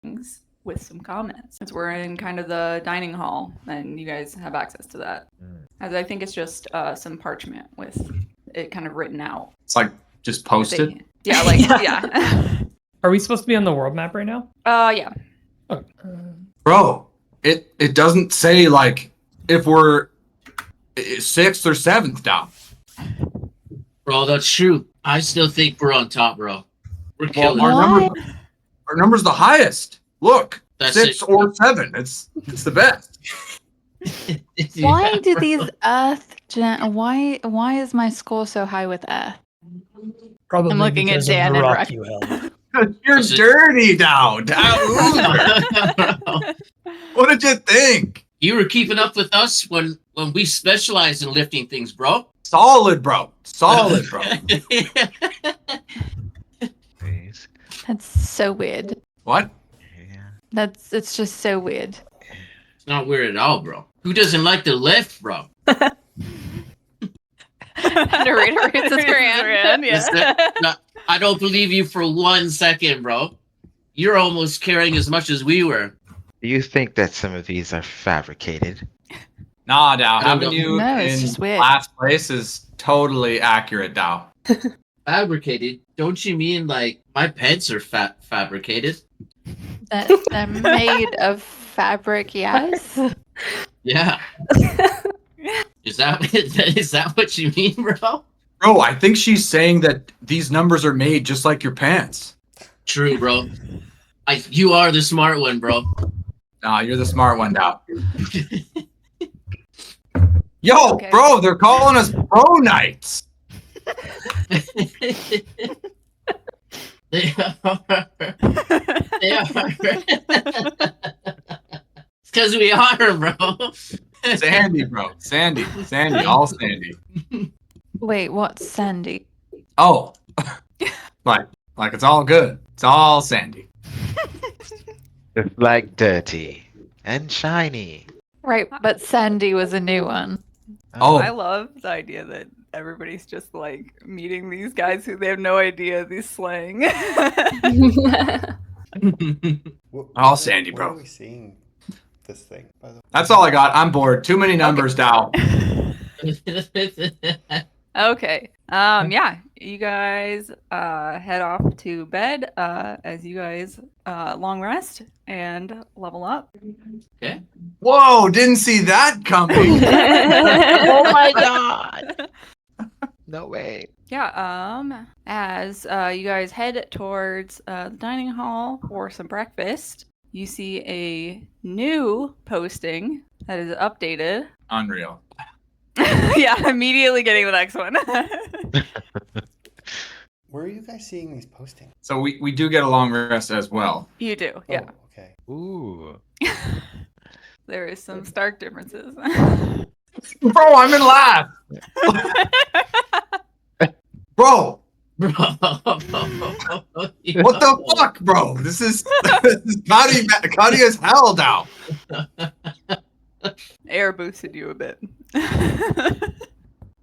things with some comments. As we're in kind of the dining hall, and you guys have access to that. As I think it's just some parchment with it kind of written out. It's like just posted. Yeah, like yeah. Are we supposed to be on the world map right now? Yeah. Okay. Bro, it doesn't say like if we're 6th or 7th down. Bro, that's true. I still think we're on top, bro. We're killing Our number's the highest. Look, That's 6 it. or 7. It's the best. Why do these Earth? Why is my score so high with Earth? Probably I'm looking at because of Dan the and rock Rush. you held. You're That's it. dirty now. What did you think? You were keeping up with us when we specialized in lifting things, bro. Solid, bro. Solid, bro. That's so weird. What? It's just so weird. It's not weird at all, bro. Who doesn't like to lift, bro? Narrator raises her hand. No, I don't believe you for 1 second, bro. You're almost carrying as much as we were. Do you think that some of these are fabricated? Nah, Dow. I don't Having know. you No, it's in just weird. last place is totally accurate, Dow. Fabricated? Don't you mean like my pants are fabricated? They're made of fabric, yes. Yeah. Is that what you mean, bro? Bro, I think she's saying that these numbers are made just like your pants. True, bro. You are the smart one, bro. Nah, you're the smart one, Dow. Yo, Okay. bro, they're calling us bro knights. They are. They are. It's because we are, bro. Sandy, bro. Sandy. All Sandy. Wait, what's Sandy? Oh. like it's all good. It's all Sandy. Just like dirty and shiny. Right, but Sandy was a new one. Oh. I love the idea that everybody's just like meeting these guys who they have no idea these slang. All Sandy, bro. Where are we seeing this thing, by the way? That's all I got. I'm bored. Too many numbers, Dow. Okay. Yeah, you guys head off to bed as you guys long rest and level up. Okay. Whoa, didn't see that coming. Oh my god! No way. Yeah, as you guys head towards the dining hall for some breakfast, you see a new posting that is updated. Unreal. Yeah, immediately getting the next one. Where are you guys seeing these postings? So we do get a long rest as well. You do, yeah. Oh, okay. Ooh. There is some stark differences. Bro, I'm in last. Bro, Bro. what the fuck, bro? This is cutty as hell now. Air boosted you a bit.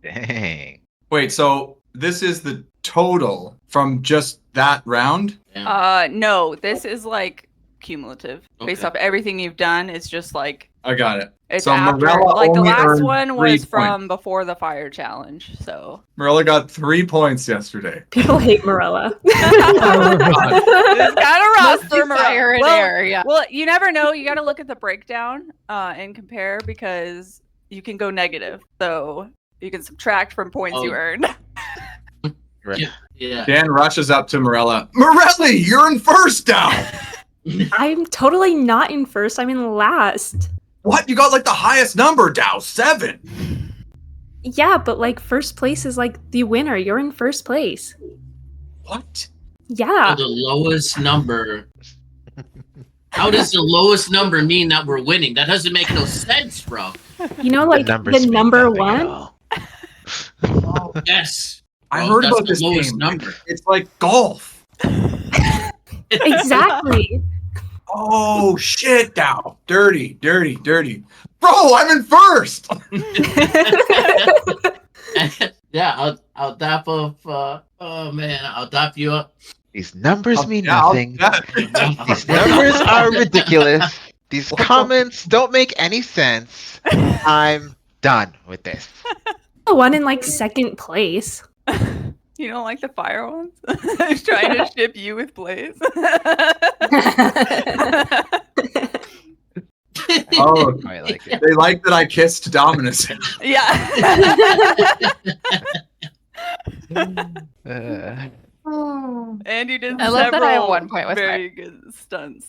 Dang. Wait, so this is the total from just that round? No, this is like cumulative. Based Okay. off everything you've done, it's just like I got it. it's So after Morella like the only last earned one 3 was from points. before the fire challenge, so Marilla got 3 points yesterday. People hate Morella. it's kind of rough Mostly for Morella. fire and air, yeah. Well, you never know. You got to look at the breakdown and compare because you can go negative. So you can subtract from points you Oh. earned. Right. Yeah. Dan rushes up to Morella. Morelli, you're in first down. I'm totally not in first. I'm in last. What? You got like the highest number, Dow. 7. Yeah, but like first place is like the winner. You're in first place. What? Yeah. The lowest number. How does the lowest number mean that we're winning? That doesn't make no sense, bro. You know, like numbers the mean number nothing at one. all. Yes. I Bro, heard that's about the this lowest game. number. It's like golf. Exactly. Oh shit, Dow. Dirty. Bro, I'm in first. Yeah, I'll dap up. Oh man, I'll dap you up. These numbers mean Yeah, nothing. These numbers are ridiculous. These comments don't make any sense. I'm done with this. The one in like second place. You don't like the fire ones? He's trying to ship you with Blaze. Oh, I like it. they like that I kissed Dominus. Yeah. Uh, And you did I love that I have several 1 point with very good stunts.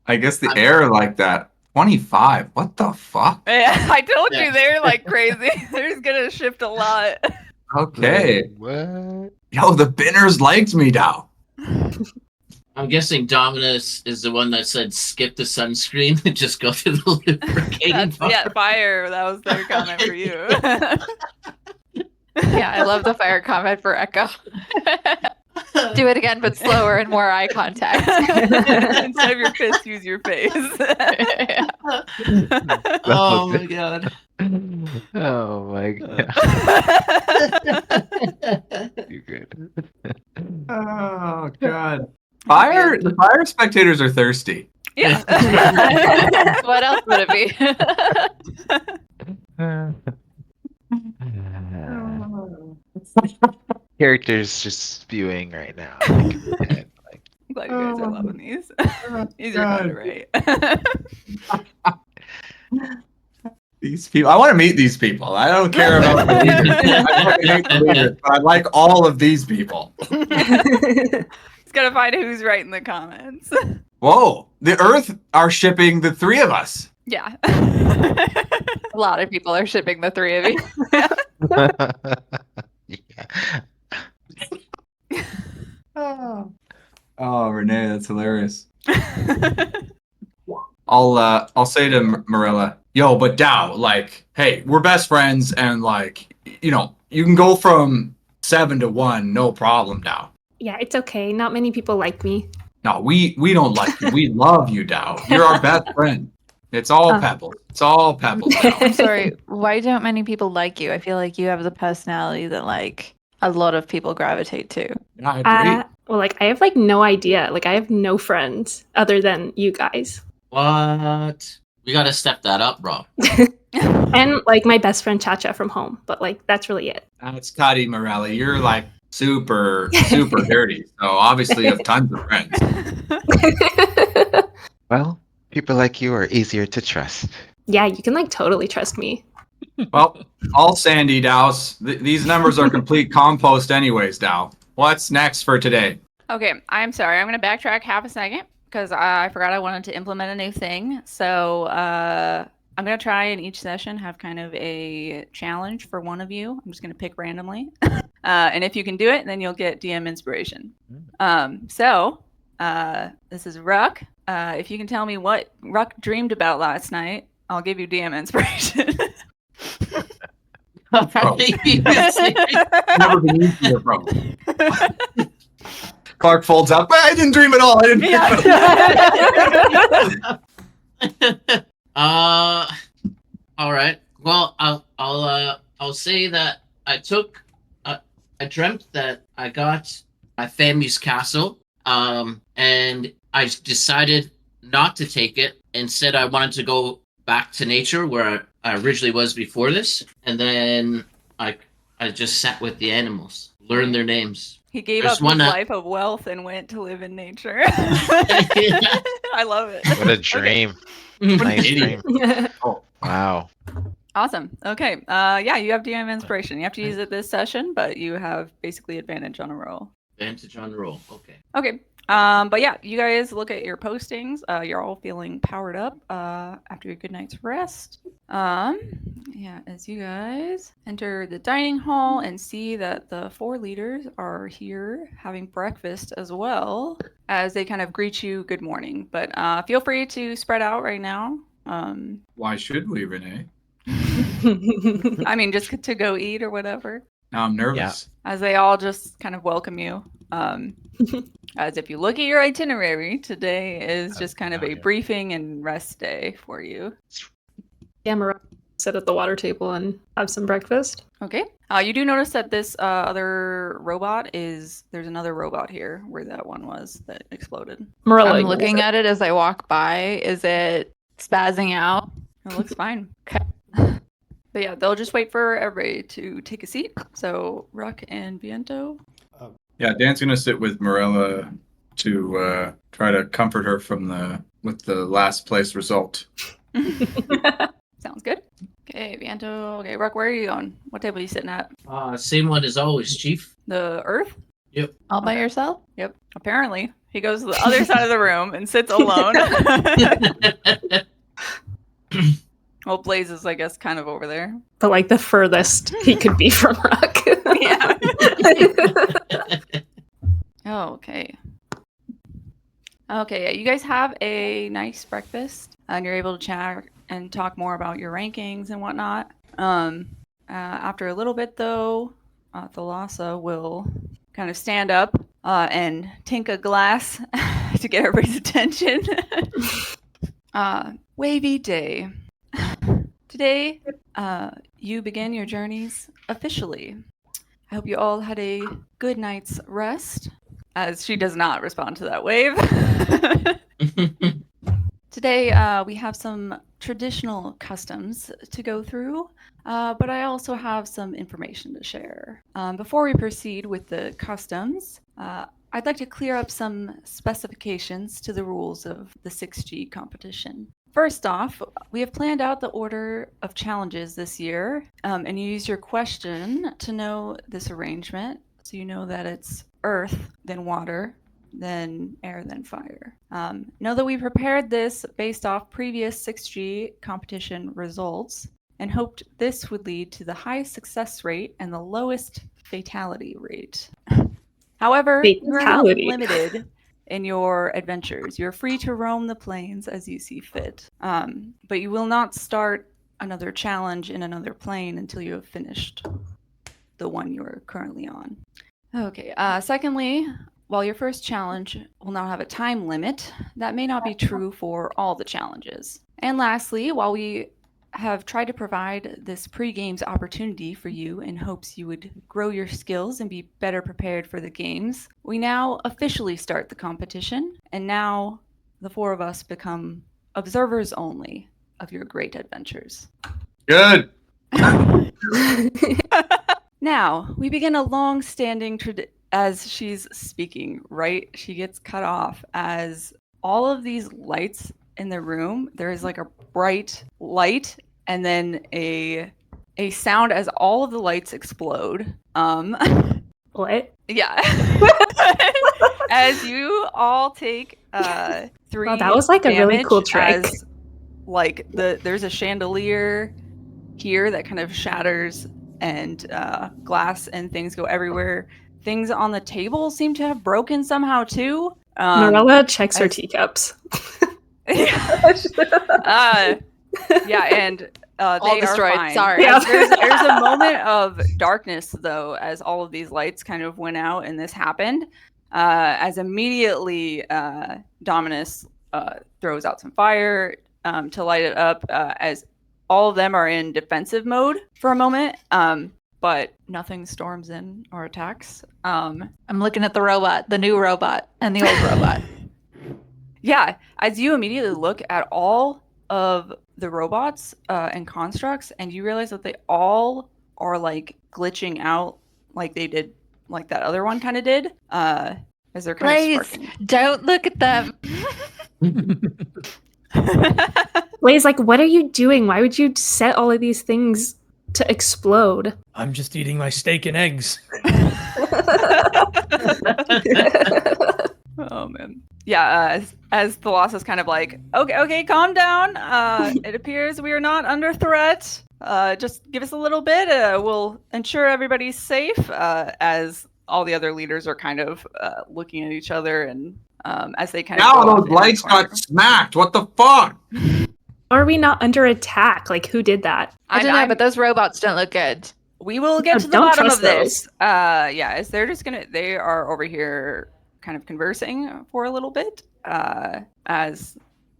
I guess the air like that. 25. What the fuck? Yeah, I told Yeah. you they're like crazy. They're gonna shift a lot. Okay. What? Yo, the Binners liked me now. I'm guessing Dominus is the one that said skip the sunscreen and just go to the lubricating bar. Yeah, fire. That was their comment for you. Yeah, I love the fire comment for Echo. Do it again, but slower and more eye contact. Instead of your fist, use your face. Oh my god. Oh my god. You're good. Oh god. The fire spectators are thirsty. Yeah. What else would it be? Characters just spewing right now. Like, I'm glad you guys are loving these. These are fun to write. These people. I want to meet these people. I don't care about the leaders. I fucking hate the leaders, but I like all of these people. Just gotta find who's right in the comments. Whoa. The Earth are shipping the three of us. Yeah. A lot of people are shipping the 3 of you. yeah. Oh, Renee, that's hilarious. I'll say to Marilla, yo, but Dow, like, hey, we're best friends, and like, you know, you can go from 7 to 1, no problem, Dow. Yeah, it's okay. Not many people like me. No, we don't like you. We love you, Dow. You're our best friend. It's all Pebbles. It's all Pebbles. Dow. I'm sorry, why don't many people like you? I feel like you have the personality that like a lot of people gravitate to. Yeah, I agree. Well, like I have like no idea. Like I have no friends other than you guys. What? We gotta step that up, bro. And like my best friend Chacha from home, but like that's really it. That's Cuddy Morelli. You're like super dirty. So obviously you have tons of friends. Well, people like you are easier to trust. Yeah, you can like totally trust me. Well, all Sandy, Dows. These numbers are complete compost anyways, Dow. What's next for today? Okay, I'm sorry. I'm going to backtrack half a second because I forgot I wanted to implement a new thing. So I'm going to try in each session have kind of a challenge for one of you. I'm just going to pick randomly. And if you can do it, then you'll get DM inspiration. So this is Ruck. If you can tell me what Ruck dreamed about last night, I'll give you DM inspiration. Never been easier, bro. Clark folds up. I didn't dream at all. I didn't dream at all. All right. Well, I'll say that I dreamt that I got my family's castle, and I decided not to take it. Instead, I wanted to go back to nature where I originally was before this, and then I just sat with the animals, learned their names. He gave There's up his one that- life of wealth and went to live in nature. I love it. What a dream. Nice idiot. dream. Wow. Awesome. Okay. Yeah, you have DM inspiration. You have to use it this session, but you have basically advantage on a roll. Advantage on the roll. Okay. Okay. But yeah, you guys look at your postings. You're all feeling powered up after your good night's rest. Yeah, as you guys enter the dining hall and see that the 4 leaders are here having breakfast as well, as they kind of greet you good morning. But feel free to spread out right now. Why should we, Renee? I mean, just to go eat or whatever. Now I'm nervous. As they all just kind of welcome you. As if you look at your itinerary, today is just kind of a briefing and rest day for you. Damn, sit at the water table and have some breakfast. Okay. You do notice that this other robot there's another robot here where that one was that exploded. Morella, I'm looking at it as I walk by. Is it spazzing out? It looks fine. Okay. But yeah, they'll just wait for everybody to take a seat. So Ruck and Viento. Yeah, Dan's gonna sit with Morella to try to comfort her with the last place result. Sounds good. Okay, Viento. Okay, Ruck, where are you going? What table are you sitting at? Same one as always, Chief. The Earth? All by Okay. yourself? Yep. Apparently, he goes to the other side of the room and sits alone. Well, Blaze is, I guess, kind of over there. But like the furthest he could be from Rock. Yeah. Oh, okay. Okay, yeah, you guys have a nice breakfast, and you're able to chat and talk more about your rankings and whatnot. After a little bit, though, Thalassa will kind of stand up and tink a glass to get everybody's attention. Wavy day. Today, you begin your journeys officially. I hope you all had a good night's rest, as she does not respond to that wave. Today, we have some traditional customs to go through, but I also have some information to share. Before we proceed with the customs, I'd like to clear up some specifications to the rules of the 6G competition. First off, we have planned out the order of challenges this year, and you use your question to know this arrangement, so you know that it's earth, then water, then air, then fire. Know that we prepared this based off previous 6G competition results and hoped this would lead to the highest success rate and the lowest fatality rate. However, you're not Fatality. limited in your adventures. You're free to roam the plains as you see fit. But you will not start another challenge in another plane until you have finished the one you are currently on. Okay, secondly, while your first challenge will not have a time limit, that may not be true for all the challenges. And lastly, while we have tried to provide this pre-games opportunity for you in hopes you would grow your skills and be better prepared for the games, we now officially start the competition, and now the four of us become observers only of your great adventures. Good. Now, we begin a long-standing tradition. As she's speaking, right, she gets cut off as all of these lights in the room, there is like a bright light and then a sound as all of the lights explode. What? Yeah. As you all take 3 Wow, that was like a really damage cool trick. as, like, there's a chandelier here that kind of shatters and glass and things go everywhere. Things on the table seem to have broken somehow too. Morella checks her as- teacups. Yeah, and All they destroyed. are fine. Sorry. Yeah. There's a moment of darkness though, as all of these lights kind of went out and this happened. As immediately Dominus throws out some fire to light it up, as all of them are in defensive mode for a moment. But nothing storms in or attacks. I'm looking at the robot, the new robot, and the old robot. Yeah, as you immediately look at all of the robots and constructs, and you realize that they all are like glitching out, like they did, like that other one kind of did, as they're kind of Blaze, sparking. don't look at them. Blaze, like, what are you doing? Why would you set all of these things to explode? I'm just eating my steak and eggs. Oh man. Yeah, as Thalassa is kind of like, okay, calm down. It appears we are not under threat. Just give us a little bit. We'll ensure everybody's safe. As all the other leaders are kind of looking at each other, and as they kind of Now go off those in the lights corner. got smacked. What the fuck? Are we not under attack? Like, who did that? I don't know, but those robots don't look good. We will get No, to the don't bottom trust of this. Yeah, as they are over here kind of conversing for a little bit. As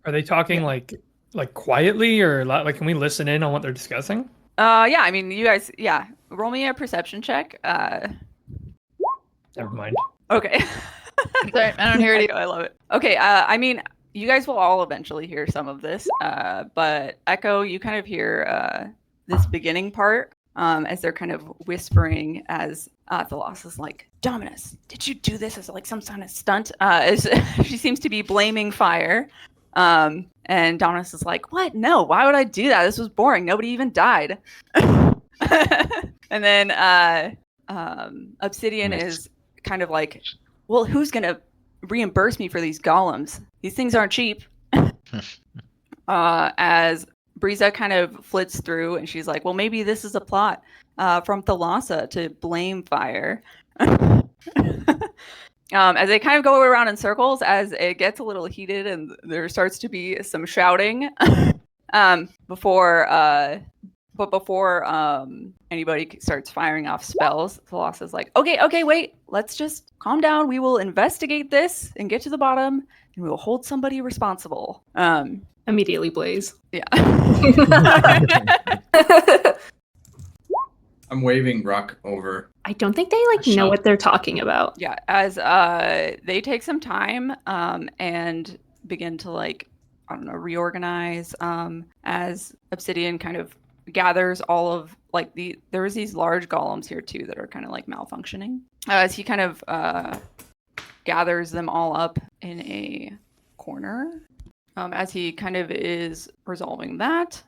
Are they talking like like quietly, or like can we listen in on what they're discussing? Yeah, I mean, you guys, yeah. Roll me a perception check. Never mind. Okay. Sorry, I don't hear it. I love it. Okay, I mean, you guys will all eventually hear some of this, but Echo, you kind of hear this beginning part as they're kind of whispering as Thalos is like, Dominus, did you do this as like some kind of stunt? As she seems to be blaming fire. And Dominus is like, what? No, why would I do that? This was boring. Nobody even died. And then Obsidian is kind of like, well, who's going to reimburse me for these golems? These things aren't cheap. As Briza kind of flits through and she's like, well, maybe this is a plot from Thalassa to blame fire. As they kind of go around in circles, as it gets a little heated and there starts to be some shouting before anybody starts firing off spells, Thalassa's like, okay, wait, let's just calm down. We will investigate this and get to the bottom, and we will hold somebody responsible. Immediately Blaze. Yeah. I'm waving Ruck over. I don't think they know what they're talking about. Yeah, as they take some time and begin to reorganize as Obsidian kind of gathers all of there was these large golems here too that are kind of like malfunctioning. As he kind of gathers them all up in a corner, as he kind of is resolving that.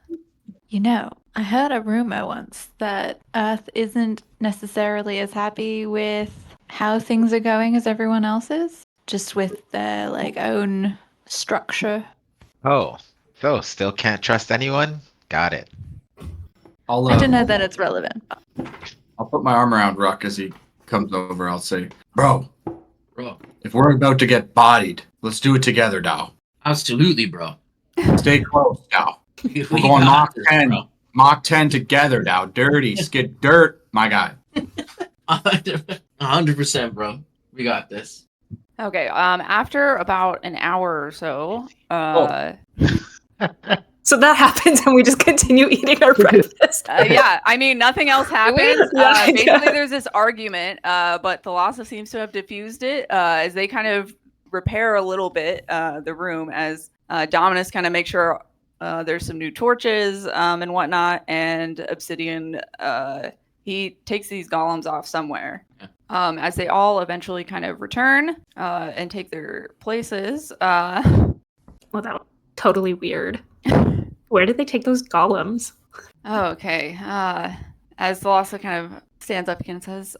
You know, I heard a rumor once that Earth isn't necessarily as happy with how things are going as everyone else is, just with their own structure. Oh, so still can't trust anyone? Got it. I'll I don't know that it's relevant. I'll put my arm around Ruck as he comes over. I'll say, bro, Bro. if we're about to get bodied, let's do it together, Dow. Absolutely, bro. Stay close, Dow. We We're going got Mach this, 10. bro. Mach 10 together, Dow. Dirty, skid dirt, my guy. 100%, bro. We got this. Okay, after about an hour or so, So that happens, and we just continue eating our breakfast. yeah, I mean, nothing else happens. Yeah, Basically, there's this argument, but Thalassa seems to have diffused it as they kind of repair a little bit the room as Dominus kind of makes sure there's some new torches and whatnot, and Obsidian, he takes these golems off somewhere. As they all eventually kind of return and take their places. Well, that was totally weird. Where did they take those golems? Okay. As Thalassa kind of stands up again and says,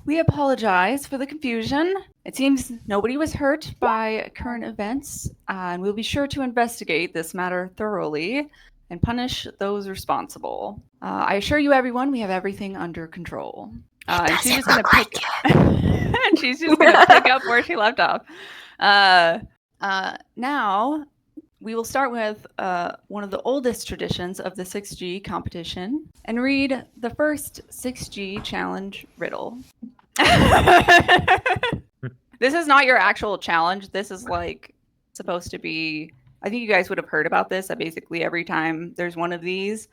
we apologize for the confusion. It seems nobody was hurt by current events, and we'll be sure to investigate this matter thoroughly and punish those responsible. I assure you, everyone, we have everything under control. And she's just gonna pick and she's just gonna pick up where she left off. Now we will start with one of the oldest traditions of the 6G competition and read the first 6G challenge riddle. This is not your actual challenge. This is supposed to be, I think you guys would have heard about this, that basically every time there's one of these,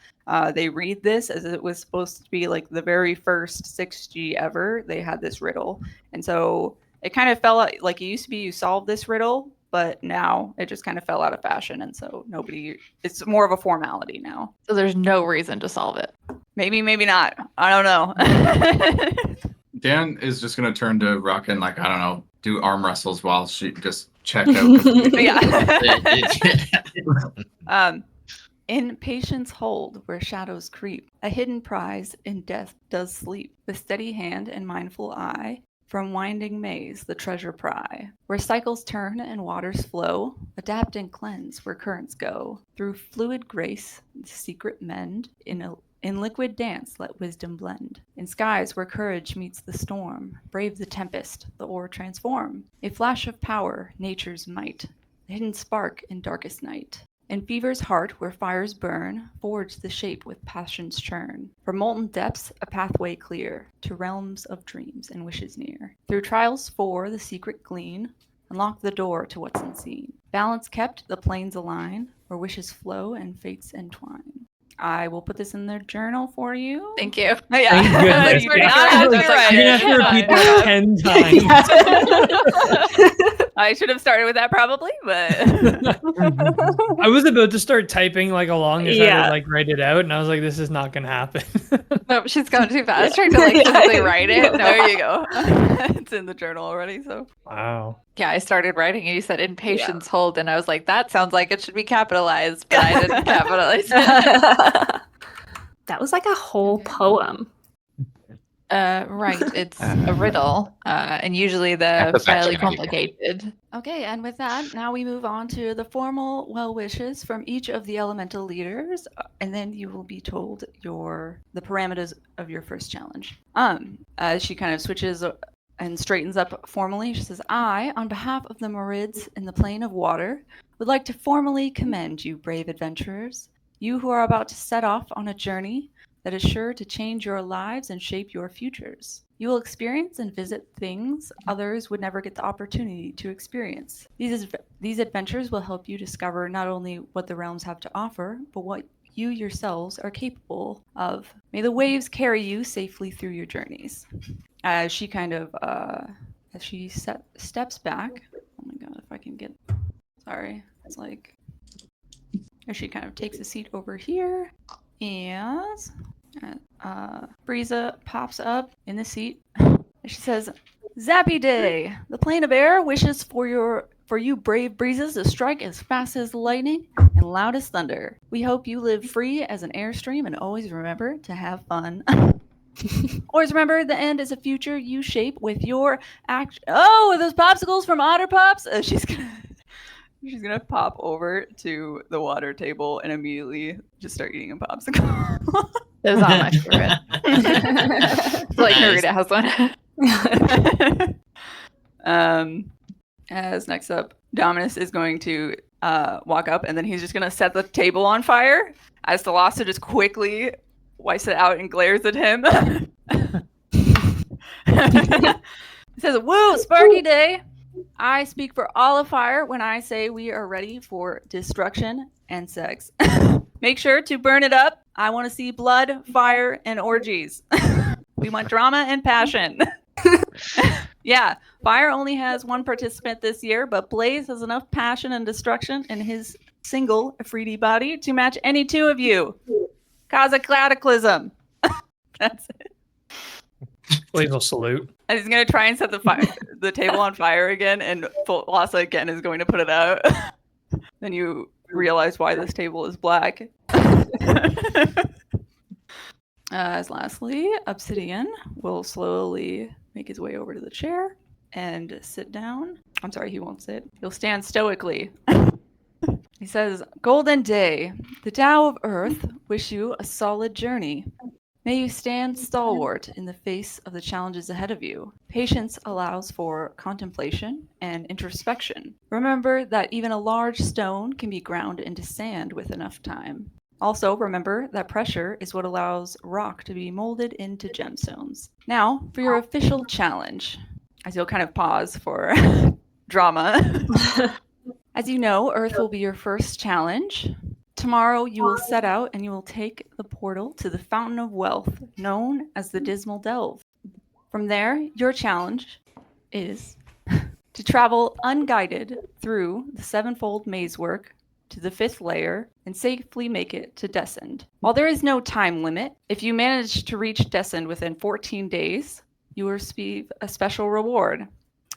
they read this as it was supposed to be the very first 6G ever. They had this riddle. And so it kind of fell out, it used to be you solve this riddle, but now it just kind of fell out of fashion. And so it's more of a formality now. So there's no reason to solve it. Maybe, maybe not. I don't know. Dan is just going to turn to Ruck and, I don't know, do arm wrestles while she just check out. Yeah. In patience hold where shadows creep, a hidden prize in death does sleep. With steady hand and mindful eye, from winding maze the treasure pry. Where cycles turn and waters flow, adapt and cleanse where currents go. Through fluid grace, the secret mend. In liquid dance, let wisdom blend. In skies where courage meets the storm, brave the tempest, the ore transform. A flash of power, nature's might, the hidden spark in darkest night. In fever's heart where fires burn, forge the shape with passion's churn. From molten depths, a pathway clear, to realms of dreams and wishes near. Through trials four, the secret glean, Unlock the door to what's unseen. Balance kept, the planes align, where wishes flow and fates entwine. I will put this in the journal for you. Thank you. Yeah. Thank goodness. You did not have to You're write gonna have it. to repeat Yeah. that 10 times. I should have started with that probably, but I was about to start typing like along to try Yeah. to like write it out, and I was like, "This is not gonna happen." Nope, she's going too fast trying to like physically write it. No. there you go. It's in the journal already. So Wow. Yeah, I started writing and you said impatience hold, and I was like, that sounds like it should be capitalized, but I didn't capitalize it. That was like a whole poem. Right, it's a riddle, and usually they're That's fairly actually complicated. okay, and with that, now we move on to the formal well wishes from each of the elemental leaders, and then you will be told the parameters of your first challenge. As she kind of switches and straightens up formally, she says, "I, on behalf of the Marids in the plane of water, would like to formally commend you, brave adventurers. You who are about to set off on a journey that is sure to change your lives and shape your futures. You will experience and visit things others would never get the opportunity to experience. These adventures will help you discover not only what the realms have to offer, but what you yourselves are capable of. May the waves carry you safely through your journeys." As she kind of, as she steps back, oh my god, if I can get, sorry, it's like, as she kind of takes a seat over here, and Breeza pops up in the seat, and she says, "Zappy Day! The plane of air wishes for you brave breezes to strike as fast as lightning and loud as thunder. We hope you live free as an airstream and always remember to have fun." Always remember, the end is a future you shape with your act. Oh, are those popsicles from Otter Pops? She's gonna pop over to the water table and immediately just start eating a popsicle. Those are my favorite. Like Nice. Narita has one. As next up, Dominus is going to walk up, and then he's just gonna set the table on fire. As Thalassa just quickly wipes it out and glares at him. It says, "Woo, Sparky Day! I speak for all of fire when I say we are ready for destruction and sex. Make sure to burn it up. I want to see blood, fire, and orgies. We want drama and passion." Yeah, Fire only has one participant this year, but Blaze has enough passion and destruction in his single Afridi body to match any two of you. Cause a cataclysm. That's it. Blaze will salute. And he's gonna try and set the table on fire again, and Lhasa again is going to put it out. Then you realize why this table is black. As lastly, Obsidian will slowly make his way over to the chair and sit down. I'm sorry, he won't sit. He'll stand stoically. He says, "Golden Day, the Tao of Earth wish you a solid journey. May you stand stalwart in the face of the challenges ahead of you. Patience allows for contemplation and introspection. Remember that even a large stone can be ground into sand with enough time. Also, remember that pressure is what allows rock to be molded into gemstones. Now, for your official challenge." As you'll kind of pause for drama. "As you know, Earth will be your first challenge. Tomorrow you will set out and you will take the portal to the Fountain of Wealth, known as the Dismal Delve. From there, your challenge is to travel unguided through the sevenfold mazework to the 5th layer and safely make it to Descend. While there is no time limit, if you manage to reach Descend within 14 days, you will receive a special reward."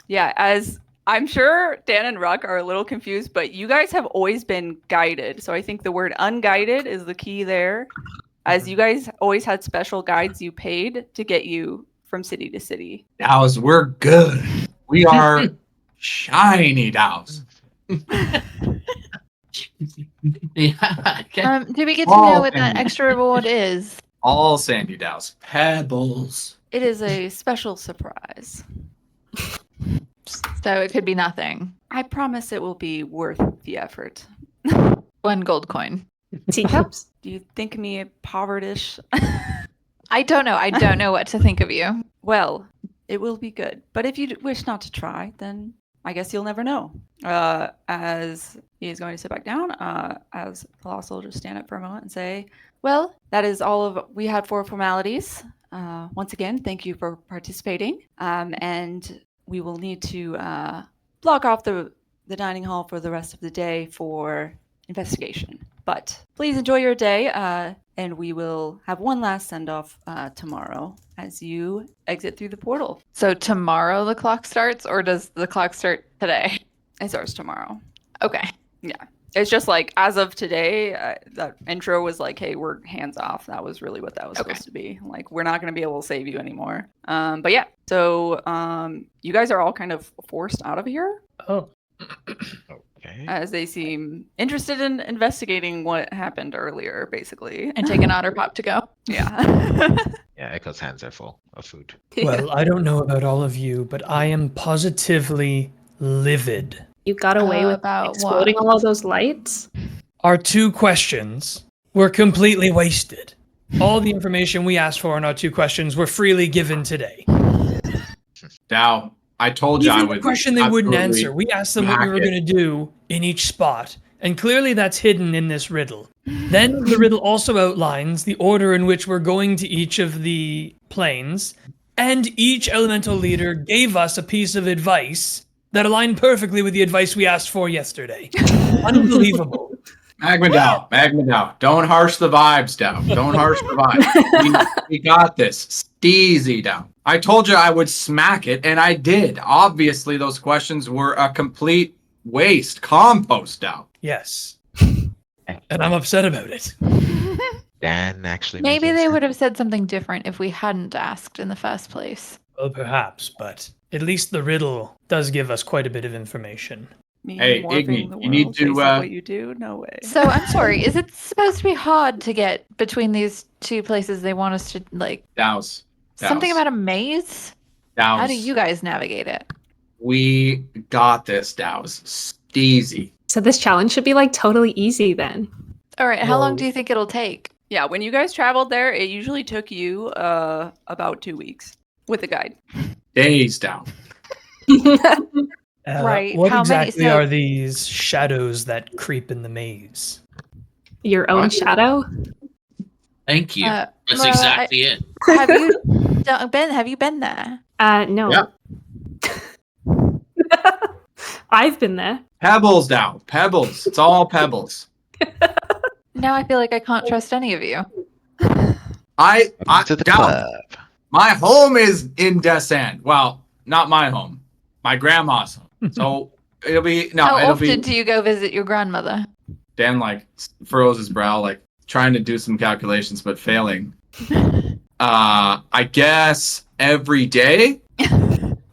Yeah, as I'm sure Dan and Ruck are a little confused, but you guys have always been guided. So I think the word unguided is the key there, as you guys always had special guides you paid to get you from city to city. Dows, we're good. We are shiny Dows. Yeah. Okay. Do we get to know what that extra reward is? All sandy Dows. Pebbles. It is a special surprise. So it could be nothing. I promise it will be worth the effort. 1 gold coin. Teacups? Do you think me povertish? I don't know. I don't know what to think of you. Well, it will be good. But if you wish not to try, then I guess you'll never know. As he is going to sit back down, as Colossal will just stand up for a moment and say, well, that is all of we had for formalities. Once again, thank you for participating. And we will need to block off the dining hall for the rest of the day for investigation. But please enjoy your day, and we will have one last send-off tomorrow as you exit through the portal. So tomorrow the clock starts, or does the clock start today? It starts tomorrow. Okay. It's just like, as of today, that intro was like, hey, we're hands off. That was really what that was supposed to be. Like, we're not going to be able to save you anymore. But yeah, so you guys are all kind of forced out of here. Oh. Okay. As they seem interested in investigating what happened earlier, basically. And take an otter pop to go. Yeah. Yeah, Echo's hands are full of food. Well, I don't know about all of you, but I am positively livid. You got away with About exploding what? all of those lights? Our 2 questions were completely wasted. All the information we asked for in our 2 questions were freely given today. Dow, I told you I Even would. the question they wouldn't absolutely answer. We asked them what we smack were it. going to do in each spot, and clearly that's hidden in this riddle. Then the riddle also outlines the order in which we're going to each of the planes, and each elemental leader gave us a piece of advice that aligned perfectly with the advice we asked for yesterday. Unbelievable. Magma Dow. Don't harsh the vibes, Dow. Don't harsh the vibes. We got this. Steezy, Dow. I told you I would smack it, and I did. Obviously, those questions were a complete waste. Compost, Dow. Yes. And I'm upset about it. Dan actually. Maybe making they sense. would have said something different if we hadn't asked in the first place. Well, perhaps, but at least the riddle does give us quite a bit of information. Me Hey, morphing Iggy, the you need world to, based on what you do? No way. So I'm sorry, is it supposed to be hard to get between these 2 places they want us to, like, Dows. something about a maze? Dows. How do you guys navigate it? We got this, Dows. Steezy. So this challenge should be like totally easy then. All right, how long Whoa. do you think it'll take? Yeah, when you guys traveled there, it usually took you about 2 weeks with a guide. Days, Dow. Right, What how many- exactly so- are these shadows that creep in the maze? Your own What? shadow? Thank you. That's Marilla, exactly it. Have you have you been there? No. Yeah. I've been there. Pebbles, Dow. Pebbles. It's all pebbles. Now I feel like I can't trust any of you. Welcome to the Dow, club. my home is in Descent. Well, not my home. My grandma's home. So it'll be How it'll often be do you go visit your grandmother? Dan like furrows his brow, like trying to do some calculations but failing. I guess every day.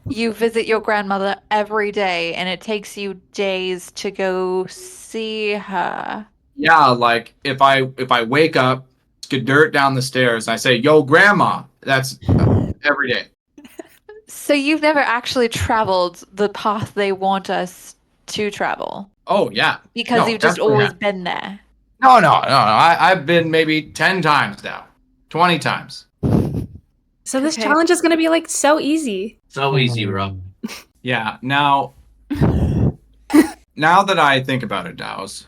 You visit your grandmother every day and it takes you days to go see her. Yeah, like if I wake up, dirt down the stairs, and I say, "Yo, grandma," that's every day. So you've never actually traveled the path they want us to travel Oh yeah. because No, you've just definitely always not. been there. No. I've been maybe 10 times now, 20 times. So this Okay. challenge is going to be like so easy. So easy, Rob. Yeah. Now that I think about it, Dows,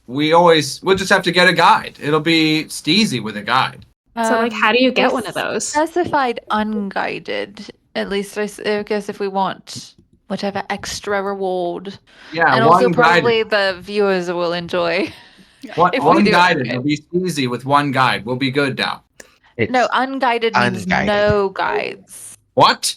we'll just have to get a guide. It'll be steezy with a guide. So like, how do you get they one of those? Specified unguided. At least I guess if we want whatever extra reward, Yeah, and also one probably the viewers will enjoy. guided. if we One do it. guided. It'll be steezy with one guide. We'll be good, Dow. It's No, unguided means unguided. no guides. What?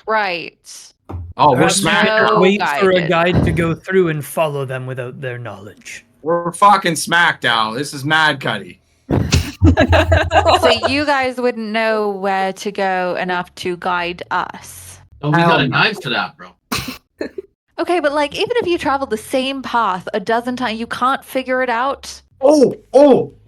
Right. Oh, we're Perhaps we smacked. should No wait for a guided. guide to go through and follow them without their knowledge. We're fucking smacked, Dow. This is Mad Cuddy. So you guys wouldn't know where to go enough to guide us. Oh, we got a knife for that, bro. Okay, but like even if you traveled the same path a dozen times, you can't figure it out. Oh,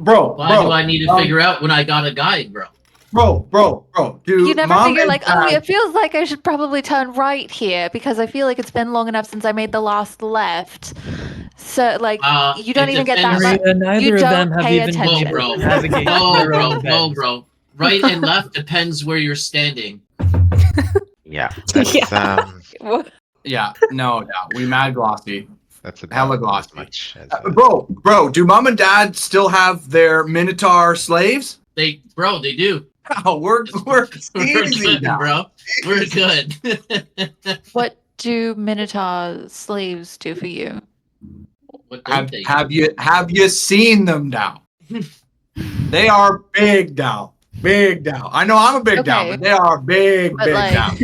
bro, Why do I need to figure out when I got a guide, bro? bro, dude. You never Mom figure and like, oh, Dad- it feels like I should probably turn right here because I feel like it's been long enough since I made the last left. So like you don't It even get that depends- much. Maria, neither You of don't them have pay even attention. been Whoa, able bro. to navigate No, their bro. own No, beds. bro. Right and left depends where you're standing. Yeah. That's, What? Yeah, no doubt. We mad glossy. That's about Hella as glossy. much as Bro, do mom and dad still have their Minotaur slaves? They do. Oh, we're We're easy good, now. bro. We're good. What do Minotaur slaves do for you? What don't they? Have you seen them now? They are big now. Big now. I know I'm a big down, Okay. but they are big, But, big like- down.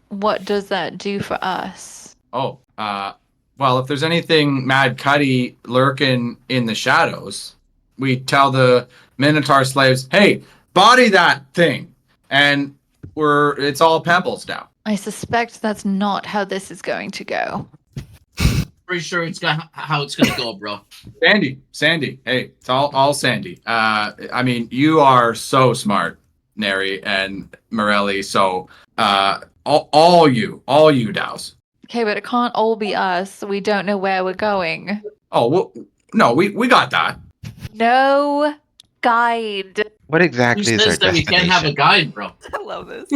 What does that do for us? Oh, well, if there's anything Mad Cuddy lurking in the shadows, we tell the Minotaur slaves, hey, body that thing. And it's all pebbles now. I suspect that's not how this is going to go. Pretty sure it's got how it's gonna go, bro. Sandy. Hey, it's all Sandy. I mean, you are so smart, Neri and Morelli. So, all you Dows. Okay, but it can't all be us. We don't know where we're going. Oh, well, no, we got that. No guide. What Who exactly is our says that we can't have a destination? guide, bro? I love this.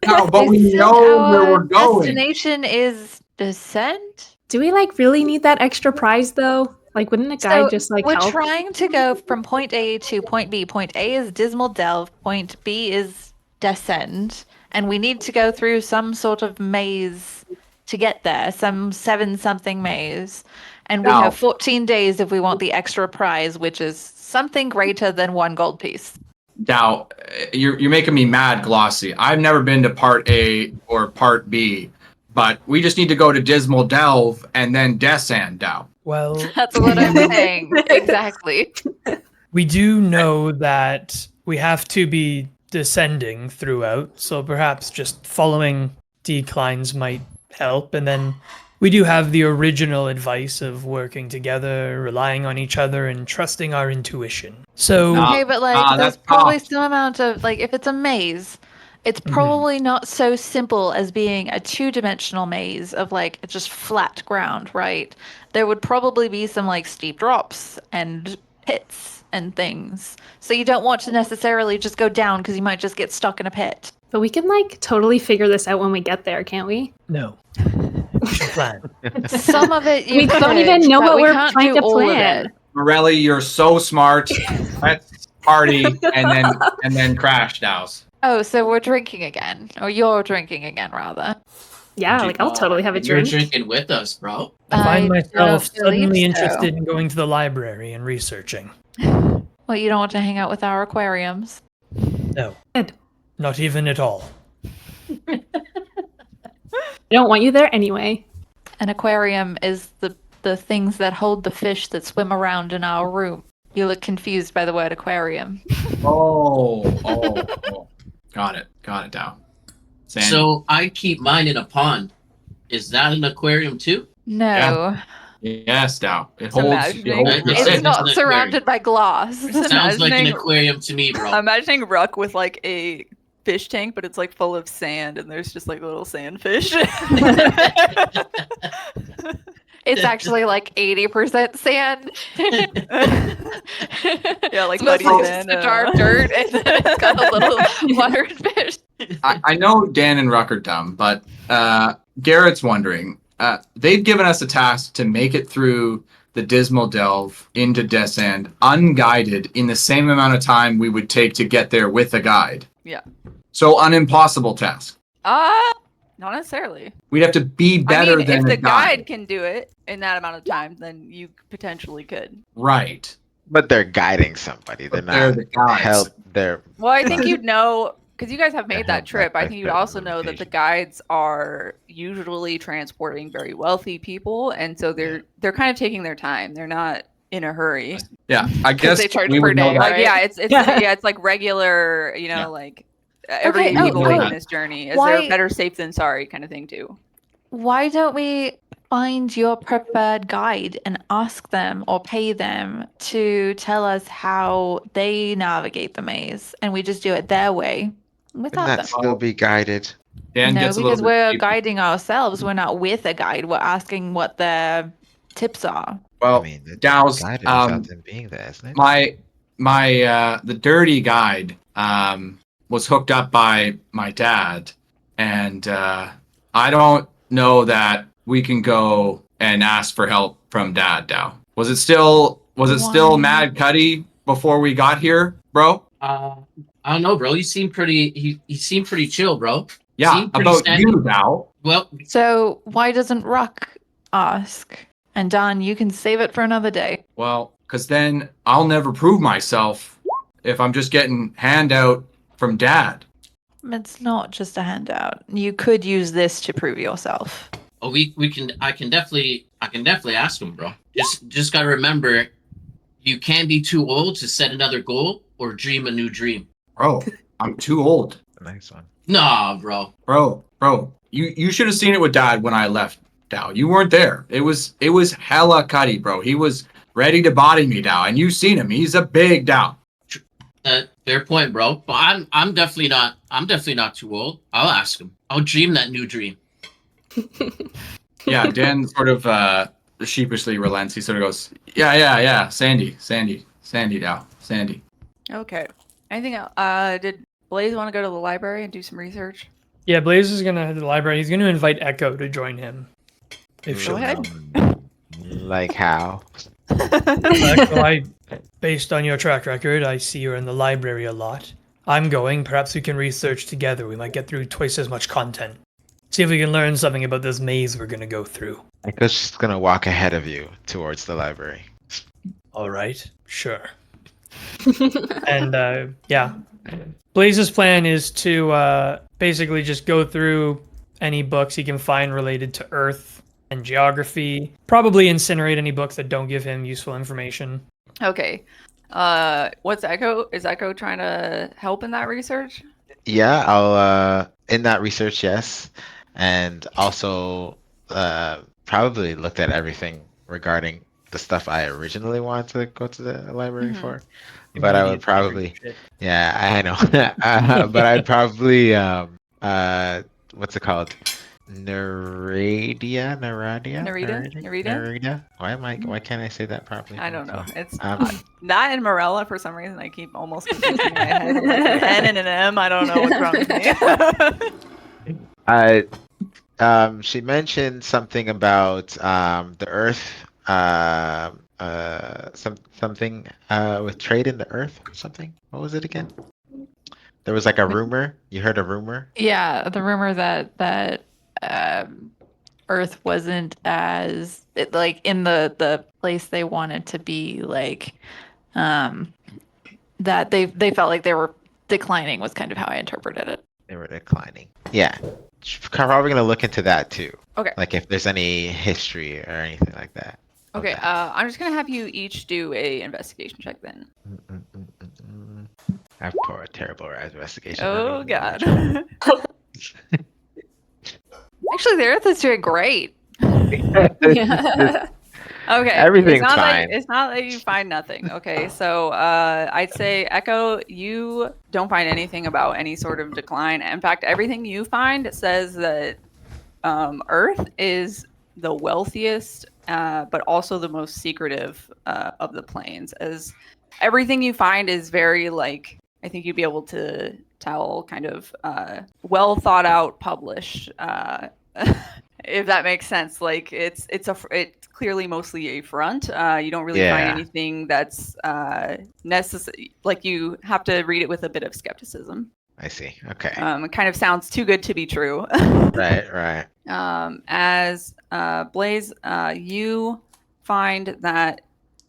No, but They we said know where our we're going. Destination is descent. Do we like really need that extra prize though? Like, wouldn't a guide just like we're help? trying to go from point A to point B. Point A is Dismal Delve. Point B is Descend, and we need to go through some sort of maze to get there. Some 7-something maze, and we Now- have 14 days if we want the extra prize, which is something greater than 1 gold piece. Now, you're making me mad, Glossy. I've never been to Part A or Part B, but we just need to go to Dismal Delve and then Descend now. Well, That's what I'm saying. Exactly. we do know that we have to be descending throughout, so perhaps just following declines might help. And then we do have the original advice of working together, relying on each other, and trusting our intuition. So, No. Okay, but like, that's there's probably tough. some amount of like, if it's a maze, it's probably not so simple as being a 2-dimensional maze of like just flat ground, right? There would probably be some like steep drops and pits and things. So you don't want to necessarily just go down because you might just get stuck in a pit. But we can like totally figure this out when we get there, can't we? no. We should plan. Some of it you We don't could, even know but what we we're can't trying do to all of plan. it. Morelli, you're so smart. Let's party and then crash, Dows. Oh, so we're drinking again, or you're drinking again, rather. Yeah, like I'll totally have a You're drink. drinking with us, bro. I find I myself don't believe suddenly so. interested in going to the library and researching. Well, you don't want to hang out with our aquariums. No. Good. Not even at all. I don't want you there anyway. An aquarium is the things that hold the fish that swim around in our room. You look confused by the word aquarium. Oh. Got it, Dow. Sandy. So I keep mine in a pond. Is that an aquarium too? No, Yes, Dow. It It's holds imagining- your it's sin. not an surrounded by glass. Just Sounds like an imagining- aquarium to me, bro. I'm imagining Ruck with like a fish tank, but it's like full of sand, and there's just like little sandfish. It's actually like 80% sand. Yeah, like It's mostly muddy just sand, the dark dirt, and then it's got a little watered fish. I know Dan and Ruck are dumb, but Garrett's wondering. They've given us a task to make it through the Dismal Delve into Descend unguided in the same amount of time we would take to get there with a guide. Yeah. So an impossible task. Not necessarily. We'd have to be better I mean, than if a the guide. guide can do it in that amount of time, then you potentially could. Right. But they're guiding somebody. They're But they're not the guides. help. They're Well, I think you'd know because you guys have They made that have trip. that I think you'd benefit also of know that the limitation. guides are usually transporting very wealthy people, and so they're kind of taking their time. They're not in a hurry. Yeah. I guess they charge we per would know day, that. Like, right? yeah, it's Yeah. yeah, it's like regular, you know, Yeah. like everyday oh, people oh. making this journey. Is Why- there better safe than sorry kind of thing too? Why don't we find your preferred guide and ask them or pay them to tell us how they navigate the maze, and we just do it their way Wouldn't without that them? still be guided? Dan No, gets a little because bit we're deep. guiding ourselves. We're not with a guide. We're asking what their tips are. Well, I mean, it's Dow's, guided without them being there, isn't it? my the dirty guide was hooked up by my dad, and I don't know that we can go and ask for help from Dad, Dow? Was it still Why? Mad Cuddy before we got here, bro? I don't know, bro. He seemed pretty. He seemed pretty chill, bro. Yeah, Seemed pretty about standard. you, Dow. Well, So why doesn't Rock ask? And Don, you can save it for another day. Well, because then I'll never prove myself if I'm just getting handout from Dad. It's not just a handout. You could use this to prove yourself. oh, we can. I can definitely ask him, bro. Just gotta remember, you can't be too old to set another goal or dream a new dream. Bro, I'm too old. Nice one. Nah, bro. Bro, you should have seen it with Dad when I left, Dow. You weren't there. It was hella Cuddy, bro. He was ready to body me, Dow, and you've seen him. He's a big Dow. Fair point, bro. But I'm definitely not. I'm definitely not too old. I'll ask him. I'll dream that new dream. Yeah, Dan sort of sheepishly relents. He sort of goes, yeah. Sandy, Dow, Sandy. Okay. Anything else? Did Blaze want to go to the library and do some research? Yeah, Blaze is gonna head to the library. He's gonna invite Echo to join him. If Go she'll ahead. Like how? Well, based on your track record, I see you're in the library a lot. I'm going. Perhaps we can research together. We might get through twice as much content. See if we can learn something about this maze we're gonna go through. Echo's just gonna walk ahead of you towards the library. All right, sure. And yeah, Blaze's plan is to basically just go through any books he can find related to Earth and geography. Probably incinerate any books that don't give him useful information. Okay. What's Echo? Is Echo trying to help in that research? Yeah, I'll in that research, yes. And also probably looked at everything regarding the stuff I originally wanted to go to the library for. But I would probably, yeah, I know. But I'd probably, what's it called? Narita. Why can't I say that properly? I don't know. It's Um, that and Morella for some reason. I keep almost confusing my head. Like an N and an M. I don't know what's wrong with me. She mentioned something about the Earth, something with trade in the Earth or something. What was it again? There was like a rumor. You heard a rumor? Yeah, the rumor that Earth wasn't as like in the place they wanted to be, like that they felt like they were declining was kind of how I interpreted it. They were declining. Yeah. Probably gonna look into that too. Okay. Like if there's any history or anything like that. Okay. I'm just gonna have you each do a investigation check then. I have a terrible investigation. Oh God. Actually, the Earth is doing great. Yeah. Okay. Everything's it's fine. It's not that you find nothing. Okay. So I'd say Echo, you don't find anything about any sort of decline. In fact, everything you find says that Earth is the wealthiest, but also the most secretive of the planes. As everything you find is very like, I think you'd be able to tell, kind of well thought out, published. If that makes sense. Like it's clearly mostly a front. You don't really find Yeah. anything that's necessary. Like you have to read it with a bit of skepticism. I see. Okay. It kind of sounds too good to be true. Right. As Blaze, you find that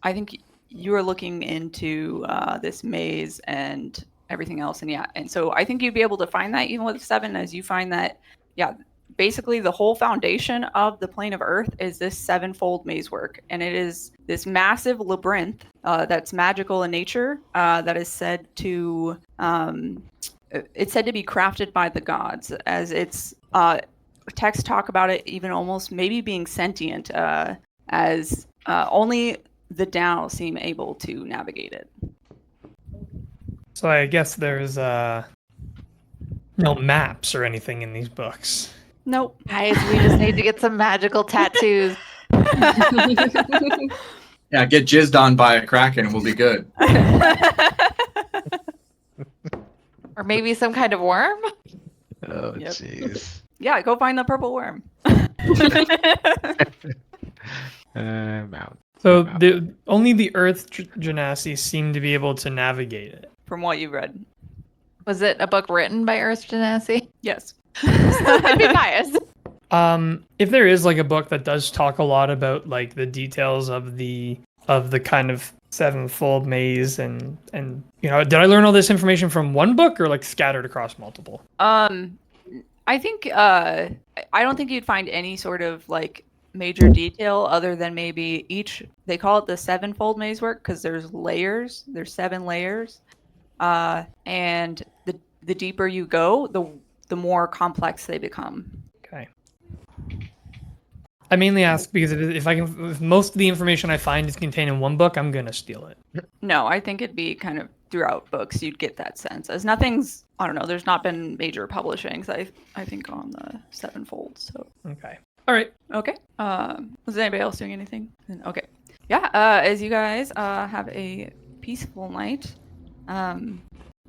I think you are looking into this maze and everything else, and so I think you'd be able to find that even with 7, as you find that, basically the whole foundation of the plane of Earth is this 7-fold maze work, and it is this massive labyrinth that's magical in nature, that is said to it's said to be crafted by the gods, as its texts talk about it even almost maybe being sentient, as only the Tao seem able to navigate it. So I guess there's no maps or anything in these books. Nope. Guys, we just need to get some magical tattoos. Yeah, get jizzed on by a kraken and we'll be good. Or maybe some kind of worm? Oh Yep. jeez. Yeah, go find the purple worm. Mount. So only the Earth Genasi seem to be able to navigate it. From what you read. Was it a book written by Earth Genasi? Yes. So it could be biased. If there is like a book that does talk a lot about like the details of the kind of sevenfold maze and you know, did I learn all this information from one book or like scattered across multiple? I think I don't think you'd find any sort of like major detail other than maybe they call it the sevenfold maze work because there's 7 layers. And the deeper you go, the more complex they become. Okay. I mainly ask because if most of the information I find is contained in one book, I'm gonna steal it. No, I think it'd be kind of throughout books you'd get that sense. As nothing's, I don't know, there's not been major publishings, I think, on the sevenfold. So Okay. All right. okay. Was anybody else doing anything? Okay. Yeah. As you guys have a peaceful night,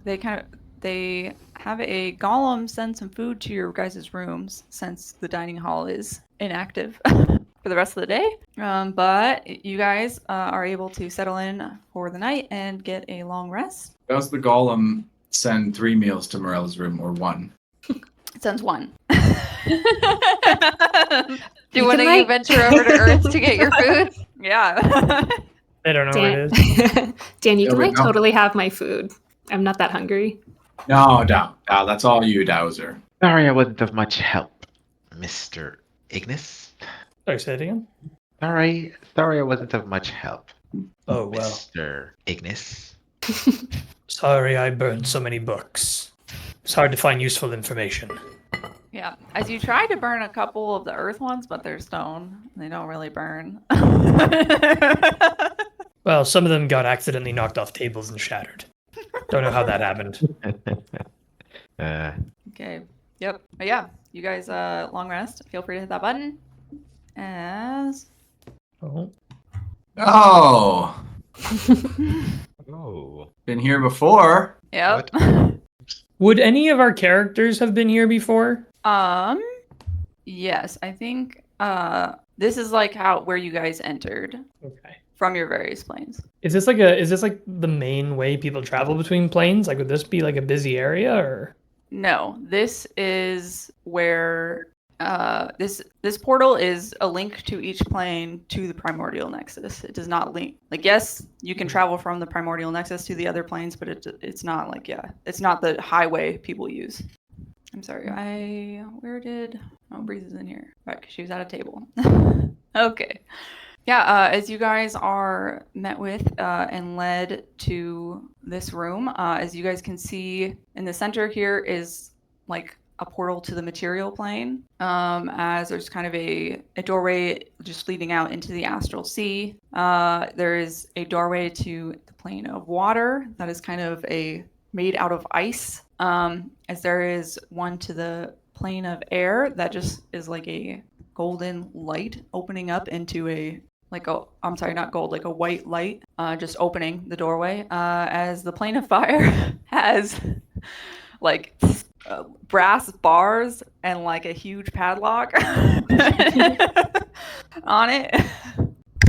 they have a golem send some food to your guys' rooms since the dining hall is inactive for the rest of the day. But you guys are able to settle in for the night and get a long rest. Does the golem send 3 meals to Morella's room or 1? It sends 1. Do one of you venture over to Earth to get your food? Yeah. I don't know what it is. Dan, you can we like go. totally have my food. I'm not that hungry. No, that's all you, Dowser. Sorry I wasn't of much help, Mr. Ignis. Sorry, say it again. Sorry I wasn't of much help, Oh well. Mr. Ignis. Sorry I burned so many books. It's hard to find useful information. Yeah. As you try to burn a couple of the earth ones, but they're stone. They don't really burn. Well, some of them got accidentally knocked off tables and shattered. Don't know how that happened. Okay. Yep. But yeah, you guys long rest. Feel free to hit that button. As Oh. Oh, Oh. been here before. yep. Would any of our characters have been here before? Yes, I think this is like where you guys entered Okay. from your various planes. Is this like the main way people travel between planes? Like would this be like a busy area or No, this is where this portal is a link to each plane to the primordial nexus. It does not link. Like yes, you can travel from the primordial nexus to the other planes, but it's not like it's not the highway people use. I'm sorry. Breeze is in here. Right, 'cause she was at a table. Okay. Yeah, as you guys are met with and led to this room, as you guys can see in the center here is like a portal to the material plane, as there's kind of a doorway just leading out into the astral sea. There is a doorway to the plane of water that is kind of made out of ice, as there is one to the plane of air that just is like a golden light opening up into like a white light, just opening the doorway, as the plane of fire has like brass bars and like a huge padlock on it.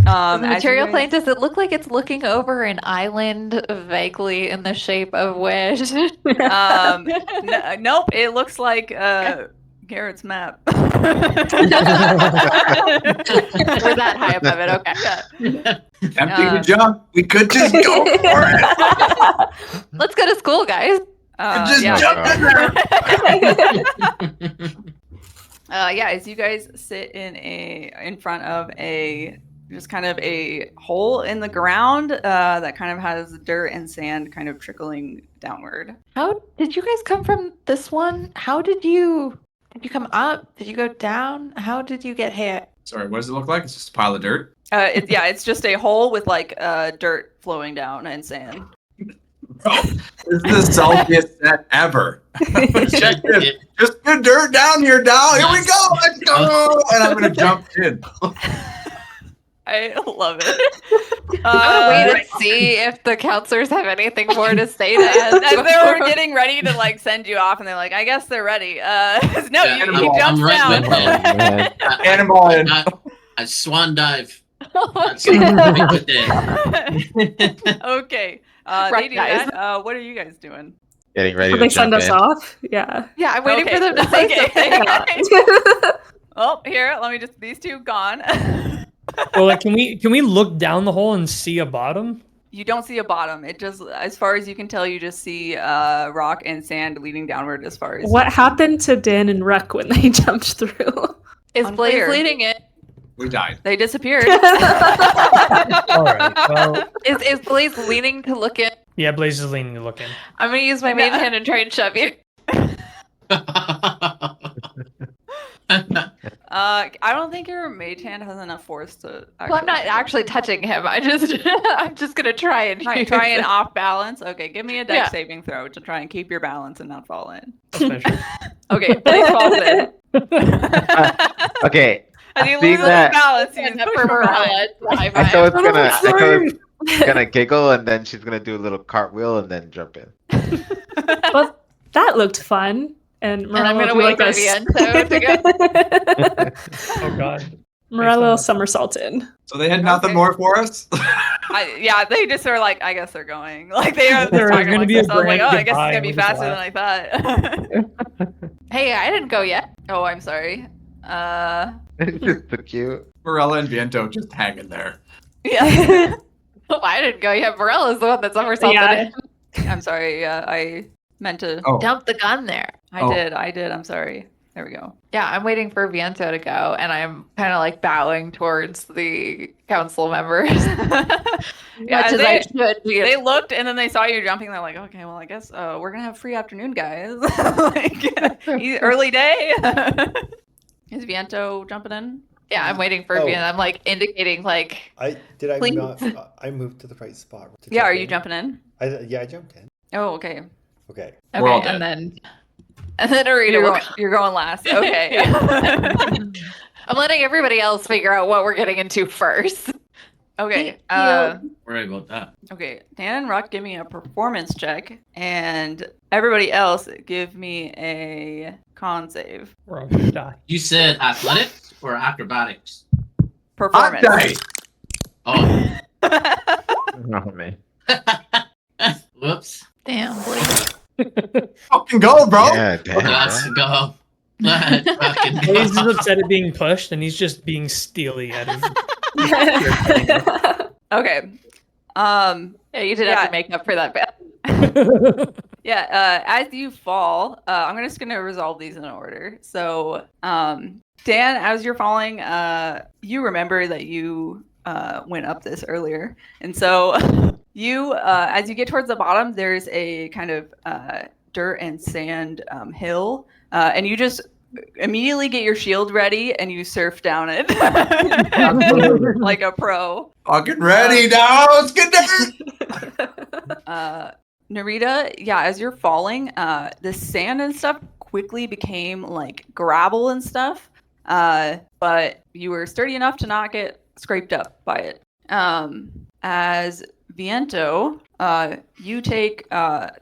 The material plane, does it look like it's looking over an island vaguely in the shape of Wedge? Nope, it looks like Garrett's map. We're that high above it, okay. Tempting to jump. We could just go for it. Let's go to school, guys. Just yeah. jump in there. Yeah, as you guys sit in front of just kind of a hole in the ground that kind of has dirt and sand kind of trickling downward. How did you guys come from this one? How did you come up? Did you go down? How did you get here? Sorry, what does it look like? It's just a pile of dirt. It's just a hole with like dirt flowing down and sand. Bro, this is the selfiest set ever. Check it. Just good dirt down here, down. Here we go. Let's go. And I'm gonna jump in. I love it. I'm gonna wait and see see if the counselors have anything more to say to As us. they were before- getting ready to like send you off, and they're like, "I guess they're ready." No, Yeah, he jumps I'm right down. with it. Man. Cannonball in. I swan dive. Oh my That's God. right with it. Okay, they do Recognize. that. What are you guys doing? Getting ready Will to they send jump us in. off? Yeah. Yeah, I'm waiting Okay. for them to say Okay. something. Oh, here, let me just these two gone. Well, like, can we look down the hole and see a bottom? You don't see a bottom. It just, as far as you can tell, you just see rock and sand leading downward. As far as What happened to Dan and Ruck when they jumped through? Is Blaze Unclear. leading it? We died. they disappeared. All right. Well, Is Blaze leaning to look in? yeah, Blaze is leaning to look in. I'm gonna use my main hand and try and shove you. I don't think your mage hand has enough force to. Well, I'm not actually touching him. I'm just gonna try and Try and off balance. Okay, give me a dex Yeah. saving throw to try and keep your balance and not fall in. Especially. Okay, Blaze falls in. Okay, As he I think loses that- balance, he's And pushed for from behind. Morella. I thought it's gonna giggle and then she's gonna do a little cartwheel and then jump in. Well, that looked fun. And And I'm Morello gonna will do wait for the end to Oh God. Morello will somersault in. So they had nothing more for us. Yeah, they just are like, I guess they're going. Like they are There's talking gonna like be a this. I was like, grand oh, I guess it's goodbye, gonna be we just faster than I thought. Hey, I didn't go yet. Oh, I'm sorry. It's just so cute. Morella and Viento just hanging there. Yeah. Oh, I didn't go yet. Morella's the one that somersaulted Yeah. in. I'm sorry. I meant to. Oh, Dump the gun there. I did. I'm sorry. There we go. Yeah, I'm waiting for Viento to go, and I'm kind of like bowing towards the council members. Yeah, Much as I should be. They looked and then they saw you jumping. They're like, okay, well, I guess we're gonna have free afternoon, guys. Like early day. Is Viento jumping in? Yeah, I'm waiting for Oh. Viento. I'm like indicating like I Please. not. I moved to the right spot. to Yeah, jump are you in. jumping in? I jumped in. Oh, okay. Okay. We're all okay, dead. and then Arita You're, will going, you're going last. Okay. I'm letting everybody else figure out what we're getting into first. Okay. Worry about that. Okay. Dan and Rock, give me a performance check, and everybody else, give me a con save. We're all gonna die. You said athletics or acrobatics? Performance. Okay. Oh, Oh man. whoops. Damn, boy. Fucking go, bro. Yeah, damn. Let's bro. go. Let's fucking Blaze is go. upset at being pushed, and he's just being steely out of. Okay. Yeah, you did have Yeah. to make up for that bit. Yeah, as you fall, I'm just gonna resolve these in order. So, Dan, as you're falling, you remember that you went up this earlier, and so you, as you get towards the bottom, there's a kind of dirt and sand hill, and you just immediately get your shield ready and you surf down it like a pro. Fucking ready now. Let's get there. Narita, yeah, as you're falling, the sand and stuff quickly became like gravel and stuff, but you were sturdy enough to not get scraped up by it. As Viento, you take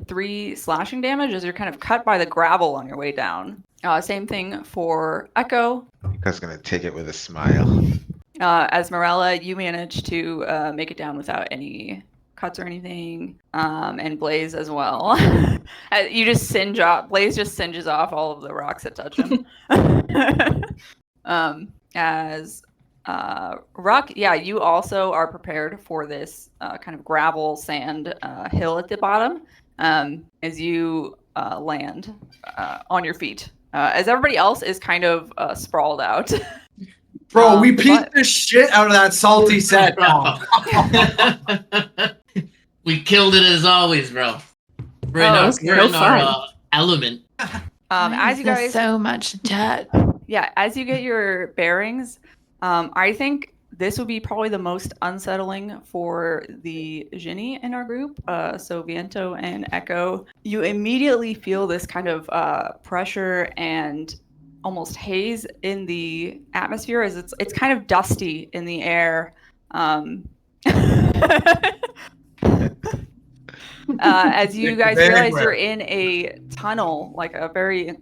3 slashing damage as you're kind of cut by the gravel on your way down. Same thing for Echo. Echo's gonna take it with a smile. As Morella, you manage to make it down without any cuts or anything, and Blaze as well. You just singe off. Blaze just singes off all of the rocks that touch him. As Ruck, yeah, you also are prepared for this kind of gravel sand hill at the bottom as you land on your feet. As everybody else is kind of sprawled out. Bro, we but- pieced the shit out of that salty set. We killed it as always, bro. We're in Oh, our, that's we're no in our fun. element. As you guys, so much debt. yeah, as you get your bearings, I think this would be probably the most unsettling for the Ginny in our group. So Viento and Echo, you immediately feel this kind of pressure and almost haze in the atmosphere, as it's kind of dusty in the air. as you guys Very realize rare. you're in a tunnel, like a very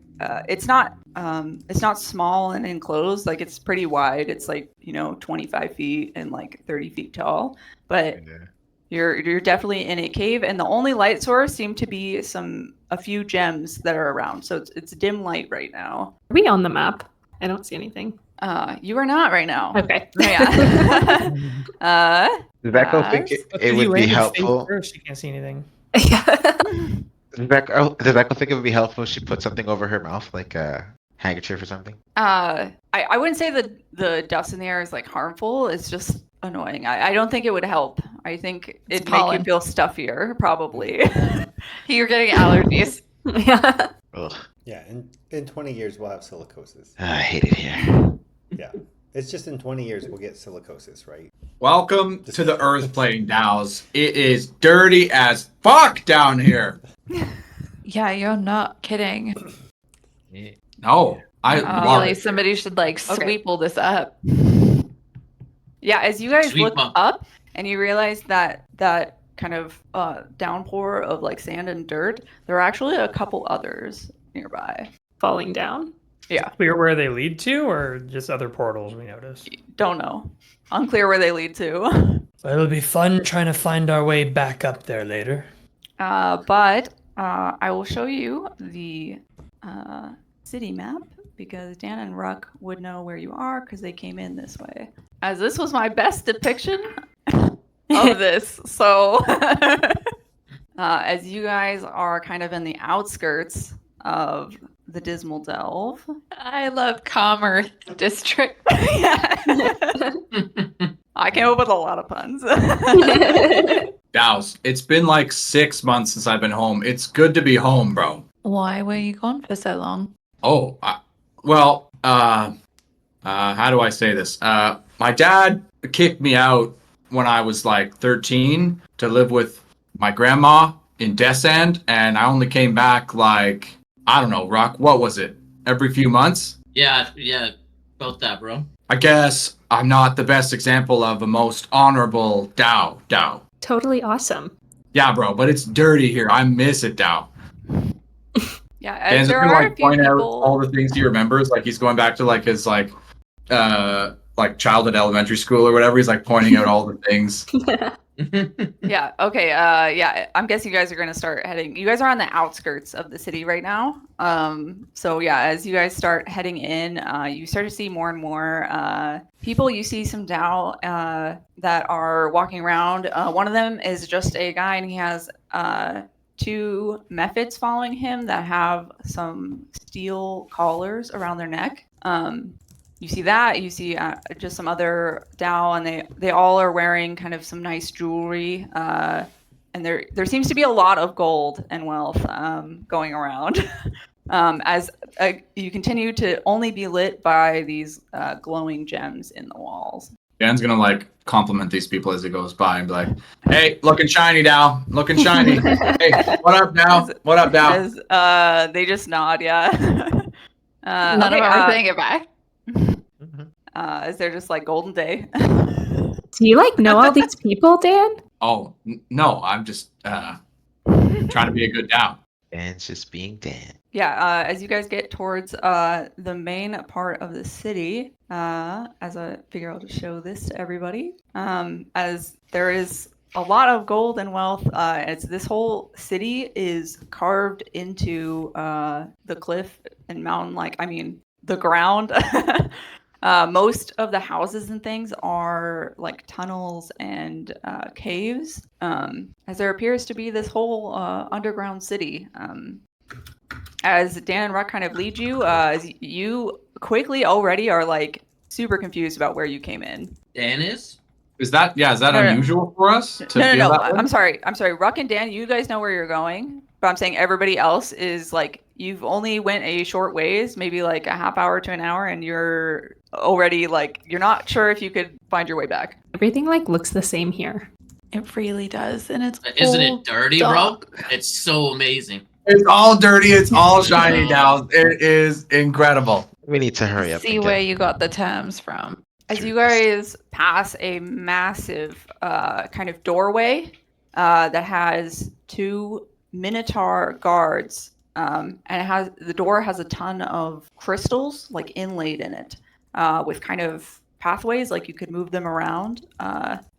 it's not small and enclosed, like it's pretty wide. It's like 25 feet and like 30 feet tall, but Yeah. you're definitely in a cave, and the only light source seem to be a few gems that are around, so it's dim light right now. Are we on the map? I don't see anything. You are not right now. Okay. Yeah. Does Echo think As- But it if would you be landed face helpful? First, you can't see anything. Does Echo think it would be helpful if she put something over her mouth, like a handkerchief or something? I wouldn't say the dust in the air is like harmful. It's just annoying. I don't think it would help. I think it'd make you pollen. feel stuffier, probably. You're getting allergies. Yeah. Ugh, Yeah, in 20 years we'll have silicosis. I hate it here. Yeah. It's just in 20 years we'll get silicosis, right? Welcome to the Earth plane, Dows. It is dirty as fuck down here. Yeah, you're not kidding. No, I love Really, it. somebody should like sweep all this up. Yeah, as you guys Sweet look mom. up and you realize that kind of downpour of like sand and dirt, there are actually a couple others nearby. Falling down. Yeah, Clear where they lead to, or just other portals we notice? don't know. Unclear where they lead to. It'll be fun trying to find our way back up there later. But I will show you the city map because Dan and Ruck would know where you are because they came in this way. As this was my best depiction of this. So as you guys are kind of in the outskirts of the Dismal Delve. I love Commerce District. Yeah. I came up with a lot of puns. Dows, it's been like 6 months since I've been home. It's good to be home, bro. Why were you gone for so long? Oh, well, how do I say this? My dad kicked me out when I was like 13 to live with my grandma in Descend, and I only came back like, I don't know, Rock, what was it? Every few months? Yeah, about that, bro. I guess I'm not the best example of a most honorable Dow. Totally awesome. Yeah, bro, but it's dirty here. I miss it, Dow. Yeah, Dan's there gonna are a like few point out people. all the things he remembers. Like he's going back to like his like childhood elementary school or whatever. He's like pointing out all the things. Yeah. Okay. Yeah. I'm guessing you guys are going to start heading. You guys are on the outskirts of the city right now. So yeah, as you guys start heading in, you start to see more and more people. You see some Dao that are walking around. One of them is just a guy, and he has two methods following him that have some steel collars around their neck. You see that. You see just some other Dao, and they all are wearing kind of some nice jewelry. And there seems to be a lot of gold and wealth going around. As you continue to only be lit by these glowing gems in the walls. Dan's gonna like compliment these people as he goes by and be like, "Hey, looking shiny, Dow. Looking shiny. Hey, what up, Dow? What up, Dow?" As they just nod, yeah. None of them are saying it back. Is there just like golden day? Do you like know all these people, Dan? Oh no, I'm just trying to be a good Dow. Dan's just being Dan. Yeah, as you guys get towards the main part of the city, as I figure I'll just show this to everybody, as there is a lot of gold and wealth. It's this whole city is carved into the cliff and mountain, the ground. Most of the houses and things are like tunnels and caves, as there appears to be this whole underground city. As Dan and Ruck kind of lead you, as you quickly already are like super confused about where you came in. Dan is? Is that No, no. unusual for us to No. feel that way? I'm sorry. Ruck and Dan, you guys know where you're going, but I'm saying everybody else is like you've only went a short ways, maybe like a half hour to an hour, and you're already like you're not sure if you could find your way back. Everything like looks the same here. It really does, and it's Isn't all it dirty, dark. bro? It's so amazing. It's all dirty. It's all shiny, Dow. It is incredible. We need to hurry up. See and where get- you got the terms from. As you guys pass a massive kind of doorway that has 2 Minotaur guards, and the door has a ton of crystals like inlaid in it, with kind of pathways, like you could move them around.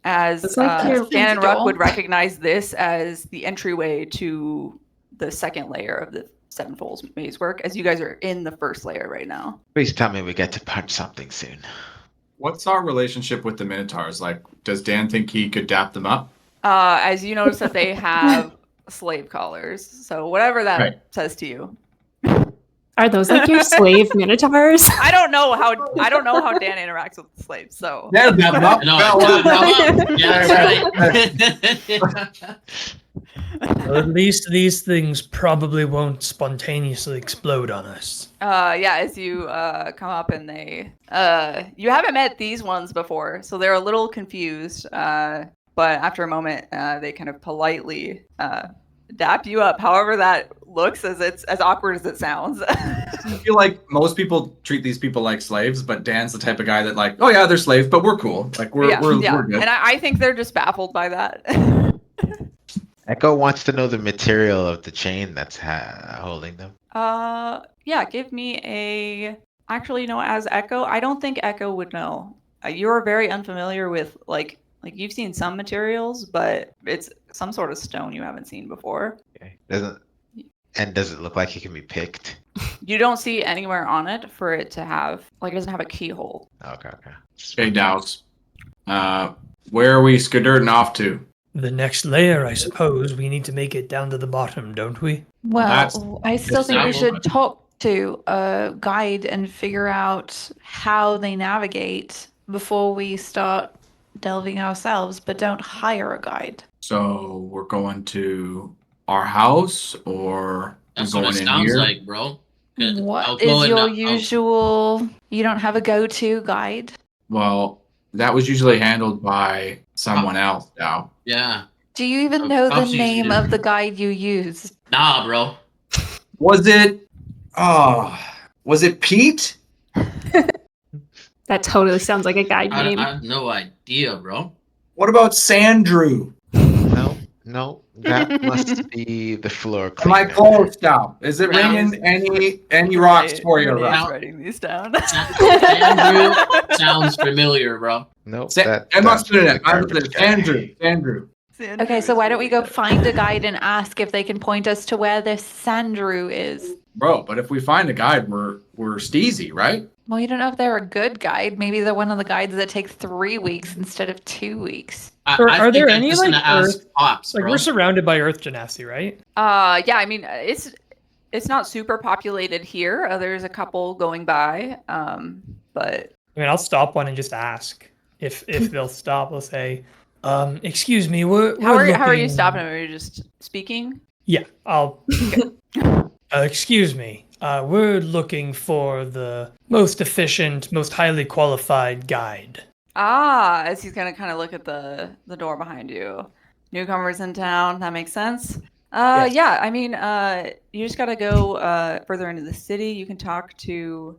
As It's like your Dan and Ruck door. would recognize this as the entryway to the second layer of the Sevenfold maze work, as you guys are in the first layer right now. Please tell me we get to punch something soon. What's our relationship with the Minotaurs? Like, does Dan think he could dap them up? As you notice that they have slave collars, so whatever that Right. says to you. Are those like your slave minotaurs? I don't know how Dan interacts with the slaves. So Yeah, dap them up. No, Go dude, on. no, yeah, that's right. Well, at least these things probably won't spontaneously explode on us. yeah, as you come up and they you haven't met these ones before, so they're a little confused. But after a moment, they kind of politely dap you up. However, that looks, as it's as awkward as it sounds. I feel like most people treat these people like slaves, but Dan's the type of guy that like, oh yeah, they're slaves, but we're cool. Like we're good. And I think they're just baffled by that. Echo wants to know the material of the chain that's holding them. Yeah, give me a. Actually, as Echo, I don't think Echo would know. You're very unfamiliar with like you've seen some materials, but it's some sort of stone you haven't seen before. Okay. Does it look like it can be picked? You don't see anywhere on it for it to have it doesn't have a keyhole. Okay. Hey, Dows. Where are we skidurting off to? The next layer, I suppose, we need to make it down to the bottom, don't we? That's- Well, I still think we should talk to a guide and figure out how they navigate before we start delving ourselves, but don't hire a guide. So we're going to our house, or That's we're what going it in sounds here? like, bro. 'Cause I'll What go is in your now. usual? You don't have a go-to guide? Well, that was usually handled by someone else. Now, Yeah. Do you even Oh, know the Pops usually name do. of the guide you used? Nah, bro. was it? Was it Pete? That totally sounds like a guide I name. have no idea, bro. What about Sandrew? No, that must be the floor Am I cleaner. close now? Is it Now- ringing any rocks for you? Renee is Rock? writing these down. Andrew sounds familiar, bro. Nope. I must have been it. I was garbage it. guy. Andrew. Okay, so why don't we go find a guide and ask if they can point us to where this Sandrew is? Bro, but if we find a guide, we're steezy, right? Well, you don't know if they're a good guide. Maybe they're one of the guides that take 3 weeks instead of 2 weeks. Are there any, just gonna like, ask Pops, Like, bro. we're surrounded by Earth Genasi, right? Yeah, I mean it's not super populated here. There's a couple going by, but I mean, I'll stop one and just ask. If they'll stop, we'll say, excuse me, we're how are you looking- stopping them? Are you just speaking? Yeah, I'll. Excuse me. We're looking for the most efficient, most highly qualified guide. As he's gonna kind of look at the door behind you. Newcomers in town. That makes sense. Yes. Yeah. I mean, you just gotta go further into the city. You can talk to.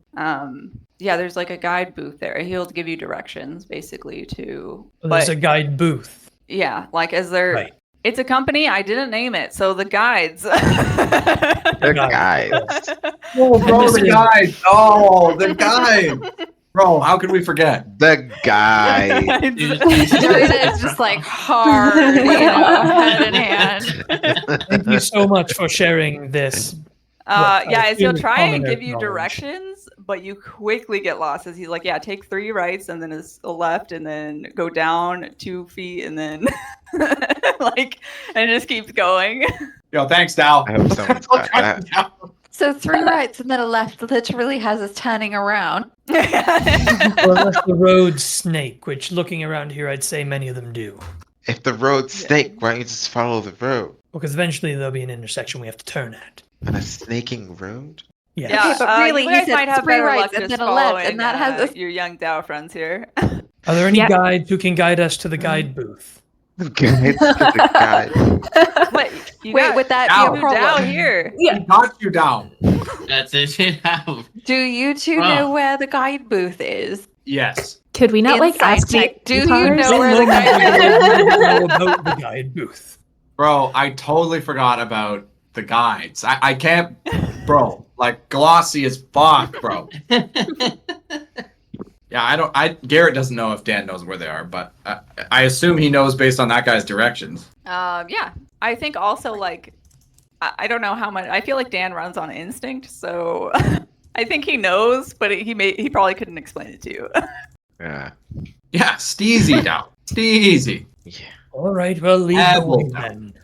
Yeah, there's like a guide booth there. He'll give you directions, basically, to. There's a guide booth. Yeah, like as they're. Right. It's a company. I didn't name it, so the guides. The guys. Oh, bro, the guide. Oh, the guide. Bro, how could we forget? The guy. Dorita is just like hard, hand in hand. Thank you so much for sharing this. Yeah, as he'll Really try and common give you knowledge. directions, but you quickly get lost. As he's like, yeah, take 3 rights and then a left and then go down 2 feet and then and it just keeps going. Yo, thanks, Dal. I hope someone's got that. So 3 rights and then a left literally has us turning around. Well, unless the roads snake, which looking around here, I'd say many of them do. If the road's snake, why don't you just follow the road? Because eventually there'll be an intersection we have to turn at. On a snaking road? Yeah. Yeah, Okay, but really, you he guys said might have 3 better rights luck and just then a left, following, and that has us. your young Dow friends here. Are there any Yeah. guides who can guide us to the guide booth? Guides to the guy. But you Wait, got would that Dow. be a Dow problem? here. He got you down. That's it. Do you two Wow. know where the guide booth is? Yes. Could we not like Inside ask the check. Do you minotaurs? know where the guide know about the guide booth. Bro, I totally forgot about the guides. I can't, bro. Like glossy as fuck, bro. Yeah, Garrett doesn't know if Dan knows where they are, but I assume he knows based on that guy's directions. Yeah. I think also like I don't know how much. I feel like Dan runs on instinct, so I think he knows, but he probably couldn't explain it to you. Yeah. Yeah, steezy now. Steezy. Yeah. All right, well, lead the Apple way down.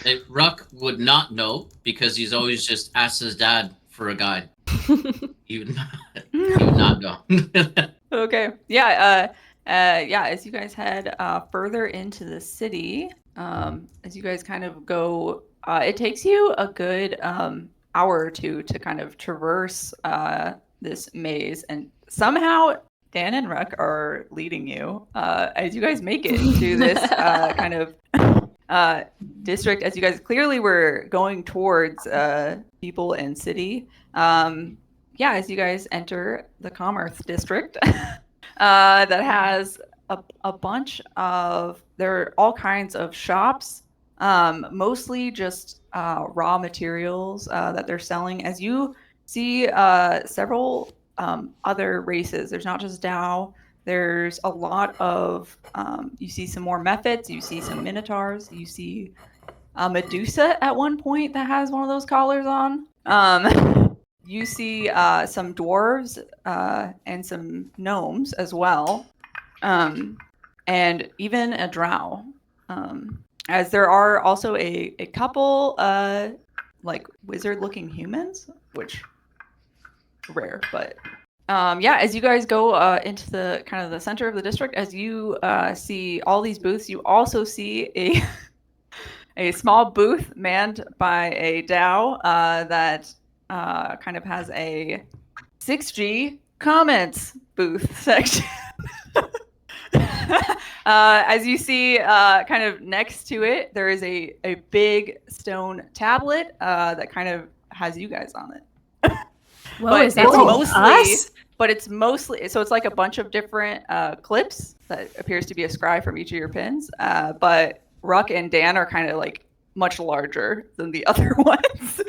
then. Ruck would not know because he's always just asked his dad for a guide. He would not know. Okay. Yeah. Yeah. As you guys head further into the city, as you guys kind of go, it takes you a good hour or two to kind of traverse this maze, and somehow Dan and Ruck are leading you as you guys make it to this kind of district. As you guys clearly were going towards people and city. Yeah, as you guys enter the Commerce District, that has a bunch of, there are all kinds of shops, mostly just raw materials that they're selling. As you see several other races, there's not just Dao, there's a lot of, you see some more Mephits, you see some Minotaurs, you see a Medusa at one point that has one of those collars on. You see some dwarves and some gnomes as well, and even a drow. As there are also a couple like wizard-looking humans, which rare, but yeah. As you guys go into the kind of the center of the district, as you see all these booths, you also see a small booth manned by a Dao that kind of has a 6G comments booth section. As you see, kind of next to it, there is a big stone tablet that kind of has you guys on it. Whoa, But is that it's like mostly- us? But it's mostly, so it's like a bunch of different clips that appears to be a scry from each of your pins. But Ruck and Dan are kind of like much larger than the other ones.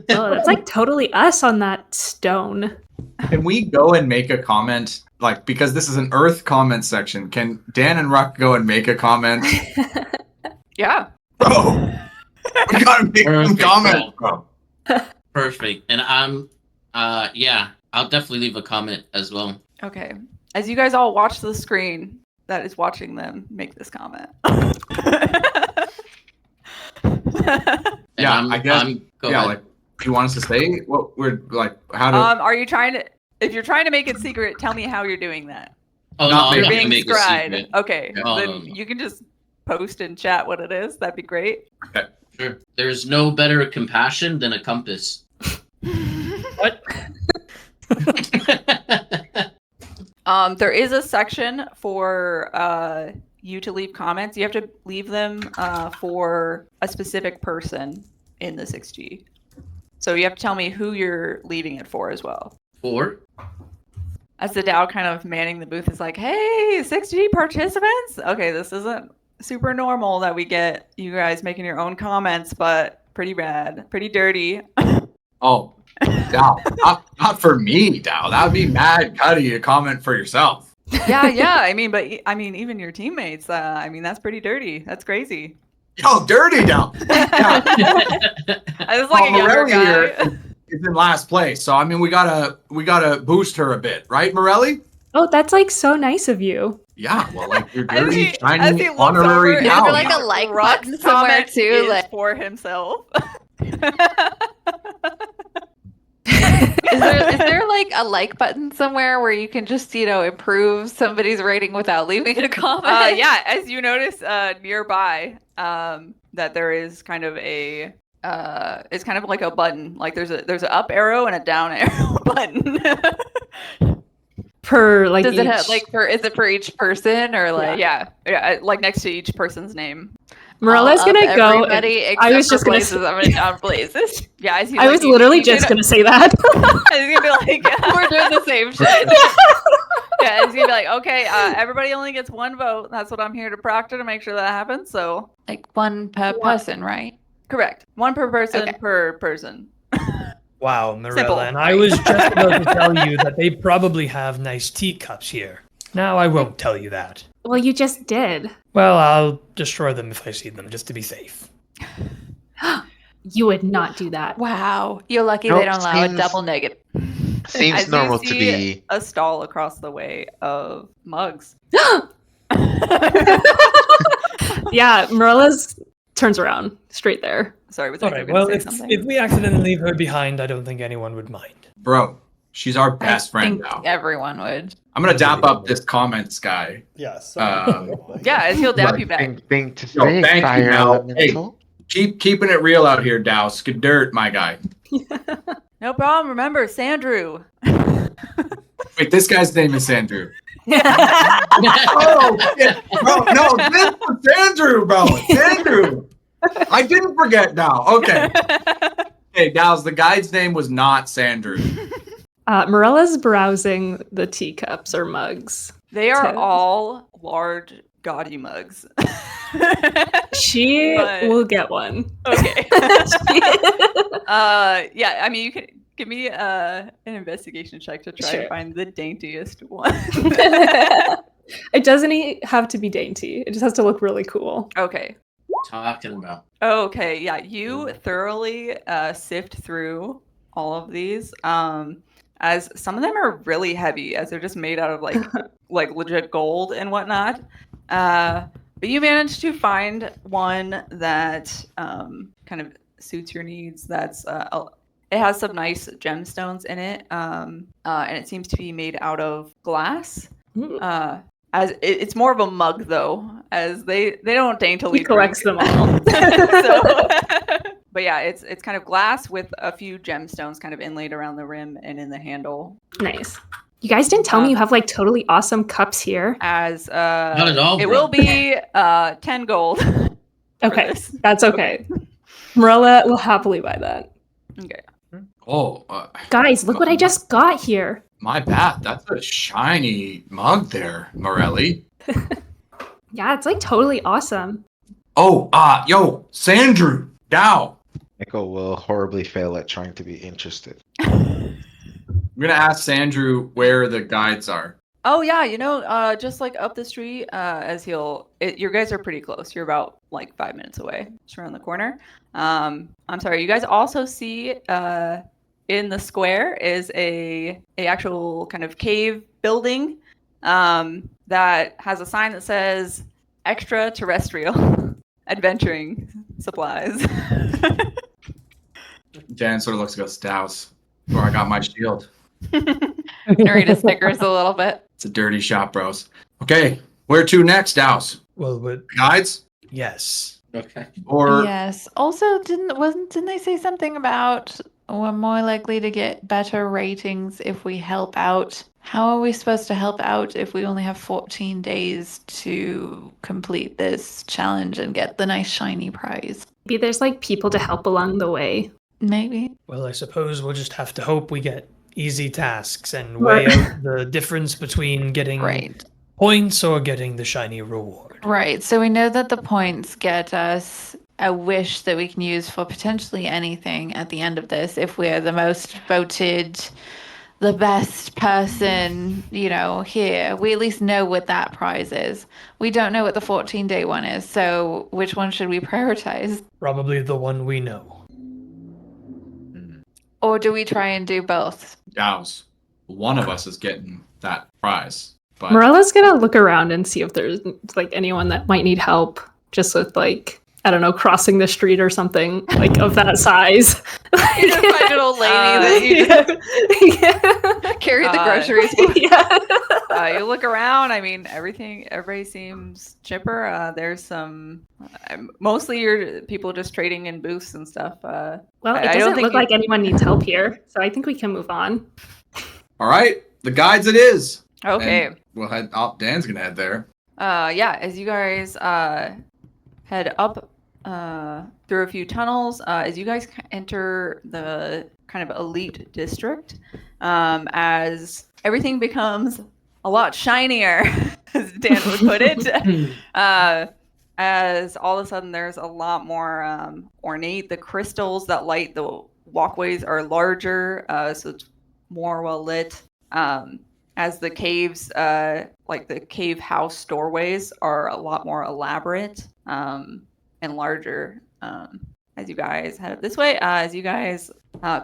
Oh, that's like totally us on that stone. Can we go and make a comment? Like, because this is an Earth comment section, can Dan and Ruck go and make a comment? Yeah. Bro, we gotta make some Perfect, comments, bro. Perfect. And yeah, I'll definitely leave a comment as well. Okay. As you guys all watch the screen that is watching them make this comment. And Yeah, I guess. Go Yeah, ahead. like, do you want us to say what we're like? How to? Are you trying to? If you're trying to make it secret, tell me how you're doing that. Oh, not no, I'm me. You're not being gonna make a scried. secret. Okay, Oh, then no. you can just post in chat what it is. That'd be great. Sure. There's no better compassion than a compass. What? There is a section for you to leave comments. You have to leave them for a specific person in the 6G. So you have to tell me who you're leaving it for as well. 4. As the Dow kind of manning the booth is like, hey, 6G participants? Okay, this isn't super normal that we get you guys making your own comments, but pretty bad, pretty dirty. Oh, Dow, not for me, Dow. That would be mad cutty to comment for yourself. Yeah. I mean, even your teammates. I mean, that's pretty dirty. That's crazy. Yo, dirty Dow. Yeah. I was like a younger Morelli here guy. is in last place, so I mean, we gotta boost her a bit, right, Morelli? Oh, that's like so nice of you. Yeah, well, like you're As dirty, he shiny, looks honorary over, Is Dow. there like now. a like Ruck's button somewhere comment too? is Like, for himself. is there like a like button somewhere where you can just improve somebody's rating without leaving a comment? Yeah, as you notice nearby, that there is kind of a it's kind of like a button. Like there's an up arrow and a down arrow button. Per like Does it each... have is it for each person or like? yeah, like next to each person's name. Morella's I'll gonna up go. everybody and- except I was for just gonna. Blazes. I'm gonna down Blazes. Yeah, as he, I like, was he- literally he did just a- gonna say that. He's gonna be like, We're doing the same shit. yeah, he's gonna be like, okay, everybody only gets one vote. That's what I'm here to proctor to make sure that happens. So Like one per person, right? correct, one per person Okay. per person. Wow, Morella. Simple, And I right? was just about to tell you that they probably have nice teacups here. Now I won't tell you that. Well, you just did. Well, I'll destroy them if I see them, just to be safe. You would not do that. Wow. You're lucky Nope, they don't allow a seems- double negative. Seems As normal you to see be. a stall across the way of mugs. Yeah, Morella's turns around straight there. Sorry, was All I right, going well, to say something? if we accidentally leave her behind, I don't think anyone would mind. Bro, she's our best I friend think now. everyone would. I'm gonna dap up this comments guy. Yeah. So, Yeah, as he'll dap you back. Thing to Yo, say, thank you, fire Mel. elemental. Keeping it real out here, Douse. Good dirt, my guy. No problem. Remember, Sandrew. Wait, this guy's name is Andrew. Oh, shit. Bro, no, this was Andrew, bro. It's Andrew. I didn't forget now. Okay. Hey, Douse, the guy's name was not Sandrew. Morella's browsing the teacups or mugs. They are To- all large, gaudy mugs. She But- will get one. Okay. Yeah, I mean, you can give me an investigation check to try Sure. to find the daintiest one. It doesn't have to be dainty. It just has to look really cool. Okay. Talking about. Okay, yeah, you thoroughly sift through all of these. As some of them are really heavy, as they're just made out of like legit gold and whatnot. But you managed to find one that kind of suits your needs. That's it has some nice gemstones in it, and it seems to be made out of glass. Ooh. As it's more of a mug though, as they don't daintily He collects drink. them all. So, but yeah, it's kind of glass with a few gemstones kind of inlaid around the rim and in the handle. Nice. You guys didn't tell me you have like totally awesome cups here. As Not at all, it bro. will be 10 gold. for Okay, this. that's okay. Morella will happily buy that. Okay. Oh, Guys, look what I just got here. my bad. That's a shiny mug there, Morelli. Yeah, it's like totally awesome. Oh, yo, Sandrew, Dow. Nico will horribly fail at trying to be interested. I'm gonna ask Sandrew where the guides are. Oh yeah, just like up the street, your guys are pretty close. You're about like 5 minutes away, just around the corner. I'm sorry. You guys also see in the square is a actual kind of cave building that has a sign that says extraterrestrial adventuring supplies. Dan sort of looks and goes, Douse, where I got my shield. Narita snickers a little bit. It's a dirty shop, bros. Okay, where to next, Douse? Well, but Guides? yes. Okay. Or Yes. Also, didn't they say something about we're more likely to get better ratings if we help out? How are we supposed to help out if we only have 14 days to complete this challenge and get the nice shiny prize? Maybe there's like people to help along the way. Maybe. Well, I suppose we'll just have to hope we get easy tasks and weigh out the difference between getting Right. points or getting the shiny reward. Right. So we know that the points get us a wish that we can use for potentially anything at the end of this if we're the most voted, the best person, here. We at least know what that prize is. We don't know what the 14-day one is. So which one should we prioritize? Probably the one we know. Or do we try and do both? Douse, one of us is getting that prize. But Morella's gonna look around and see if there's like anyone that might need help, just with like, I don't know, crossing the street or something like of that size. You just find an old lady that you just carry the groceries. Yeah. You look around. I mean, everybody seems chipper. There's some, mostly your people just trading in booths and stuff. Well, I it don't doesn't think look like anyone needs help here, so I think we can move on. all right, the guides it is. Okay. And we'll head. Oh, Dan's gonna head there. Yeah. As you guys head up through a few tunnels as you guys enter the kind of elite district. As everything becomes a lot shinier, as Dan would put it. As all of a sudden there's a lot more ornate. The crystals that light the walkways are larger, so it's more well lit. As the caves, like the cave house doorways, are a lot more elaborate and larger. As you guys head up this way, as you guys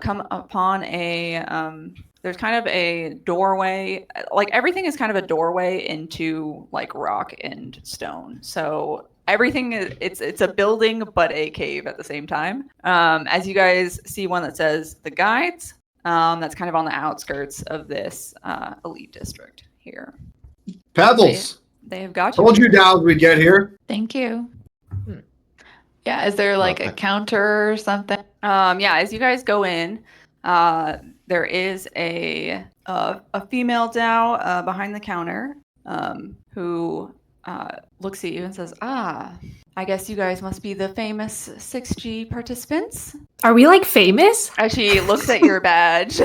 come upon there's kind of a doorway. Like everything is kind of a doorway into like rock and stone. So everything is it's a building but a cave at the same time. As you guys see one that says the guides, that's kind of on the outskirts of this elite district here. Pebbles. They have got you. Told you Dowd we'd get here. Thank you. Yeah, is there like a counter or something? Yeah, as you guys go in, there is a female Dow behind the counter who looks at you and says, "Ah, I guess you guys must be the famous 6G participants." Are we like famous? As she looks at your badge.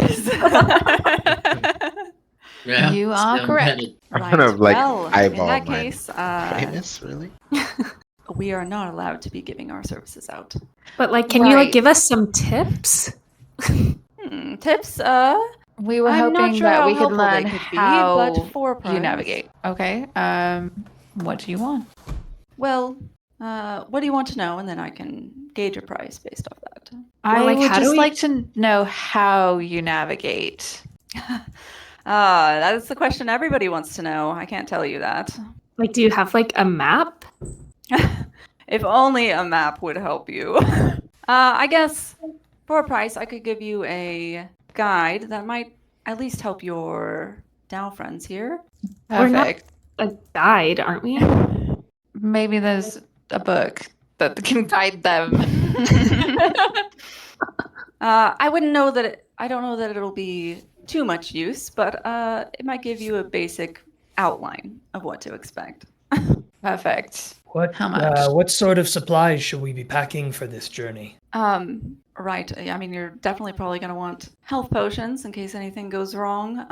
Yeah, You are still correct. headed. I'm kind of like Well, in eyeball that mine. case, Famous, really? we are not allowed to be giving our services out. But like, can you Right. like give us some tips? Tips? We were I'm not hoping sure that how we could helpful they learn could be, how but for you price. navigate. Okay. What do you want? Well, what do you want to know? And then I can gauge a price based off that. I like, would how do just we- like to know how you navigate. That's the question everybody wants to know. I can't tell you that. Like, do you have like a map? If only a map would help you. I guess for a price, I could give you a guide that might at least help your Dow friends here. We're not- Perfect. A guide, aren't we? Maybe there's a book that can guide them. I wouldn't know that. I don't know that it'll be too much use, but it might give you a basic outline of what to expect. Perfect. What How much? what sort of supplies should we be packing for this journey? Right. I mean, you're definitely probably going to want health potions in case anything goes wrong.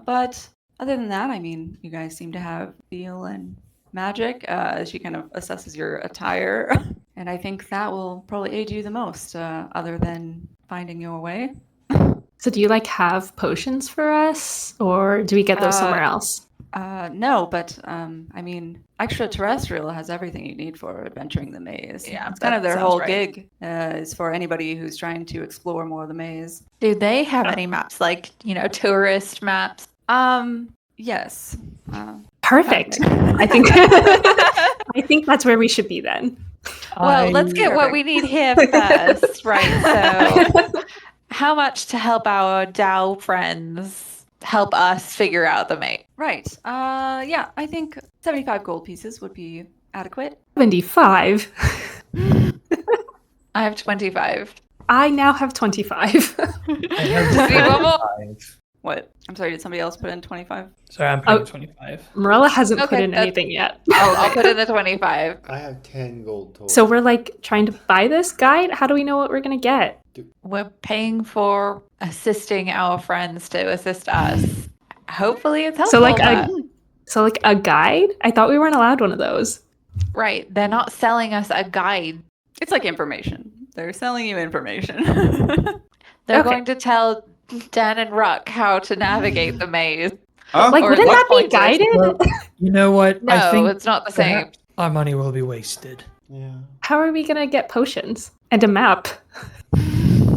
But other than that, I mean, you guys seem to have feel and magic as she kind of assesses your attire. And I think that will probably aid you the most, other than finding your way. So do you like have potions for us, or do we get those somewhere else? No, but I mean, extraterrestrial has everything you need for adventuring the maze. Yeah, it's kind of that their sounds whole right. gig is for anybody who's trying to explore more of the maze. Do they have any maps, like, tourist maps? Yes. Perfect. I think I think that's where we should be then. Well, let's get what Perfect. we need here first, right? So, how much to help our Dow friends help us figure out the mate? Right. Yeah, I think 75 gold pieces would be adequate. 75. I have 25. I now have 25. I have Just need one more. 25. What? I'm sorry, did somebody else put in 25? Sorry, I'm putting Oh. 25. Morella hasn't put Okay, in that's- anything yet. I'll put in the 25. I have 10 gold total. So we're like trying to buy this guide. How do we know what we're gonna get? We're paying for assisting our friends to assist us. Hopefully it's helpful. So like but- a guide? I thought we weren't allowed one of those. right. They're not selling us a guide. It's like information. They're selling you information. They're Okay. going to tell Dan and Ruck how to navigate the maze. Huh? Like, Or wouldn't what that be point is- guided? Well, you know what? No, I think it's not the same. perhaps our money will be wasted. Yeah. How are we gonna get potions and a map?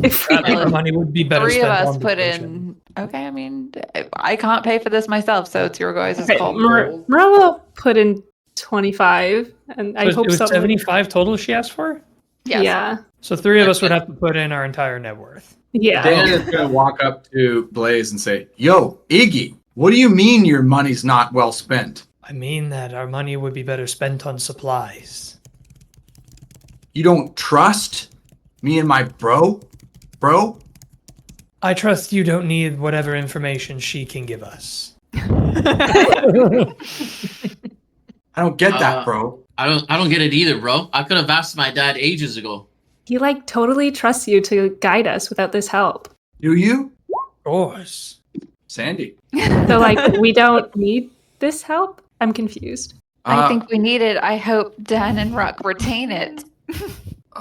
If we I think our money would be better Three of spent us on put vacation. in. Okay, I mean, I can't pay for this myself, so it's your guys' Okay, call. Morella put in 25, and I So hope it was someone. 75 total she asked for? Yes. Yeah, So three of us would have to put in our entire net worth. yeah. Dan is going to walk up to Blaze and say, "Yo, Iggy, what do you mean your money's not well spent? I mean that our money would be better spent on supplies. You don't trust me and my bro? I trust you don't need whatever information she can give us. I don't get that, Uh, bro. I don't get it either, bro. I could have asked my dad ages ago. He like totally trusts you to guide us without this help. Do you? Of course. Sandy. So like we don't need this help? I'm confused. I think we need it. I hope Dan and Ruck retain it.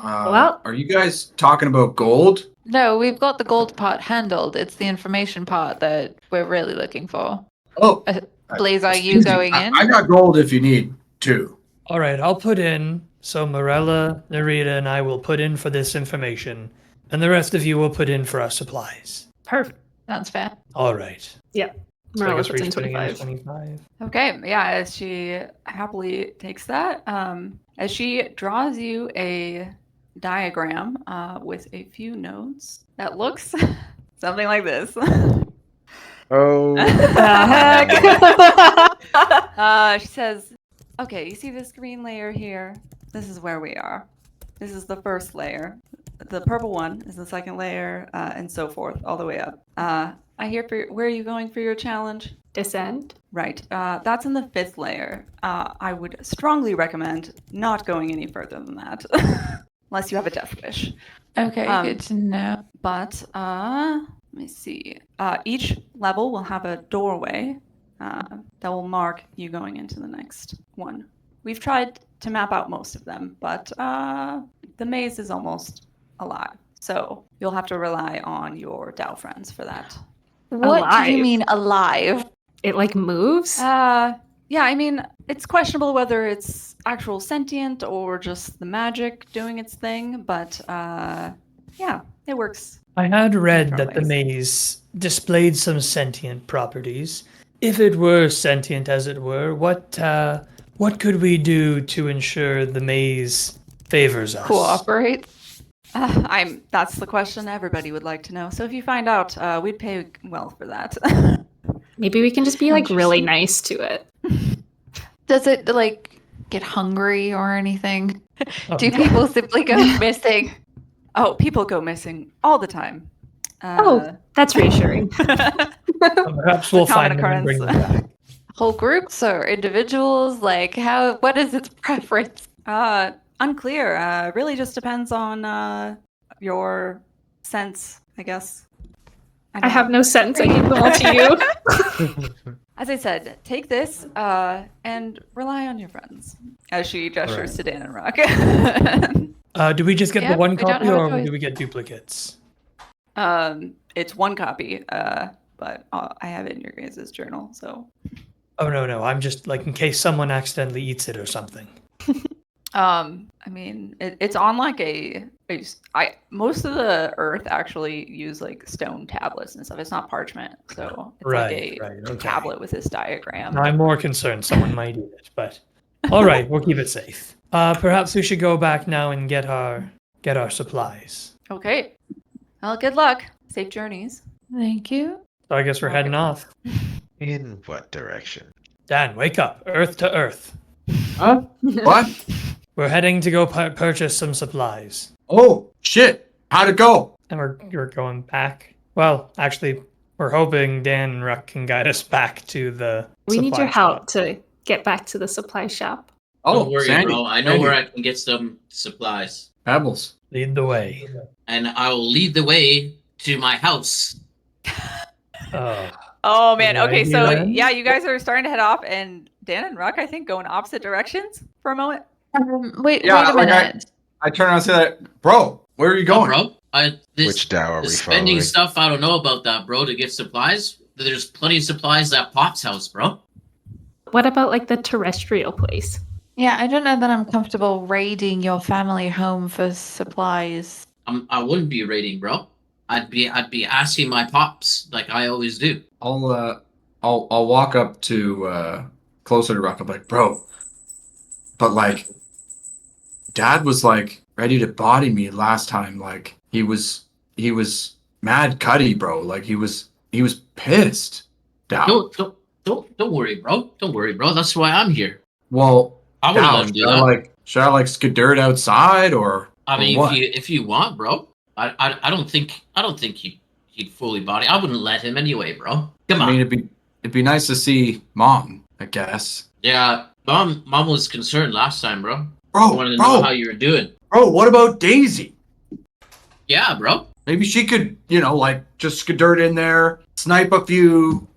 Well- Are you guys talking about gold? No, we've got the gold part handled. It's the information part that we're really looking for. Oh, Blaze, are you excuse going me. in? I got gold if you need to. All right, I'll put in. So Morella, Narita, and I will put in for this information, and the rest of you will put in for our supplies. Perfect. Sounds fair. All right. Yeah. So I Morella guess puts we're in each putting 25. 25. Okay, yeah, as she happily takes that, as she draws you a diagram with a few notes that looks something like this. Oh. She says, okay, you see this green layer here? This is where we are. This is the first layer. The purple one is the second layer, and so forth, all the way up. I hear where are you going for your challenge? Descend. Right. That's in the fifth layer. I would strongly recommend not going any further than that, unless you have a death wish. Okay, good to know. But let me see. Each level will have a doorway that will mark you going into the next one. We've tried to map out most of them, but the maze is almost alive. So you'll have to rely on your Dow friends for that. What do you Alive? mean alive? It like moves? Yeah, I mean, it's questionable whether it's actual sentient or just the magic doing its thing, but yeah, it works. I had read Different that the ways. maze displayed some sentient properties. If it were sentient, as it were, what could we do to ensure the maze favors us? Cooperate? That's the question everybody would like to know. So if you find out, we'd pay well for that. Maybe we can just be like really nice to it. Does it like get hungry or anything? Oh, Do people simply go missing? Oh, people go missing all the time. Oh, that's reassuring. Perhaps we'll Common find them and bring them occurrence. back. Whole groups or individuals? Like how? What is its preference? Unclear. Really just depends on your sense, I guess. I have no sense. I give them all to you. As I said, take this and rely on your friends. As she gestures to Dan and Rock. Do we just get the Yep, one we don't copy, have a or choice. do we get duplicates? It's one copy, but I have it in your guys' journal, so. Oh no, I'm just like in case someone accidentally eats it or something. I mean, it's on like most of the Earth actually use like stone tablets and stuff. It's not parchment, so it's Right, like a okay. tablet with this diagram. I'm more concerned someone might eat it, but all right, we'll keep it safe. Perhaps we should go back now and get our supplies. Okay. Well, good luck. Safe journeys. Thank you. So I guess we're heading off. In what direction? Dan, wake up! Earth to Earth. Huh? What? We're heading to go purchase some supplies, Oh, shit. How'd it go? and we're going back. Well, actually, we're hoping Dan and Ruck can guide us back to the. We need supply your help shop. to get back to the supply shop. Oh, Don't worry, Sandy. bro. I know Sandy. where I can get some supplies. Pebbles. Lead the way. And I will lead the way to my house. Oh, Oh man. Okay, Alrighty so then. yeah, you guys are starting to head off, and Dan and Ruck, I think, go in opposite directions for a moment. Wait Yeah, a like minute. I turn around and say that, bro, where are you Oh, going? bro. Which Dow are The we spending following? stuff, I don't know about that, bro. To get supplies, there's plenty of supplies at Pop's house, bro. What about like the terrestrial place? Yeah, I don't know that I'm comfortable raiding your family home for supplies. I wouldn't be raiding, bro. I'd be asking my pops like I always do. I'll walk up to closer to Rock. I'm like, bro, but like, Dad was like ready to body me last time. Like he was mad cutty, bro. Like he was pissed. Dow. Don't worry, bro. Don't worry, bro. That's why I'm here. Well, I wouldn't Dow, let him do that. should I like skidirt outside or? I mean, or what? if you want, bro. I don't think he'd fully body. I wouldn't let him anyway, bro. Come I on. mean, it'd be nice to see Mom, I guess. Yeah, Mom was concerned last time, bro. Bro, Wanted to know how you were doing. bro, what about Daisy? Yeah, bro. Maybe she could, like just skirt in there, snipe a few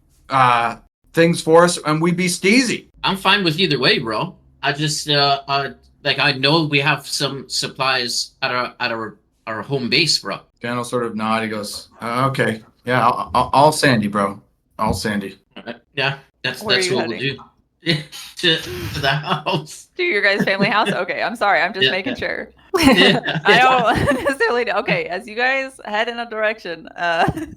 things for us, and we'd be steezy. I'm fine with either way, bro. I just like I know we have some supplies at our home base, bro. Dan will sort of nod. He goes, "Okay, yeah, I'll Sandy, bro. I'll Sandy." Yeah, that's Where are you what we'll heading? do. to the house. To your guys' family house? Okay, I'm sorry. I'm just Yeah. making sure. Yeah. I don't necessarily know. Okay, as you guys head in a direction, the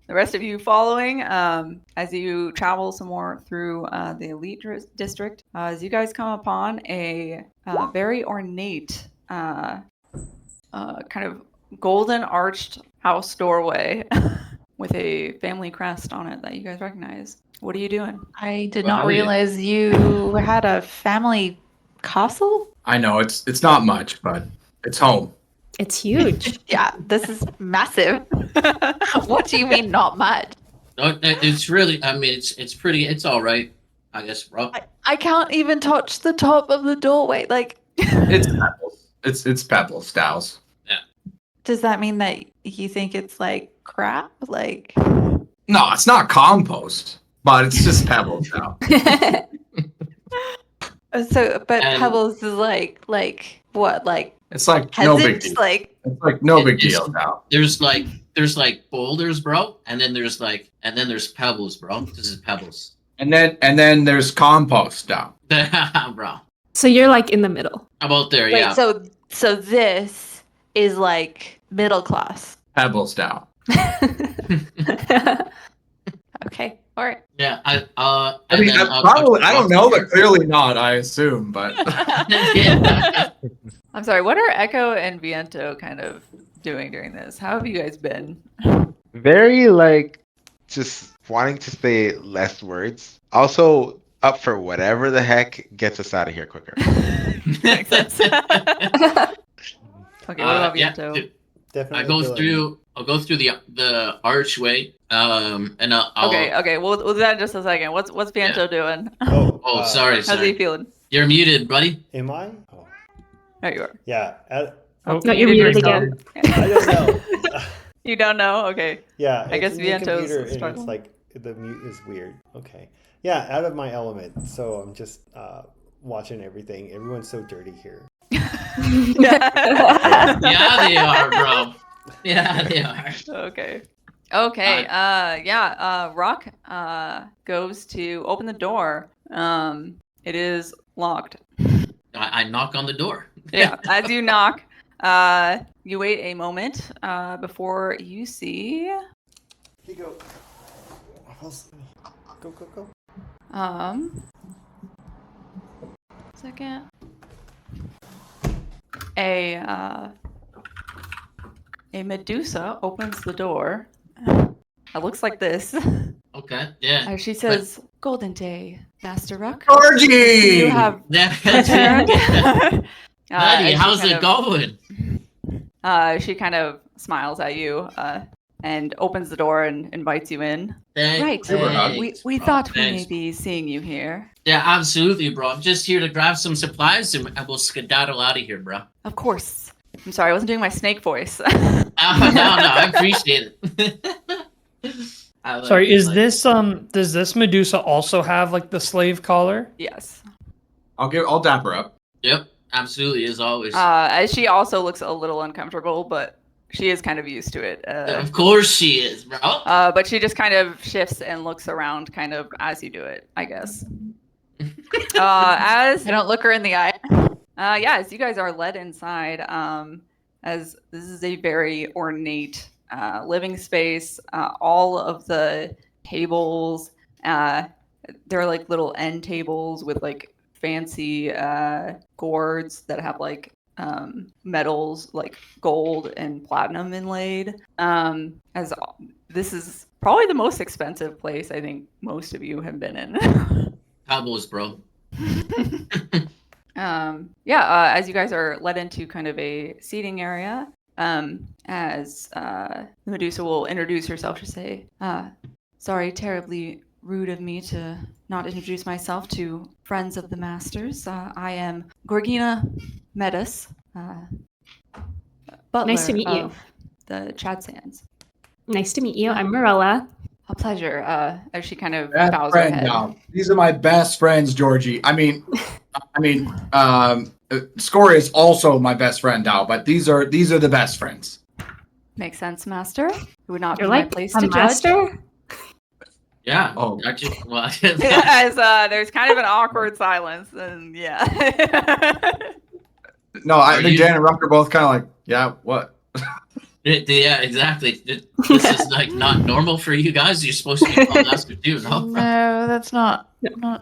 rest of you following, as you travel some more through the elite district, as you guys come upon a very ornate, kind of golden arched house doorway with a family crest on it that you guys recognize. What are you doing? I did Well, not how are you? realize you had a family castle. I know it's not much, but it's home. It's huge. Yeah, this is massive. What do you mean, not much? No, it's really. I mean, it's pretty. It's all right, I guess, bro. I can't even touch the top of the doorway. Like, It's pebbles. It's pebbles, Styles. does that mean that you think it's like crap? Like, No, it's not compost, but it's just pebbles now. but And- pebbles is like what? Like It's like no big peasants? deal. Like, It's like no big It's- deal now. There's like boulders, bro, and then there's pebbles, bro. This is pebbles, And then there's compost now. bro. So you're like in the middle. About there, wait, yeah. so this is like middle class. Pebbles now. Okay, all right. Yeah, I and mean, then, probably. I don't know, but clearly not. I assume, but yeah. I'm sorry, what are Echo and Viento kind of doing during this? How have you guys been? Very just wanting to say less words. Also up for whatever the heck gets us out of here quicker. Makes sense. Okay, what about Yeah, Viento? dude, Definitely. I'll go through the archway. And I'll. Okay, we'll do that in just a second. What's Viento doing? Oh, sorry, How's he sorry. feeling? You're muted, buddy. Am I? Oh, There you are. yeah. No, You you're muted muted yourself. again. I don't know. You don't know? Okay. Yeah, I guess it's a new Viento's computer, and struggling. it's like the mute is weird. Okay, yeah, out of my element. So I'm just watching everything. Everyone's so dirty here. Yeah, they are, bro. Yeah, they are. Okay. Okay. Rock goes to open the door. It is locked. I knock on the door. Yeah. As you knock, you wait a moment before you see Here you go. Go. second. A Medusa opens the door. It looks like this. Okay, yeah. She says, "Golden day, Master Rock. Georgie. You have That's returned." it. Buddy, and she how's kind it going? She kind of smiles at you and opens the door and invites you in. Right. Thanks, We bro. thought we Thanks. may be seeing you here. Yeah, absolutely, bro. I'm just here to grab some supplies and we'll skedaddle out of here, bro. Of course. I'm sorry, I wasn't doing my snake voice. No, I appreciate it. I like Sorry, it, is like- this does this Medusa also have like the slave collar? Yes. I'll dap her up. Yep, absolutely, as always. As she also looks a little uncomfortable, but she is kind of used to it. Of course she is, bro. But she just kind of shifts and looks around kind of as you do it, I guess. As I don't look her in the eye. as you guys are led inside, as this is a very ornate living space. All of the tables, they're like little end tables with like fancy gourds that have like metals like gold and platinum inlaid. As this is probably the most expensive place I think most of you have been in. Cowboys, bro. As you guys are led into kind of a seating area, as the Medusa will introduce herself to say, sorry, terribly rude of me to not introduce myself to friends of the masters. I am Gorgina Medis, butler Nice to meet you. of the Chad Sands. Nice to meet you. I'm Marilla. A pleasure. As she kind of Best bows her friend head. now. These are my best friends, Georgie. Scoria is also my best friend now, but these are the best friends. Makes sense, master. It would not You're be my like place a to judge. master? Yeah. Oh. Actually, well, As there's kind of an awkward silence, and yeah. No, I Are think you- Dan and Ruck are both kind of like, yeah, what? yeah, exactly. This is like not normal for you guys. You're supposed to be called master too, no? No, that's not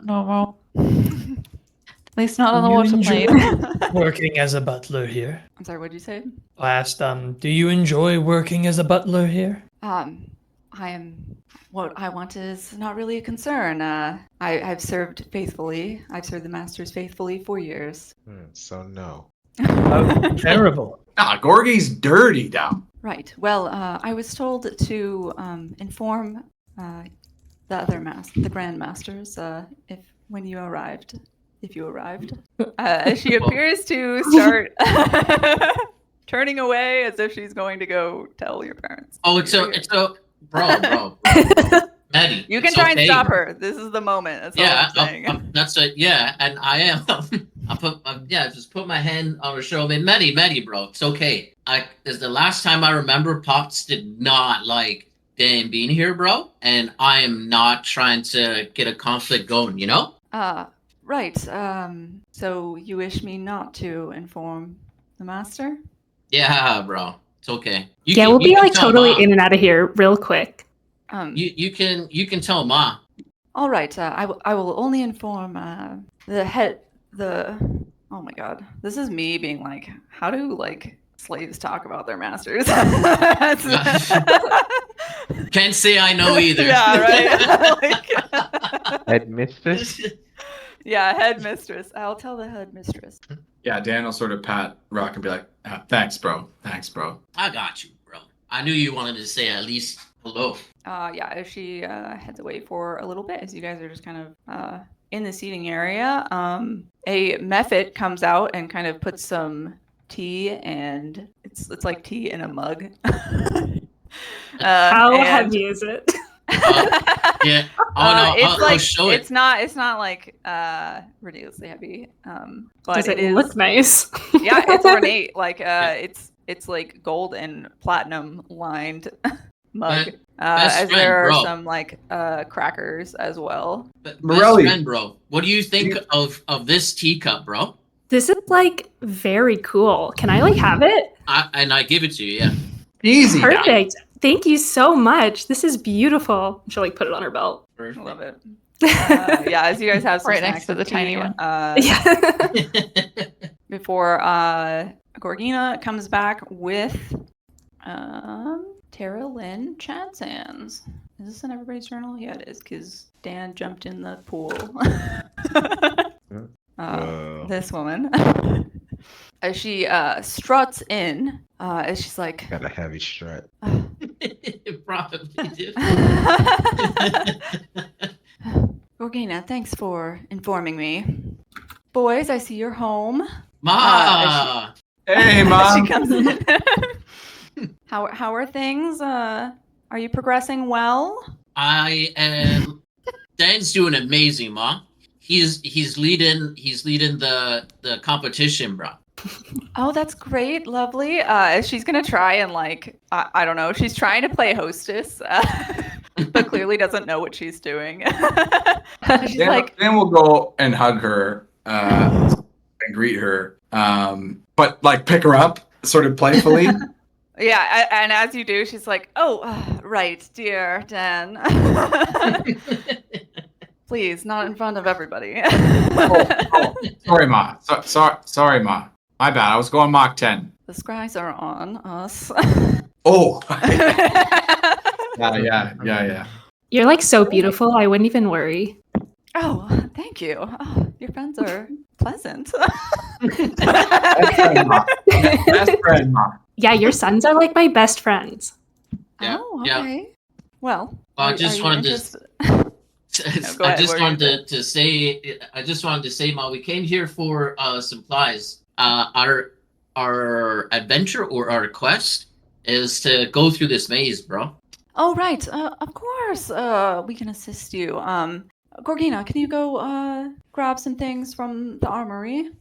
normal. At least not on the You water enjoy plane. working as a butler here. I'm sorry, what'd you say? I asked, do you enjoy working as a butler here? I am. What I want is not really a concern. I've served faithfully. I've served the masters faithfully for years. So no. Oh, terrible. Gorgie's dirty now. Right. Well, I was told to inform the the Grand Masters, if you arrived. She appears to start turning away as if she's going to go tell your parents. Oh, it's so, bro. Maddie, You can it's try and okay. stop her. This is the moment. That's all Yeah, I'm saying. that's it. Yeah, and I am. Just put my hand on her shoulder. Maddie, bro, it's okay. Is the last time I remember, Pops did not like Dan being here, bro, and I am not trying to get a conflict going. You know? Right. So you wish me not to inform the master? Yeah, bro, it's okay. We'll be can like tell totally Ma. in and out of here real quick. You can tell Ma. All right. I will only inform the head. Oh my God. This is me being like, how do like slaves talk about their masters? Can't say I know either. Yeah. Right. Headmistress? Yeah, headmistress. I'll tell the headmistress. Yeah, Dan will sort of pat Ruck and be like, thanks, bro. I got you, bro. I knew you wanted to say at least hello. Yeah, she heads away for a little bit as you guys are just kind of in the seating area. A mephit comes out and kind of puts some tea, and it's like tea in a mug. How and- heavy is it? Yeah. Oh no, it's I'll like show it. it's not like ridiculously heavy. But Does it is look nice? yeah, it's ornate. Like it's like gold and platinum lined mug. Best As friend, there are bro. some like crackers as well. Best Morelli. friend, bro. What do you think of this teacup, bro? This is like very cool. Can I like have it? I give it to you, yeah. Easy. now. Perfect. Thank you so much. This is beautiful. She'll like put it on her belt. I love it. Yeah, as you guys have some Right next snacks to the and tiny tea, one. Yeah. before Gorgina comes back with Tara Lynn Chansands. Is this in everybody's journal? Yeah, it is, because Dan jumped in the pool. Whoa. This woman. As she struts in, as she's like, Got a heavy strut. Probably did. Gorgina, thanks for informing me. Boys, I see you're home. Ma! Hey, As Mom. she comes in. How are things? Are you progressing well? I am. Dan's doing amazing, Ma. He's leading the competition, bro. Oh, that's great, lovely. She's gonna try and like I don't know. She's trying to play hostess, but clearly doesn't know what she's doing. She's like, Dan will go and hug her and greet her, but like pick her up sort of playfully. yeah, and as you do, she's like, "Oh, right, dear Dan. Please, not in front of everybody." oh, sorry, Ma. Sorry, Ma. My bad. I was going Mach 10. The scries are on us. Oh. Yeah. You're like so beautiful. I wouldn't even worry. Oh, thank you. Oh, your friends are pleasant. Best friend, Ma. Best friend, Ma. Yeah, your sons are like my best friends. Yeah, Oh, yeah. okay. Well, I are just you wanted to- interested- go I ahead, just what were you wanted to say. I just wanted to say, Ma, we came here for supplies. Our adventure or our quest is to go through this maze, bro. Oh, right. Of course. We can assist you. Gorgina, can you go grab some things from the armory?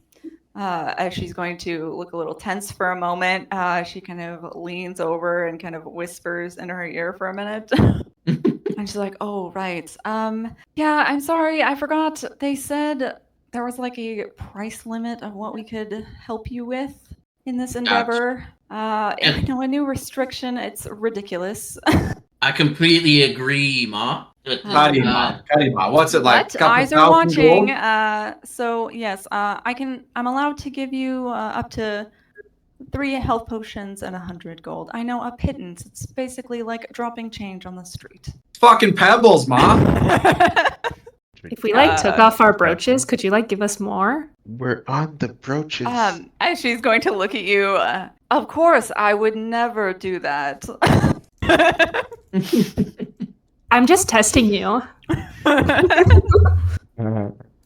As she's going to look a little tense for a moment, she kind of leans over and kind of whispers in her ear for a minute. And she's like, "Oh, right. Yeah, I'm sorry. I forgot. They said there was like a price limit of what we could help you with in this endeavor. I know a new restriction. It's ridiculous." I completely agree, Ma. Karima, what's it like? But Couple eyes are thousand watching. gold? So yes, I'm allowed to give you up to 3 health potions and 100 gold. I know, a pittance. It's basically like dropping change on the street. Fucking pebbles, Ma. If we took off our brooches, could you give us more? We're on the brooches. As she's going to look at you, of course, I would never do that. I'm just testing you.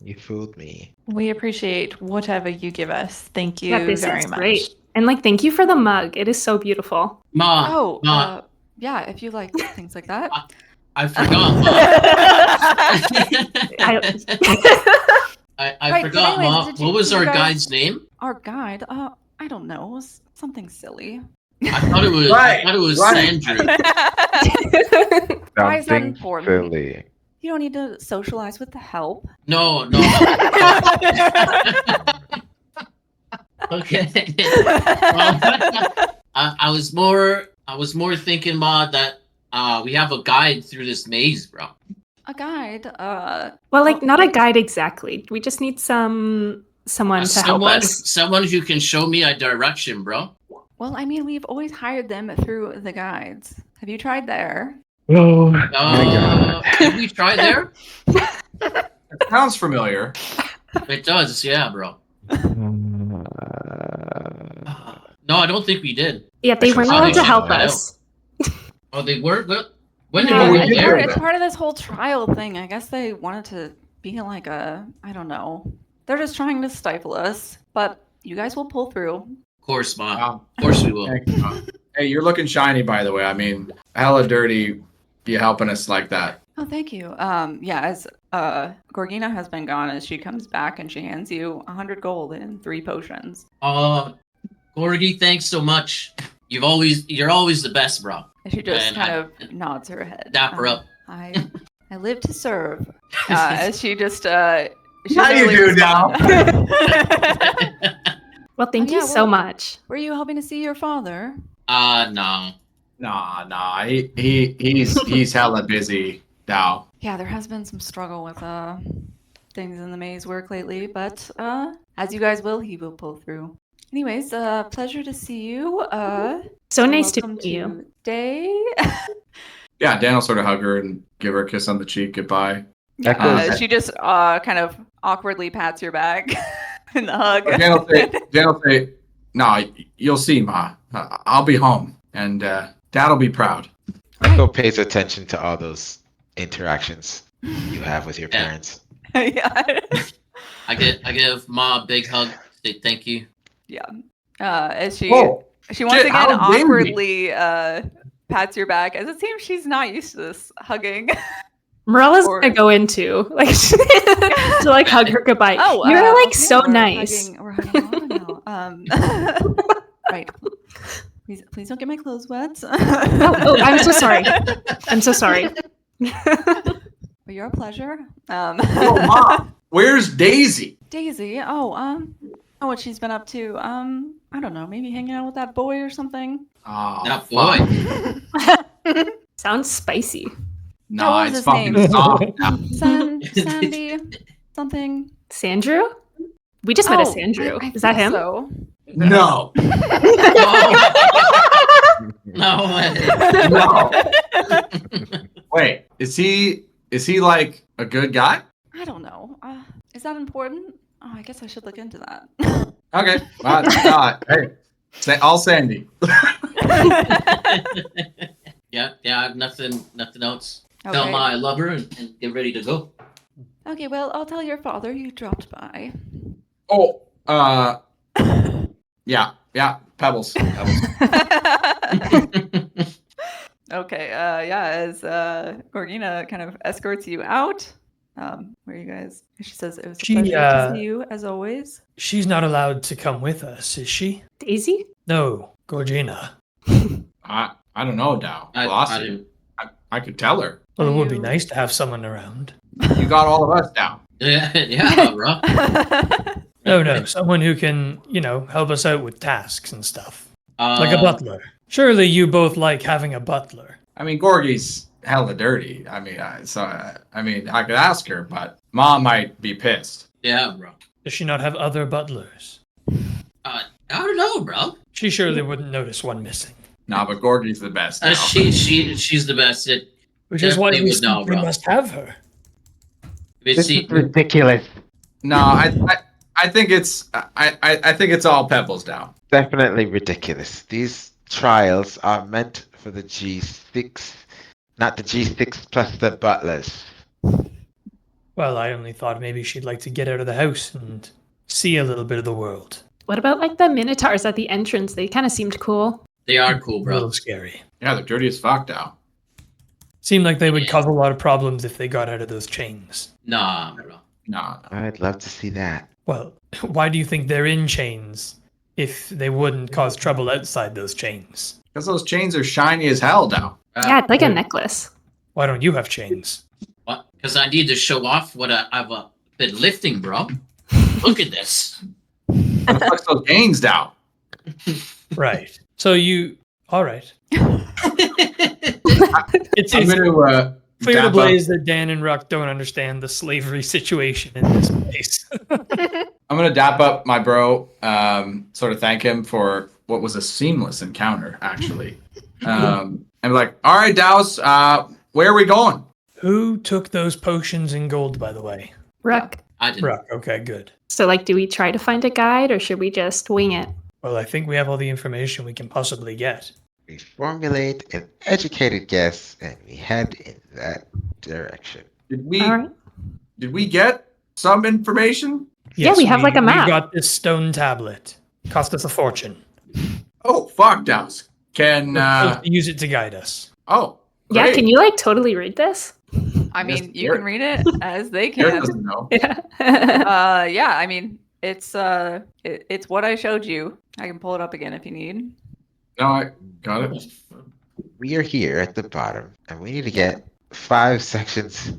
You fooled me. We appreciate whatever you give us. Thank you Yeah, this very is much. great. And thank you for the mug. It is so beautiful. Ma, Oh, Ma, yeah, if you like things like that. I forgot, Ma. I Right, but forgot, anyways, Ma. did you- What was did you our guys- guide's name? Our guide, I don't know, it was something silly. I thought it was. Right, I thought it was right. Sandra. Why is that Something important? silly. You don't need to socialize with the help. No. Okay. Well, I was more thinking, Ma, that we have a guide through this maze, bro. A guide, Well, not a guide exactly. We just need someone to help us. Someone who can show me a direction, bro. well, I mean, we've always hired them through the guides. Have you tried there? Oh my god. Did we try there? It sounds familiar. It does, yeah, bro. No, I don't think we did. Yeah, they weren't Actually, allowed to I help know. us. Oh, they were. When No, did we we get did there? it's part of this whole trial thing. I guess they wanted to be like I don't know. They're just trying to stifle us, but you guys will pull through. Of course, Ma. Wow. Of course we will. Thank you, Ma. Hey, you're looking shiny, by the way. I mean, hella dirty. You helping us like that. Oh, thank you. Yeah, as Gorgina has been gone, as she comes back and she hands you 100 gold and 3 potions. Gorgie, thanks so much. You're always the best, bro. And she just And kind of nods her head. Dap her up. I live to serve. As she just she How you literally do now? Well, thank Yeah, you so well- much. Were you hoping to see your father? No. Nah. He's hella busy now. Yeah, there has been some struggle with things in the maze work lately, but as you guys will, he will pull through. Anyways, pleasure to see you. So nice to welcome meet you. Stay. Yeah, Dan will sort of hug her and give her a kiss on the cheek. Goodbye. She just kind of awkwardly pats your back in the hug. Dan will say, "No, you'll see, Ma. I'll be home, and Dad'll be proud." Echo pays attention to all those interactions you have with your Yeah. parents. Yeah. I give Ma a big hug. Say thank you. Yeah. As she Whoa, once shit, again how dare you. awkwardly pats your back, as it seems she's not used to this hugging. Morella's Or- gonna go into to hug her goodbye. Oh, You're okay, so we're nice. We're hugging on now. Right. Please don't get my clothes wet. Oh, I'm so sorry. I'm so sorry. Well, you're a pleasure. Oh, Ma, where's Daisy? Daisy. Oh, what she's been up to. I don't know. Maybe hanging out with that boy or something. Oh, That fuck. boy. Sounds spicy. Nah, What was it's his fucking name? soft now. Sandy, something. Sandrew? We just met a Oh, Sandrew. I Is that think him? So. No, No way. no. Wait, is he like a good guy? I don't know. Is that important? Oh, I guess I should look into that. Okay, hey, all Sandy. Yeah, nothing else. tell my lover and get ready to go. Okay, well, I'll tell your father you dropped by. Oh, yeah, Pebbles. Okay, yeah, as Gorgina kind of escorts you out, where you guys, she says, it was a pleasure to see you, as always. She's not allowed to come with us, is she? Daisy? No, Gorgina. I don't know, Dow. I I could tell her. Well, it would be You- nice to have someone around. You got all of us, Dow. yeah, bro. No, someone who can, help us out with tasks and stuff. Like a Uh, butler. Surely you both like having a butler. I mean, Gorgie's hella dirty. I mean, I could ask her, but Mom might be pissed. Yeah, bro. Does she not have other butlers? I don't know, bro. She surely wouldn't notice one missing. Nah, but Gorgie's the best. Now. She's the best. Which is why Definitely we would know, simply bro. must have her. This is ridiculous. No, I think it's I think it's all Pebbles, Dow. Definitely ridiculous. These trials are meant for the G6, not the G6 plus the butlers. Well, I only thought maybe she'd like to get out of the house and see a little bit of the world. What about like the minotaurs at the entrance? They kind of seemed cool. They are cool, A bro. little scary. Yeah, they're dirty as fuck, Dow. Seemed like they would cause a lot of problems if they got out of those chains. Nah, bro. Nah. I'd love to see that. Well, why do you think they're in chains if they wouldn't cause trouble outside those chains? Because those chains are shiny as hell, Dow. Yeah, it's like a necklace. Why don't you have chains? What? Because I need to show off what I've been lifting, bro. Look at this. What the fuck's those gains, Dow? Right. So you. All right. It's I'm gonna clear to dap up. blaze that Dan and Ruck don't understand the slavery situation in this place. I'm gonna dap up my bro, sort of thank him for what was a seamless encounter, actually. And be like, all right, Dows, where are we going? Who took those potions in gold, by the way? Ruck. I didn't. Ruck. Okay, good. So like, do we try to find a guide or should we just wing it? Well, I think we have all the information we can possibly get. We formulate an educated guess and we head in that direction. Did we All right. did we get some information? Yeah, we have, like, a map. We got this stone tablet. Cost us a fortune. Oh fuck, Dows. Can We're supposed to use it to guide us. oh Yeah, great. can you like totally read this? I mean, Yes, you Garrett- can read it as they Garrett can. doesn't know. Yeah. Yeah, I mean, it's what I showed you. I can pull it up again if you need. No, I got it. We are here at the bottom and we need to get 5 sections.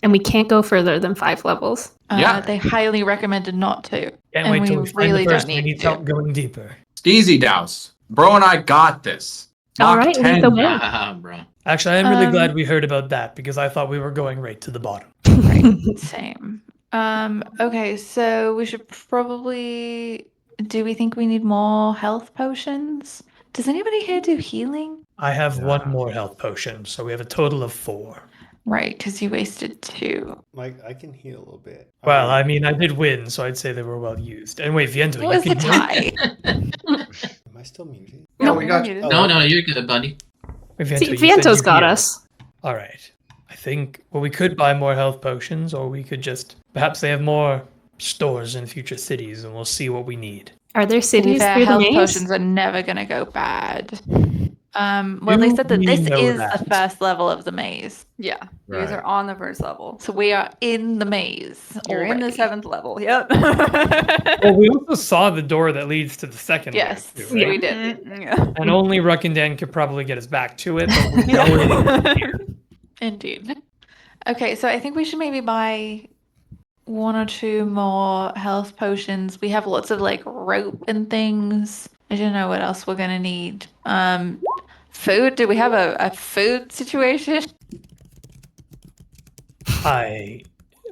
And we can't go further than 5 levels. Yeah. They highly recommended not to. Can't And wait till we we find really the don't person who need needs to. help going deeper. It's easy, Dows. Bro and I got this. All Mach right, lead 10. the way. Ah, bro. Actually, I'm really Um, glad we heard about that because I thought we were going right to the bottom. Right. Same. Okay, so we should probably. Do we think we need more health potions? Does anybody here do healing? I have Yeah. one more health potion, so we have a total of 4. Right, because you wasted 2. Mike, I can heal a little bit. Well, I mean, I did win, so I'd say they were well used. And wait, Viento, It you was a can heal? tie. Am I still muted? Yeah, No, we got you. Oh. No, you're good, buddy. Wait, Viento, See, you said Viento's you got healed. us. All right. I think, well, we could buy more health potions, or we could just, perhaps they have more stores in future cities, and we'll see what we need. Are there To be cities fair, through the health maze? potions are never going to go bad. Well, they Do said that we this know is that? the first level of the maze. Yeah, you guys Right. are on the first level. So we are in the maze. You're in the already. 7th level. Yep. Well, we also saw the door that leads to the second Yes, layer, too, right? we did. Yeah. And only Ruck and Dan could probably get us back to it, but we know it is. Indeed. Okay, so I think we should maybe buy 1 or 2 more health potions. We have lots of like rope and things. I don't know what else we're gonna need. Food? Do we have a food situation? I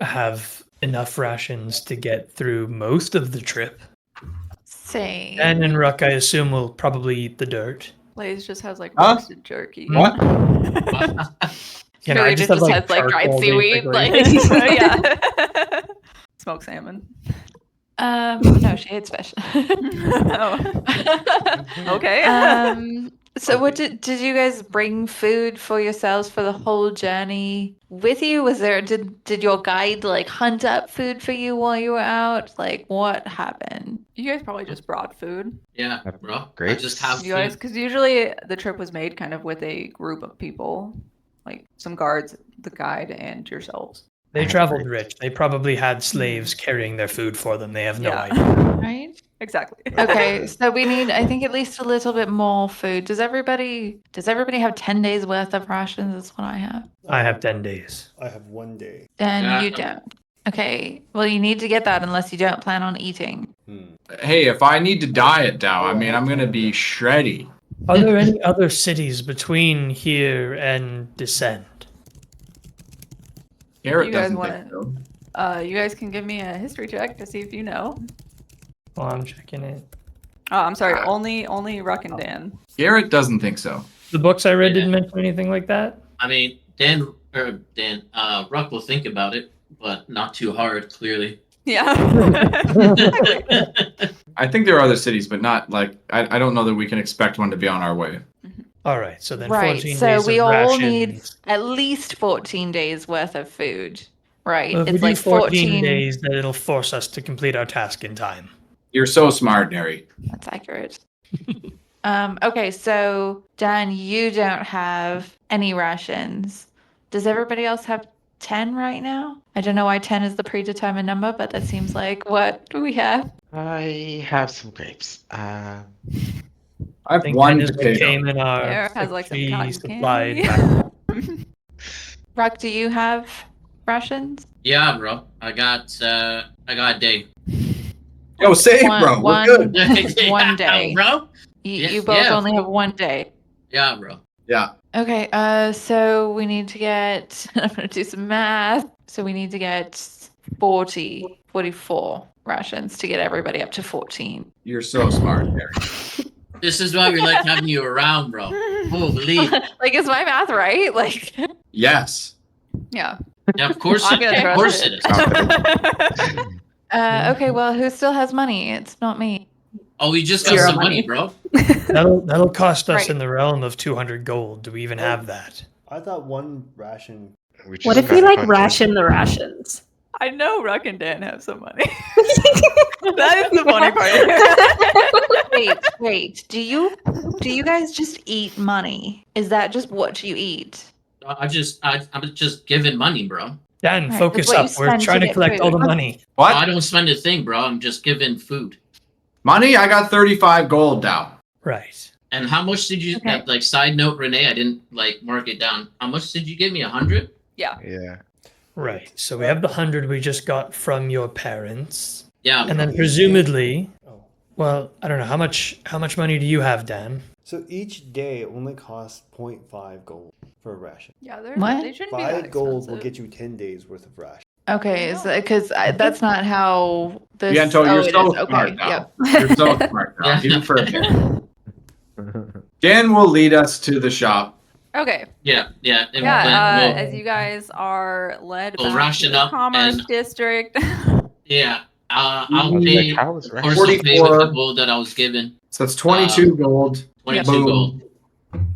have enough rations to get through most of the trip. Same. Dan and Ruck, I assume, will probably eat the dirt. Blaze just has like Huh? roasted jerky. What? You know, I Just just have has like dried charcoal, seaweed. basically. Like, Yeah. Smoked salmon. no, she hates fish. Oh. Okay. So what Okay. did you guys bring food for yourselves for the whole journey with you? Was there did your guide like hunt up food for you while you were out? Like what happened? You guys probably just brought food. Yeah, bro. I just Grapes? have You guys, food. because usually the trip was made kind of with a group of people, like some guards, the guide, and yourselves. They I have traveled grapes. rich. They probably had slaves carrying their food for them. They have no Yeah. idea. Right? Exactly. Okay, so we need I think at least a little bit more food. Does everybody have 10 days worth of rations? That's what I have. I have 10 days. I have 1 day. And Yeah. you don't. Okay. Well, you need to get that unless you don't plan on eating. Hey, if I need to diet, Dow, I Oh, mean, I I'm gonna can. be shreddy. Are there any other cities between here and Descent? Garrett You guys doesn't wanna- think so. You guys can give me a history check to see if you know. Well, I'm checking it. Oh, I'm sorry. Only Ruck and Dan. Garrett doesn't think so. The books I read Yeah. didn't mention anything like that. I mean, Ruck will think about it, but not too hard, clearly. Yeah. I think there are other cities, but not like I don't know that we can expect one to be on our way. All right, so then Right. 14 So days we of all rations. need at least 14 days worth of food. Right. Well, if we It's do like 14 days, then it'll force us to complete our task in time. You're so smart, Neri. That's accurate. Okay, so Dan, you don't have any rations. Does everybody else have 10 right now? I don't know why 10 is the predetermined number, but that seems like what we have. I have some grapes. I I have think one 10 is what potato. came in our Garrett has, like, some free cotton supplied candy. bag. Rock, do you have rations? Yeah, bro. I got a day. Yo, save, bro. We're One- good. One day. bro. You, Yeah, you both yeah, only have 1 day. Yeah, bro. Yeah. Okay, so we need to get, I'm going to do some math. So we need to get 44 rations to get everybody up to 14. You're so smart, Neri. This is why we like having you around, bro. Holy. Like, is my math right? Like, Yes. Yeah. Yeah, of course I'm it gonna is. Of trust course it. it is. okay, well, who still has money? It's not me. Oh, we just got Zero some money, money. bro. That'll cost us Right. in the realm of 200 gold. Do we even have that? I thought one ration. We just What if got we like 100. ration the rations? I know Ruck and Dan have some money. That is the funny part. Wait. Do you guys just eat money? Is that just what you eat? I'm just giving money, bro. Dan, Right, focus that's what you up. We're spend to trying to get collect all the food. money. What? I don't spend a thing, bro. I'm just giving food. Money? I got 35 gold, Dow. Right. And how much did you? Okay. Like side note, Renee, I didn't like mark it down. How much did you give me? 100? Yeah. Right. So we have the 100 we just got from your parents. Yeah. And then presumably, Oh. well, I don't know, how much money do you have, Dan? So each day only costs 0.5 gold for a ration. Yeah, What? they shouldn't be that 5 gold will expensive. get you 10 days worth of ration. Okay, because that's not how this. Biento, you're oh, it so is. smart, Okay, Dow. yep. You're so smart, Dow. Yeah. Even for a Dan. Dan will lead us to the shop. Okay. Yeah. And Yeah, then we'll- as you guys are led We'll back ration to the up commerce and- district. yeah. I'll Oh, pay. the cow is Of right. course, I'll pay with 44. the gold that I was given. So that's 22 gold. 22 Boom. gold.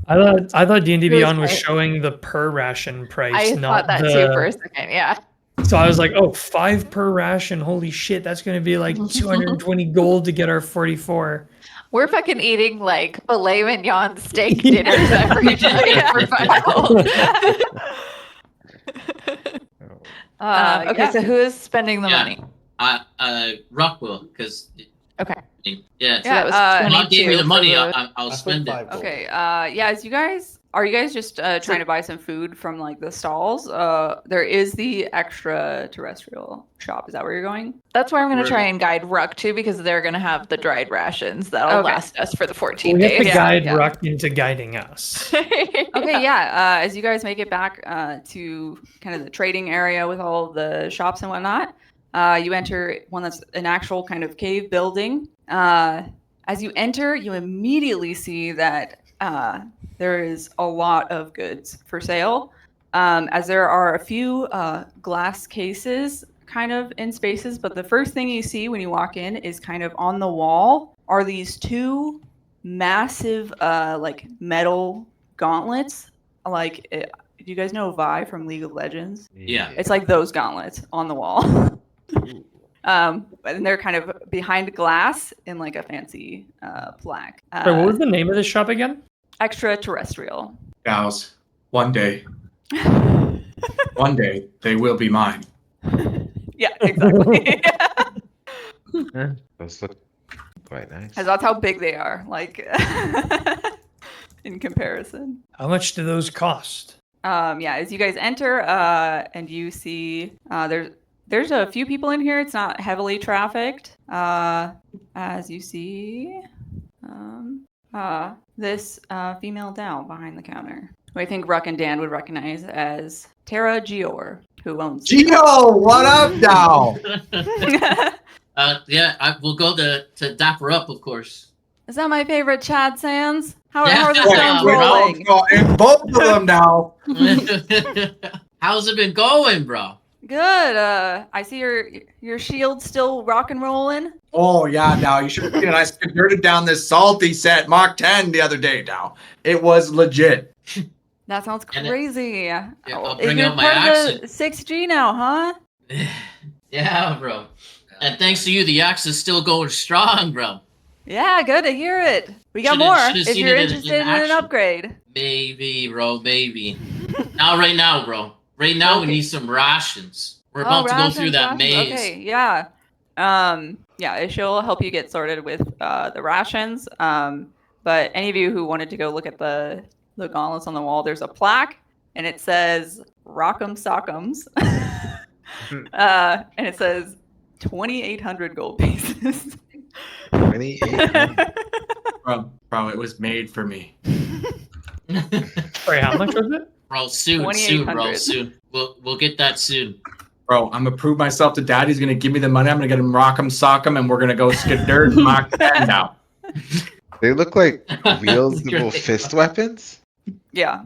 I thought D&D It was Beyond was right. showing the per ration price, I not thought that the... too for a second. Yeah. So I was like, oh, 5 per ration. Holy shit, that's going to be like 220 gold to get our 44. We're fucking eating like filet mignon steak dinners every day for $5. Okay, yeah. so who is spending the Yeah. money? Rockwell, because Okay. yeah. So that was Mom gave me 22 the money. for the- I'll I spend put it. 5 gold. Okay. Yeah. As you guys are you guys just trying to buy some food from like the stalls? There is the extraterrestrial shop. Is that where you're going? That's where I'm going to We're- try and guide Ruck to because they're going to have the dried rations that'll Okay. last us for the 14 We have to days. Yeah, guide yeah. Ruck into guiding us. Okay, yeah. As you guys make it back to kind of the trading area with all the shops and whatnot, you enter one that's an actual kind of cave building. As you enter, you immediately see that there is a lot of goods for sale, as there are a few glass cases kind of in spaces. But the first thing you see when you walk in is kind of on the wall are these two massive, like metal gauntlets. Like, do you guys know Vi from League of Legends? Yeah. It's like those gauntlets on the wall. And they're kind of behind glass in like a fancy plaque. Sorry, what was the name of this shop again? Extraterrestrial. Gals, one day they will be mine. Yeah, exactly. Those look quite nice. Because that's how big they are, like in comparison. How much do those cost? Yeah, as you guys enter, and you see there's a few people in here. It's not heavily trafficked. As you see, this female Dow behind the counter, who I think Ruck and Dan would recognize as Tara Gior, who owns. Gio, what up now? We'll go to dap her up, of course. Is that my favorite Chad Sands? How Yeah. are the Yeah, stones we're rolling? And both of them now. How's it been going, bro? Good. I see your shield still rock and rolling. Oh yeah, now you should have seen it. I skirted down this salty set Mach 10 the other day. Now it was legit. That sounds And crazy. I'll bring You're out my part accent. of the 6G now, huh? Yeah, bro. And thanks to you, the axe is still going strong, bro. Yeah, good to hear it. We got Should've- more should've if seen you're it in interested in an action. upgrade. Maybe, bro, maybe. Not right now, bro. Right now, we need some rations. We're about to go through that maze. Okay, yeah. Yeah, she'll help you get sorted with the rations. But any of you who wanted to go look at the gauntlets on the wall, there's a plaque, and it says Rock'em Sock'ems. And it says 2,800 gold pieces. 28. Bro, it was made for me. Sorry, how much was it? Bro, soon, bro, 2,800. soon. We'll get that soon. Bro, I'm gonna prove myself to Dad. He's gonna give me the money. I'm gonna get him Rock'em Sock'em, and we're gonna go skidder and Mach 10 now. They look like wieldable fist weapons. Yeah.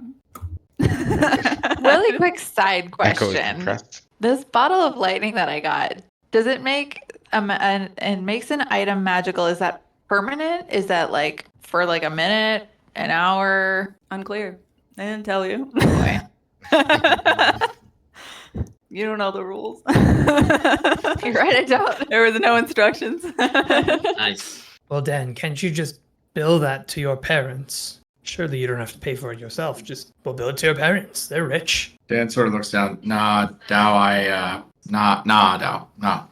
Really quick side Echo is question. impressed. This bottle of lightning that I got, does it make and makes an item magical? Is that permanent? Is that like for like a minute, an hour? Unclear. They didn't tell you. Boy. You don't know the rules. You're right, I don't. There was no instructions. Nice. Well, Dan, can't you just bill that to your parents? Surely you don't have to pay for it yourself. Just we'll bill it to your parents. They're rich. Dan sort of looks down. Nah, Dow, Dow, nah.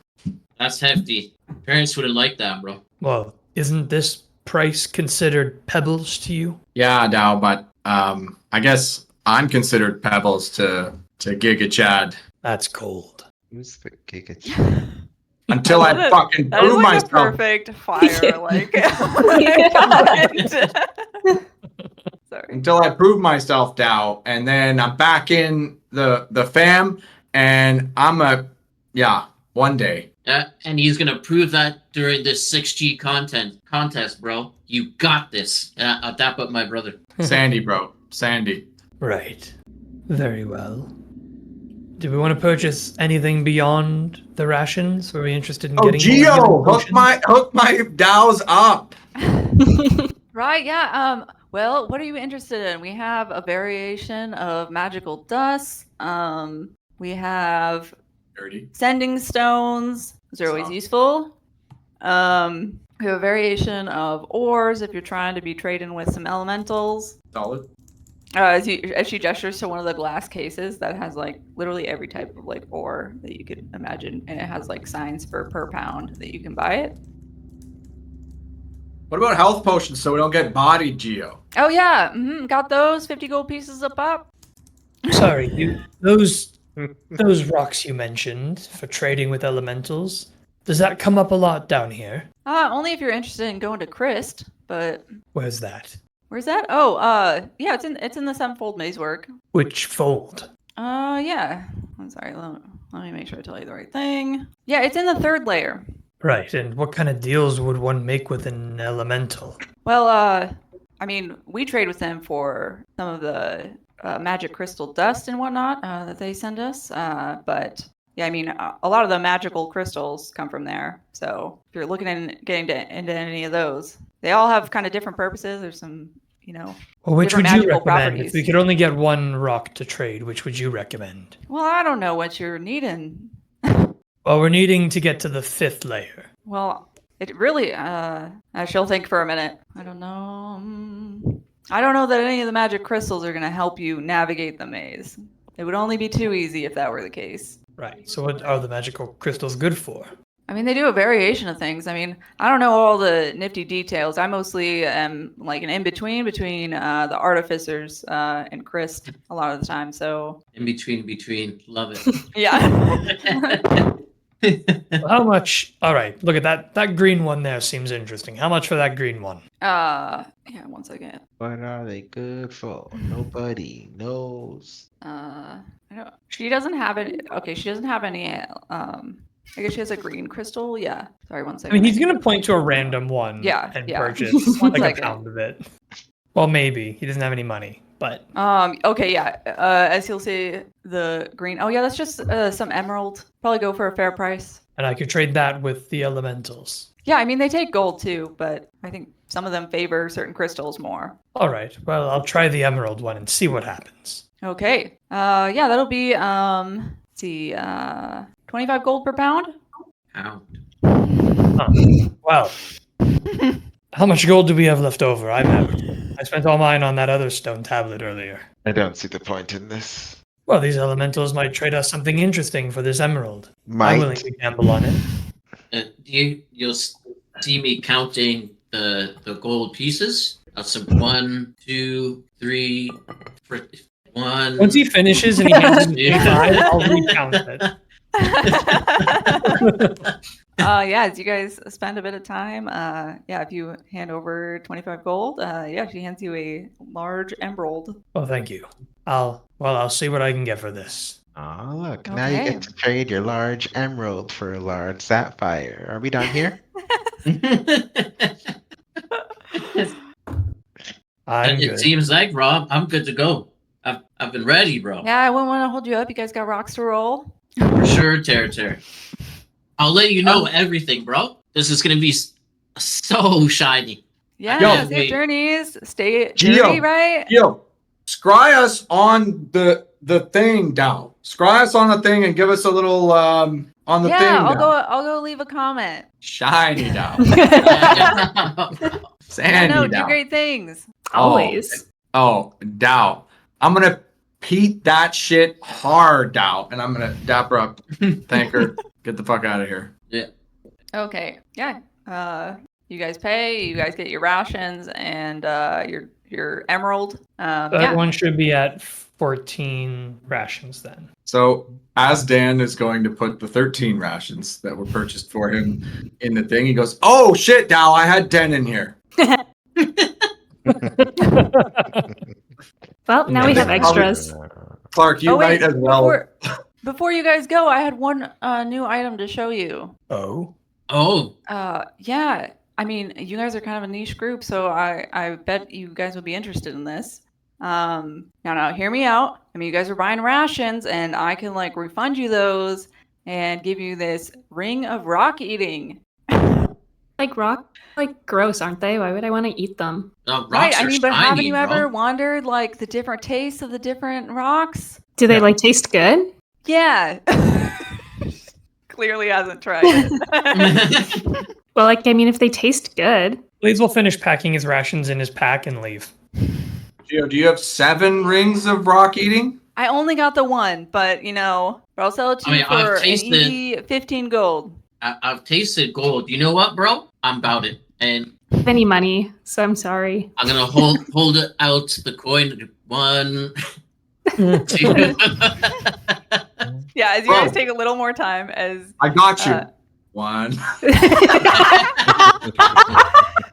That's hefty. Parents wouldn't like that, bro. Well, isn't this price considered pebbles to you? Yeah, Dow, but I guess I'm considered pebbles to Giga Chad That's cold. Who's the Giga? until I fucking That is prove like a myself. perfect fire, like. Sorry. Until I prove myself, Dow, and then I'm back in the fam, and one day. Yeah, and he's gonna prove that during this 6G contest, bro. You got this. I'll dap up my brother. Sandy, bro. Sandy. Right. Very well. Do we want to purchase anything beyond the rations? Were we interested in Oh, getting more healing Gio, potions? hook my Dows up. Right, yeah. Well, what are you interested in? We have a variation of magical dust. We have Dirty. sending stones. Those are always Soft. useful. We have a variation of ores if you're trying to be trading with some elementals. Solid. As she gestures to one of the glass cases that has like literally every type of like ore that you could imagine, and it has like signs for per pound that you can buy it. What about health potions so we don't get bodied, Gio? Oh yeah, got those 50 gold pieces a pop. Sorry, those rocks you mentioned for trading with elementals, does that come up a lot down here? Only if you're interested in going to Christ, but Where's that? where's that? Oh, yeah, it's in the Sevenfold Maze work. Which fold? Yeah. I'm sorry. Let me make sure I tell you the right thing. Yeah, it's in the third layer. Right, and what kind of deals would one make with an elemental? Well, I mean, we trade with them for some of the magic crystal dust and whatnot that they send us. But yeah, I mean, a lot of the magical crystals come from there. So if you're looking at getting into any of those, they all have kind of different purposes. There's some, Well, which different would you magical recommend? properties. If we could only get one rock to trade, which would you recommend? Well, I don't know what you're needing. Well, we're needing to get to the 5th layer. Well, it really, she'll think for a minute. I don't know. I don't know that any of the magic crystals are going to help you navigate the maze. It would only be too easy if that were the case. Right. So what are the magical crystals good for? I mean, they do a variation of things. I mean, I don't know all the nifty details. I mostly am like an in-between between the artificers and Christ a lot of the time. So In between. Love it. yeah. Well, how much? All right. Look at that. That green one there seems interesting. How much for that green one? Yeah, 1 second. What are they good for? Nobody knows. I don't. She doesn't have it. Okay, she doesn't have any. I guess she has a green crystal. Yeah. Sorry, 1 I second. mean, he's gonna point to a random one. Yeah, And yeah. purchase 1 like second. a pound of it. Well, maybe he doesn't have any money, but Okay, yeah. As you'll see, the green. Oh, yeah, that's just some emerald. Probably go for a fair price. and I could trade that with the elementals. Yeah, I mean they take gold too, but I think some of them favor certain crystals more. All right. Well, I'll try the emerald one and see what happens. Okay. Yeah, that'll be let's see, 25 gold per pound. Ow. Huh. Well, how much gold do we have left over? I'm out. I spent all mine on that other stone tablet earlier. I don't see the point in this. Well, these elementals might trade us something interesting for this emerald. I'm Might. willing to gamble on it. You'll see me counting the gold pieces. That's a 1, 2, 3, 1. Once he finishes and he hands me 25, I'll recount it. Yeah, as you guys spend a bit of time, yeah, if you hand over 25 gold, yeah, she hands you a large emerald. Well, thank you. I'll see what I can get for this. Oh, look. Now you Okay. get to trade your large emerald for a large sapphire. Are we done here? I'm It good. seems like, Rob, I'm good to go. I've been ready, bro. Yeah, I wouldn't want to hold you up. You guys got rocks to roll. For sure, Terry. I'll let you know everything, bro. This is gonna be so shiny. Yeah, Yo, safe wait. journeys. Stay Gio. dirty, right? Yo, scry us on the thing down. Scry us on the thing and give us a little on the Yeah, thing I'll down. I'll go leave a comment. Shiny down. I Sandy know, do down. great things. Always. Oh, Dow. I'm gonna Pete that shit hard, Dow, and I'm gonna dap her up, thank her, get the fuck out of here. Okay. Yeah. You guys pay. You guys get your rations and your emerald. That Yeah. one should be at 14 rations then. So as Dan is going to put the 13 rations that were purchased for him in the thing, he goes, "Oh shit, Dow, I had 10 in here." Well, now we have extras. Clark, you Oh, wait, might as well. Before you guys go, I had one new item to show you. Oh. Oh, Yeah. I mean, you guys are kind of a niche group, so I bet you guys would be interested in this. Now, hear me out. I mean, you guys are buying rations, and I can like refund you those and give you this ring of rock eating. Like rock, like gross, aren't they? Why would I want to eat them? rocks Right. I are mean, but haven't shiny, you bro. ever wondered like the different tastes of the different rocks? Do they Yeah. like taste good? Yeah. Clearly hasn't tried it. Well, like I mean, if they taste good, Blaze will finish packing his rations in his pack and leave. Gio, do you have 7 rings of rock eating? I only got the one, but I'll sell it to I mean, you I've for an tasted- easy 15 gold. I've tasted gold. You know what, bro? I'm about it, and I don't have any money, so I'm sorry. I'm gonna hold it out the coin. 1, 2. Yeah, as you guys Bro. take a little more time as I got you. Uh, 1.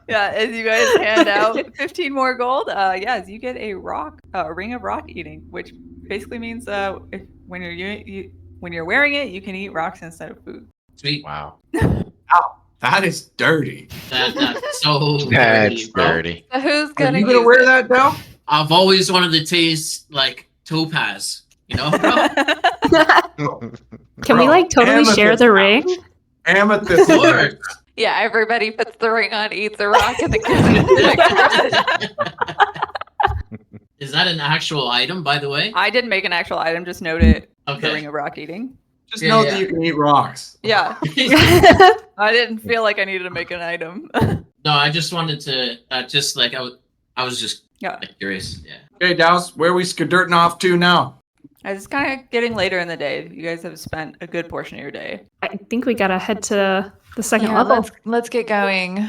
yeah, as you guys hand out 15 more gold, as you get a ring of rock eating, which basically means when you're wearing it, you can eat rocks instead of food. Sweet. Wow. That is dirty. That's so That's dirty, bro. dirty. So who's Are gonna you gonna use wear it? that now? I've always wanted to taste like topaz. You know, bro? Can we Bro, like totally share amethyst the now. ring? Amethyst. Of course. Yeah, everybody puts the ring on, eats a rock, and then goes into the next Is that an actual item, by the way? I didn't make an actual item, just note it. The Okay. ring of rock eating. Just Yeah, know yeah. that you can eat rocks. Yeah. I didn't feel like I needed to make an item. No, I just wanted to just like I was just Yeah. curious. Yeah. Okay, Douse, where are we skirting off to now? It's kind of getting later in the day. You guys have spent a good portion of your day. I think we gotta head to the second Yeah, level. let's get going.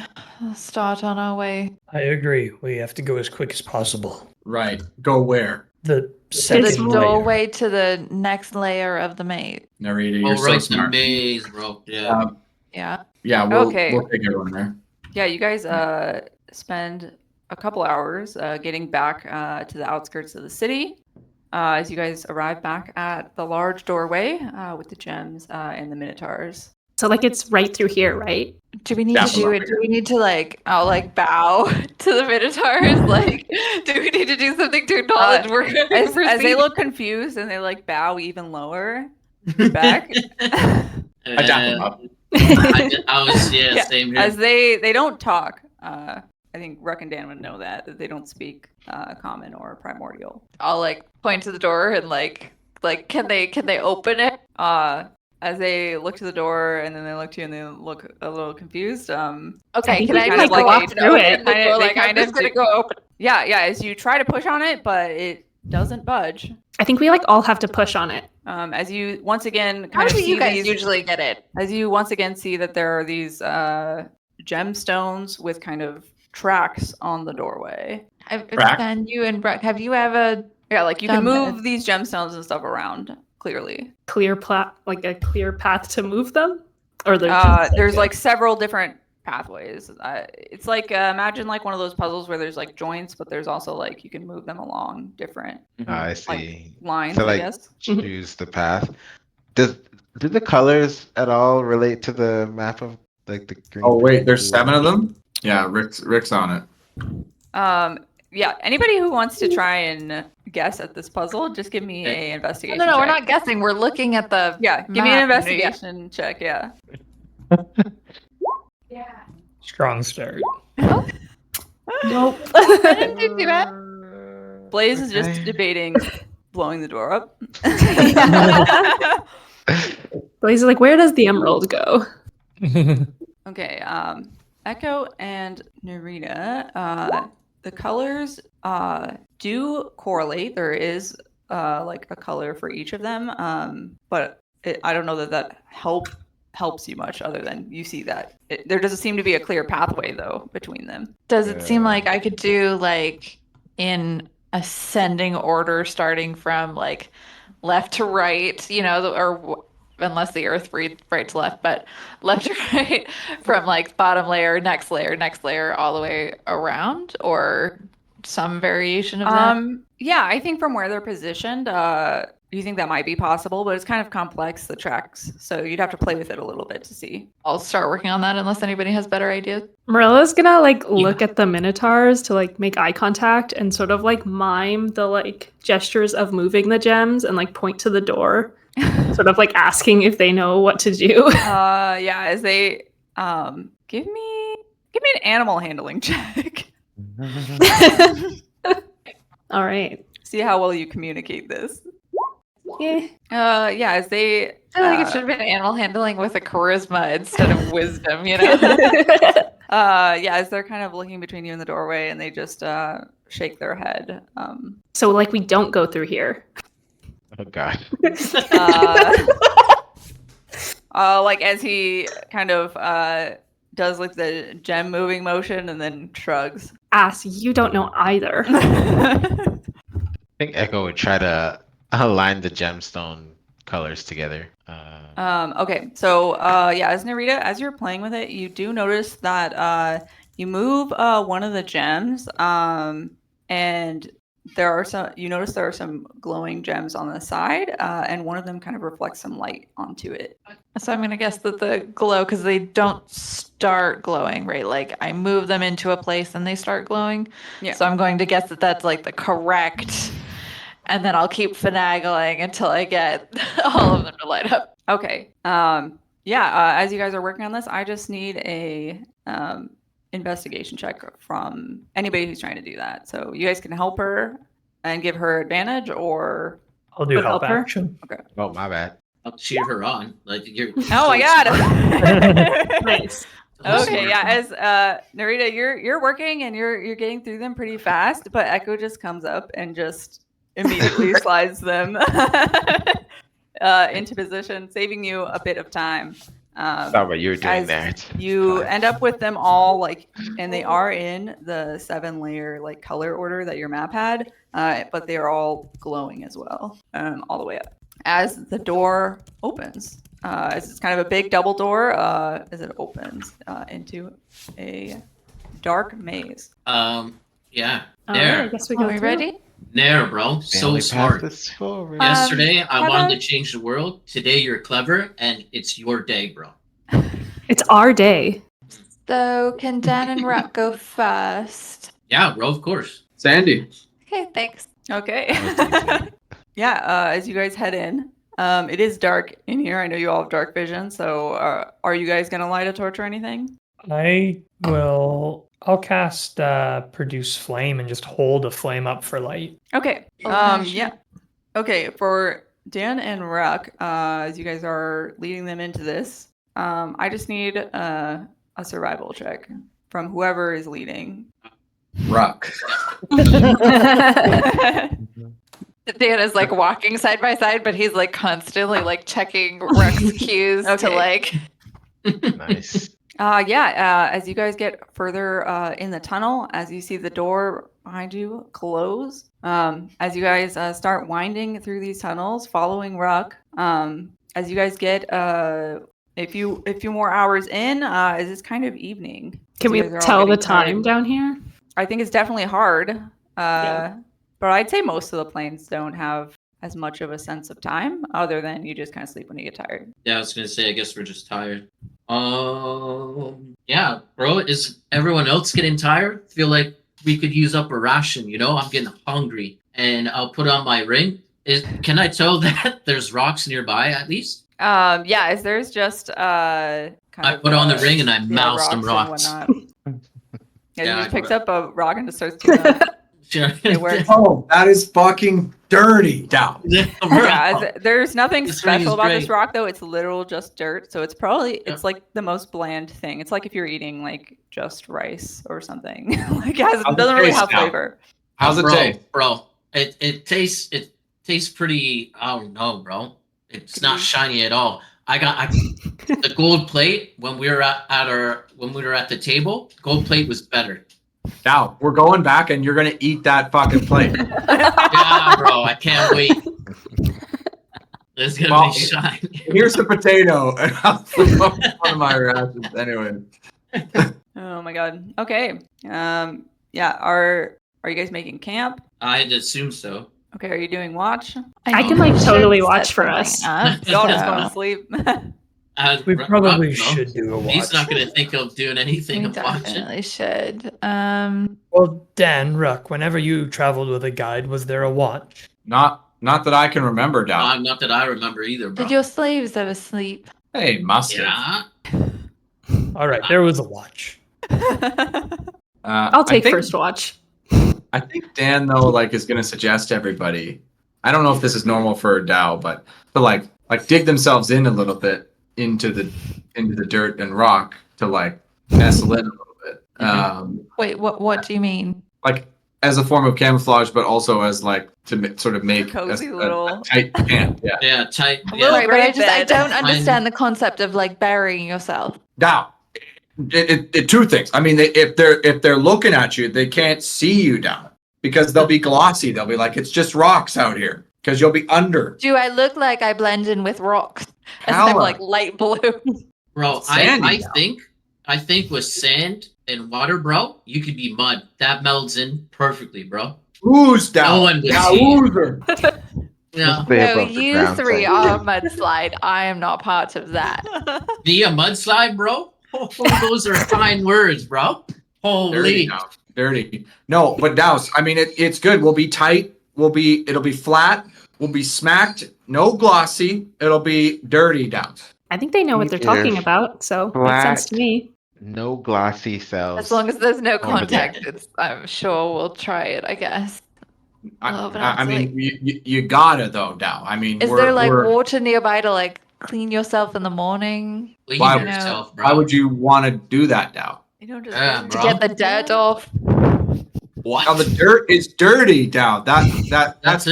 Start on our way. I agree. We have to go as quick as possible. Right. Go where? The To the second layer. doorway to the next layer of the maze. Narita, Oh, you're so right, the smart. maze, bro. Yeah. Yeah. Yeah, we'll Okay. take everyone there. Yeah, you guys spend a couple hours getting back to the outskirts of the city. As you guys arrive back at the large doorway with the gems and the minotaurs. So like it's right through here, right? Do we need to do it? Do we need to bow to the minotaurs? Like, do we need to do something to acknowledge we're going to As they proceed? look confused and they like bow even lower back. I tap them up. I was Yeah, same here. as they don't talk. I think Ruck and Dan would know that they don't speak common or primordial. I'll like point to the door and like can they open it? As they look to the door and then they look to you and they look a little confused. Okay, think can we I kind just of like walk open through it. the door? They Like, I'm kind of just gonna do. go open. Yeah, as you try to push on it, but it doesn't budge. I think we like all have to push on it. As you once again How kind of do see you guys these, usually get it? as you once again see that there are these gemstones with kind of tracks on the doorway. Crack. And you and Brooke, have you ever? Yeah, like you can Done move these gemstones and stuff around clearly. Clear like a clear path to move them, or There's like several different pathways. It's like imagine like one of those puzzles where there's like joints, but there's also like you can move them along different I see. lines. So, I like, guess. choose the path. Do the colors at all relate to the map of like the green? Oh wait, there's 7 of them? Yeah, Rick's on it. Yeah. Anybody who wants to try and guess at this puzzle, just give me a investigation. No, we're check. not guessing. We're looking at the. Yeah, give me an map. investigation check. Yeah. Yeah. Strong start. nope. I didn't do too bad. Blaze is just Okay. debating blowing the door up. Blaze is like, where does the emerald go? Okay, Echo and Narita, the colors do correlate. There is like a color for each of them, but I don't know that helps you much other than you see that. There doesn't seem to be a clear pathway, though, between them. Does it seem like I could do like in ascending order, starting from like left to right, or unless the earth reads right to left, but left to right from like bottom layer, next layer, all the way around, or some variation of that? Yeah, I think from where they're positioned, you think that might be possible, but it's kind of complex, the tracks. So you'd have to play with it a little bit to see. I'll start working on that unless anybody has better ideas. Marilla's gonna like look at the minotaurs to like make eye contact and sort of like mime the like gestures of moving the gems and like point to the door, sort of like asking if they know what to do. Yeah, as they give me an animal handling check. All right. See how well you communicate this. Yeah. Yeah, as they I feel like it should have been animal handling with a charisma instead of wisdom, you know? yeah, as they're kind of looking between you and the doorway and they just shake their head. So like we don't go through here. Oh god. Like as he kind of does like the gem moving motion and then shrugs. You don't know either. I think Echo would try to align the gemstone colors together. Okay, so yeah, as Narita, as you're playing with it, you do notice that you move one of the gems, and you notice there are some glowing gems on the side, and one of them kind of reflects some light onto it. So I'm gonna guess that the glow, because they don't start glowing, right? Like I move them into a place and they start glowing. Yeah. So I'm going to guess that that's like the correct, and then I'll keep finagling until I get all of them to light up. Okay. as you guys are working on this, I just need a investigation check from anybody who's trying to do that. So you guys can help her and give her advantage, or I'll do Would help help her. action. Oh, my bad. I'll cheer her on. Like you're. oh my so god. Nice. Okay, yeah. As Narita, you're working and you're getting through them pretty fast, but Echo just comes up and just immediately slides them into position, saving you a bit of time. Thought what you were doing as there. It's you fine. end up with them all and they are in the 7-layer color order that your map had, but they are all glowing as well, all the way up. As the door opens, as it's kind of a big double door, as it opens into a dark maze. Yeah. All There. right, I guess we go. Are we through. ready? There, bro. So Family smart. pass this forward. Yesterday, I have wanted I- to change the world. Today, you're clever, and it's your day, bro. It's our day. So can Dan and Rock go first? Yeah, bro. Of course. Sandy. Okay, thanks. Okay. That was easy. Yeah, as you guys head in, it is dark in here. I know you all have dark vision, so are you guys gonna light a torch or anything? I'll cast produce flame and just hold a flame up for light. Okay. Oh, Yeah. Okay, for Dan and Ruck, as you guys are leading them into this, I just need a survival check from whoever is leading. Ruck. Dan is walking side by side, but he's constantly checking Rook's cues to Okay. Nice. As you guys get further in the tunnel, as you see the door behind you close, as you guys start winding through these tunnels, following Ruck, as you guys get a few more hours in, is it's kind of evening. Can So we you guys are all tell the getting tired. time down here? I think it's definitely hard, Yeah. but I'd say most of the planes don't have as much of a sense of time, other than you just kind of sleep when you get tired. Yeah, I was gonna say. I guess we're just tired. Yeah, bro. Is everyone else getting tired? Feel like we could use up a ration. I'm getting hungry, and I'll put on my ring. Can I tell that there's rocks nearby at least? As there's just I put on the ring and I mouse some rocks. and whatnot. Yeah, Yeah, he I just picks put up a rock and just starts doing that. Sure. It works. Oh, that is fucking dirty down. There's nothing This ring is special about this great. rock though. It's literal just dirt. So it's probably it's the most bland thing. It's like if you're eating just rice or something. How's it Doesn't really taste have now? flavor. How's it bro, taste? bro? It tastes pretty. I don't know, bro. It's not shiny at all. I the gold plate when we were at the table. Gold plate was better. Now we're going back, and you're gonna eat that fucking plate. Yeah, bro. I can't wait. It's gonna Well, be shiny. Here's the potato, and I'll flip up one of my rations anyway. Oh my god. Okay. Are you guys making camp? I'd assume so. Okay, are you doing watch? I can, think we totally should watch set for something us. up, Y'all just going so to sleep. We Rob, probably no. should do a watch. He's not gonna think of doing anything we of watching. definitely should. Well, Dan, Ruck, whenever you traveled with a guide, was there a watch? Not that I can remember, down. Not that I remember either, bro. Did your slaves ever sleep? Hey, must have. Yeah. All right, there was a watch. I'll take I think, first watch. I think Dan though is gonna suggest to everybody. I don't know if this is normal for Dow, but to dig themselves in a little bit into the dirt and rock to nestle in a little bit. Wait, what do you mean? As a form of camouflage, but also as sort of make cozy a little- tight camp. Yeah. Yeah, tight. A Yeah. little Right, but I bed. don't understand the concept of burying yourself. Now, it two things. I mean, if they're looking at you, they can't see you down because they'll be glossy. They'll be like, it's just rocks out here because you'll be under. Do I look like I blend in with rocks? As I'm Hella. light blue. Bro, Sandy I think with sand and water, bro, you could be mud. That melds in perfectly, bro. Who's down? No one would Yeah, see you. who's Yeah. Stay No, above the you ground, three Sandy. are mudslide. I am not part of that. Be a mudslide, bro? Oh, those are fine words, bro. Dirty Holy. now. Dirty. No, but Douse, I mean, it's good. We'll be tight. It'll be flat. We'll be smacked. No glossy. It'll be dirty, Douse. I think they know what they're talking Yes. about, so makes sense to Flat. me. No glossy cells. As long as there's no over there. contact, I'm sure we'll try it, I guess. Oh, but I it's mean, like, you gotta though, Dow. I mean, is there like water nearby to like clean yourself in the morning? Clean Why- yourself, bro. why would you want to do that, Dow? You don't just Yeah, go To bro. get the dirt off? What? Now the dirt is dirty, Dow. That's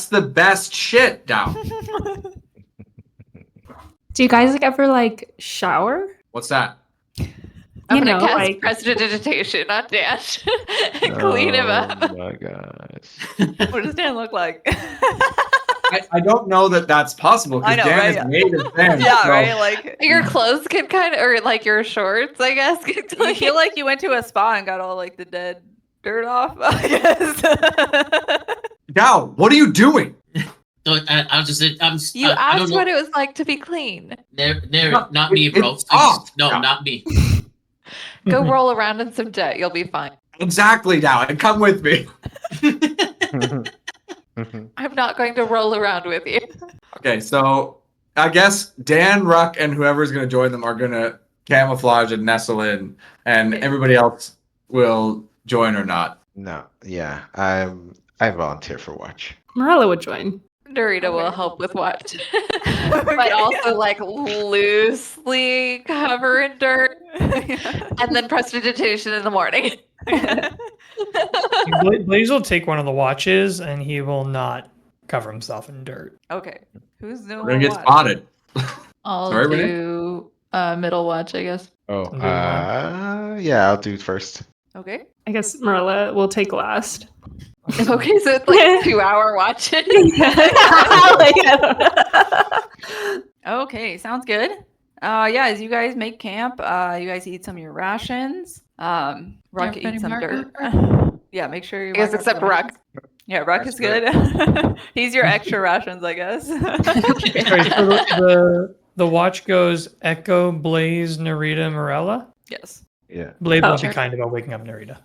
the best shit, Dow. Do you guys like ever like shower? What's that? I'm You gonna know, cast like prestidigitation on Dan and clean him up. Oh my gosh. What does Dan look like? I don't know that that's possible I because know, Dan right? is made of sand. Yeah, so- right. Like Your clothes can kind of, or like your shorts, I guess. Can you feel like you went to a spa and got all like the dead dirt off. I guess. Dow, what are you doing? So I'll just say, You I asked don't know. what it was like to be clean. Not me, bro. It's Please. soft. No, Yeah. not me. Go roll around in some dirt. You'll be fine. Exactly, Dow, and come with me. I'm not going to roll around with you. Okay, so I guess Dan, Ruck, and whoever's going to join them are going to camouflage and nestle in, and everybody else will join or not. No, yeah, I volunteer for watch. Morella would join. Dorita will help with watch. But also like loosely cover in dirt and then prestidigitation in the morning. Blaze will take one of the watches and he will not cover himself in dirt. Okay. Who's doing We're going to get what? spotted. I'll Sorry, Renee? do middle watch, I guess. Oh, Do one. yeah, I'll do it first. Okay. I guess Morella will take last. Okay, so it's like 2-hour watches. Okay, sounds good. Yeah, as you guys make camp, you guys eat some of your rations. Ruck Everybody eats some mark dirt. Yeah, make sure you I guess mark up except the Ruck. rations. Yeah, Ruck That's is good. He's your extra rations, I guess. Sorry, so the watch goes Echo, Blaze, Narita, Morella. Yes. Yeah. Blaze Oh, won't sure. be kind about waking up Narita.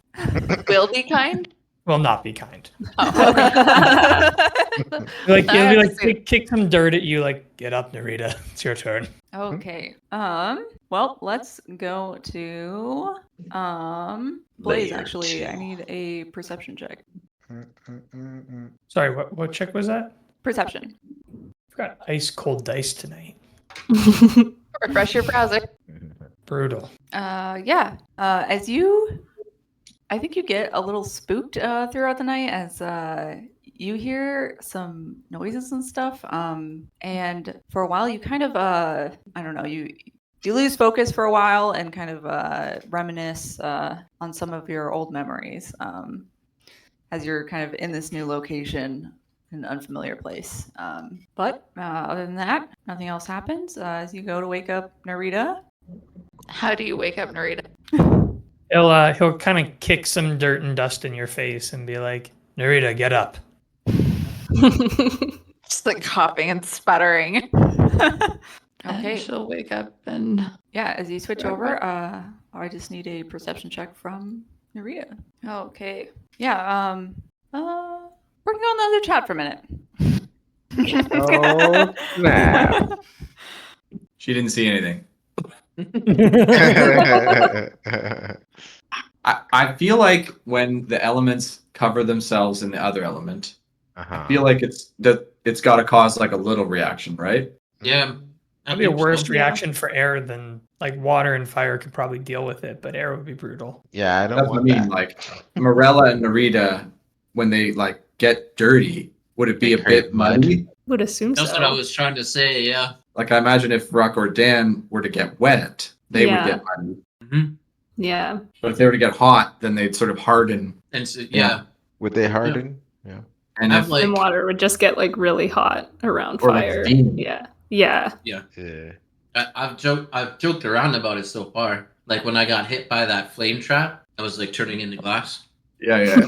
Will be kind. Will not be kind. Oh, okay. Like he'll be I like see. kick some dirt at you, like get up, Narita. It's your turn. Okay. Well, let's go to Blaze. Actually, I need a perception check. Sorry, what check was that? Perception. I've got ice cold dice tonight. Refresh your browser. Brutal. Yeah. As you, I think you get a little spooked throughout the night as you hear some noises and stuff. And for a while, you kind of, I don't know, you lose focus for a while and kind of reminisce on some of your old memories as you're kind of in this new location in an unfamiliar place. But other than that, nothing else happens as you go to wake up Narita. How do you wake up Narita? He'll kind of kick some dirt and dust in your face and be like, Narita, get up. Just like coughing and sputtering. Okay. And she'll wake up and Yeah, as you switch over, I just need a perception check from Narita. Okay. Yeah, working on the other chat for a minute. Oh, snap. She didn't see anything. I feel like when the elements cover themselves in the other element, I feel like it's got to cause like a little reaction, right? Yeah. That'd be a worse so. reaction for air than like water and fire could probably deal with it, but air would be brutal. Yeah, I don't That's what I want mean. that. Like Morella and Narita, when they like get dirty, would it be They a create bit mud. muddy? Would assume That's so. what I was trying to say. Yeah. Like I imagine if Ruck or Dan were to get wet, they Yeah. would get muddy. Mm-hmm. Yeah. But if they were to get hot, then they'd sort of harden. And so, Yeah. Would they harden? Yeah. And I've if, like And water would just get like really hot around Or like fire. steam. Yeah. Yeah. Yeah. I've joked around about it so far. Like when I got hit by that flame trap, I was like turning into glass. yeah.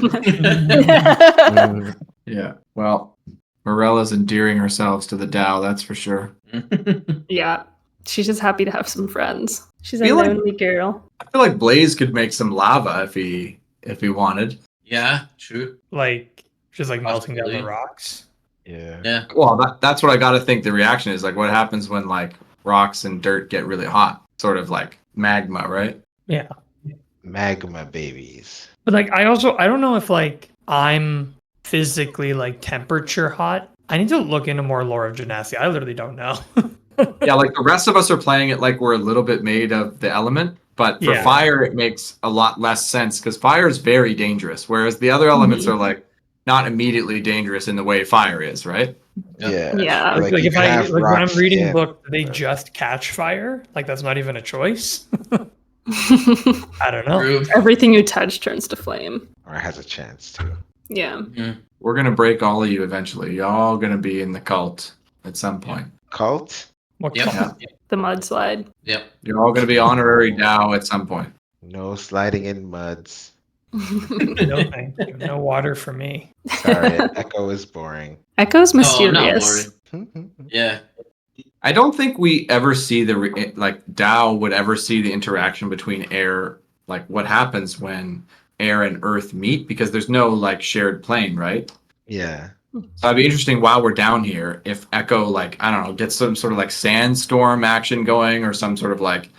Yeah. Well, Morella's endearing herself to the Dow, that's for sure. Yeah. She's just happy to have some friends. She's a Feel like- lonely girl. I feel like Blaze could make some lava if he wanted. Yeah, true. Like just like melting down the Possibly. rocks. Yeah. Yeah. Well, that's what I got to think the reaction is. Like, what happens when like rocks and dirt get really hot, sort of like magma, right? Yeah. Magma babies. But like I don't know if like I'm physically like temperature hot. I need to look into more lore of Genasi. I literally don't know. Yeah, like the rest of us are playing it like we're a little bit made of the element, but for Yeah. fire it makes a lot less sense because fire is very dangerous, whereas the other elements are like not immediately dangerous in the way fire is, right? Yeah. Yeah. Like you if I have like when I'm rock reading skin. book, they just catch fire. Like that's not even a choice. I don't know. True. Everything you touch turns to flame. Or has a chance to. Yeah. We're gonna break all of you eventually. Y'all gonna be in the cult at some point. Cult? What Yep. call- The mudslide. Yep. You're all gonna be honorary Dow at some point. No sliding in muds. No thank you. No water for me. Sorry, Echo is boring. Echo's Oh, not mysterious. worried. Yeah. I don't think we ever see like Dow would ever see the interaction between air, like what happens when air and earth meet, because there's no like shared plane, right? Yeah. So it'd be interesting while we're down here if Echo, like, I don't know, gets some sort of like sandstorm action going or some sort of like,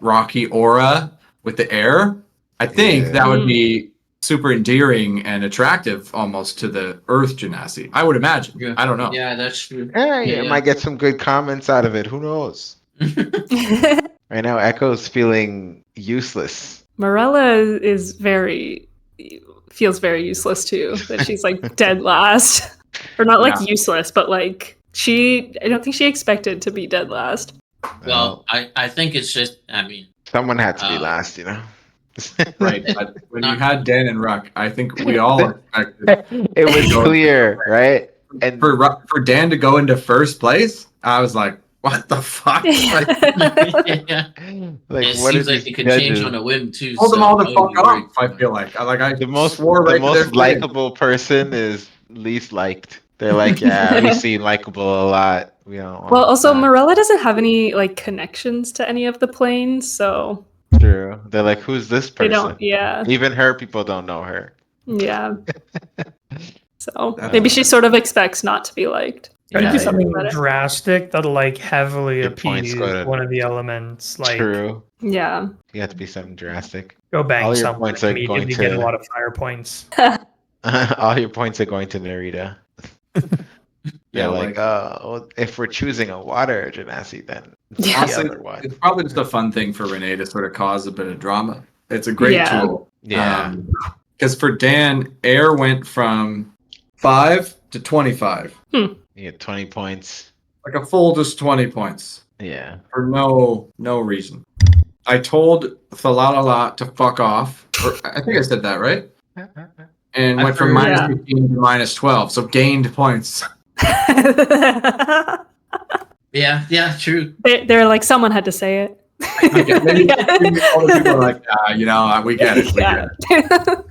rocky aura with the air. I think Yeah. that would be super endearing and attractive almost to the Earth Genasi. I would imagine. Yeah. I don't know. Yeah, that's true. You might get some good comments out of it. Who knows? Right now, Echo's feeling useless. Morella feels very useless too. That she's like dead last. Or not like Yeah. useless, but like I don't think she expected to be dead last. Well, I think it's just, I mean, Someone had to be last, you know? Right. But when you had Dan and Ruck, I think we all expected It was clear, right? And for Dan to go into first place. I was like, what the fuck? Like, yeah. like, It what seems are like these it could change judges? on a whim too. hold them so all the I fuck wouldn't be worried. up. I feel like I The most swore right the to their most face. likable person is least liked. They're like, yeah, we seem likable a lot. We don't. Well, want also that. Morella doesn't have any like connections to any of the planes, so True. They're like, who's this they person? don't. Yeah, Even her people don't know her. yeah. So That's- maybe she sort of expects not to be liked. Gotta Yeah, do something Better. drastic that'll like heavily Your points appease go to- one of the elements. Like True. Yeah. You have to be something drastic. go bang All your someone points are going immediately get a to- lot of fire points. All your points are going to Narita. Yeah, Yeah, like, well, if we're choosing a water Genasi, then it's the Honestly, other one. it's probably just a fun thing for Renee to sort of cause a bit of drama. It's a great Yeah. tool. Yeah. Because for Dan, air went from 5 to 25. You get 20 points. Like a full just 20 points. Yeah. For no reason. I told Thalalala to fuck off. Or I think I said that, right? And I went from forgot. minus Yeah. 15 to minus 12. So gained points. Yeah, true. They're like someone had to say it. Maybe all the people are like, we get it. We Yeah. get it.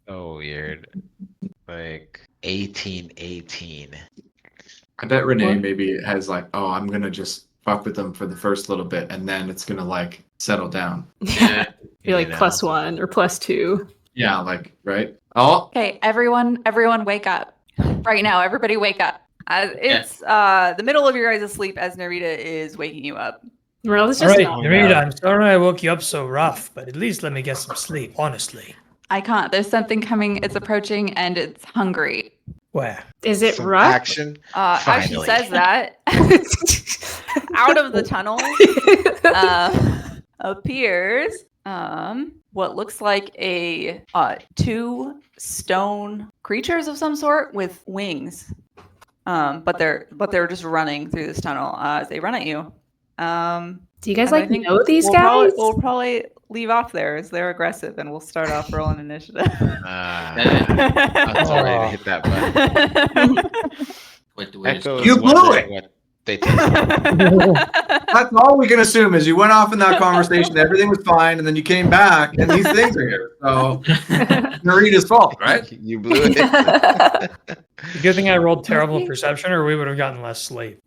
So weird. Like 18. I bet Renee What? maybe has like, oh, I'm going to just fuck with them for the first little bit. And then it's going to like settle down. Yeah. Be like You know. +1 or +2. Yeah, like, right? Oh, Okay, everyone wake up. Right now, everybody wake up. It's the middle of your guys' sleep as Narita is waking you up. Morella's All just right, not. Narita, I'm sorry I woke you up so rough, but at least let me get some sleep, honestly. I can't. There's something coming. It's approaching and it's hungry. Where? Is it Some rough? action. As she Finally. says that, out of the tunnel appears what looks like a 2 stone creatures of some sort with wings. But they're just running through this tunnel as they run at you. Do you guys and I like think know these we'll guys? We'll probably leave off there as they're aggressive, and we'll start off rolling initiative. I'm sorry to hit that button. Wait, the way it's Echo done. is You blew wondering it! what they took. that's all we can assume is you went off in that conversation. Everything was fine. And then you came back and these things are here. So Narita's fault, right? You blew it. The good thing I rolled terrible perception, or we would have gotten less sleep.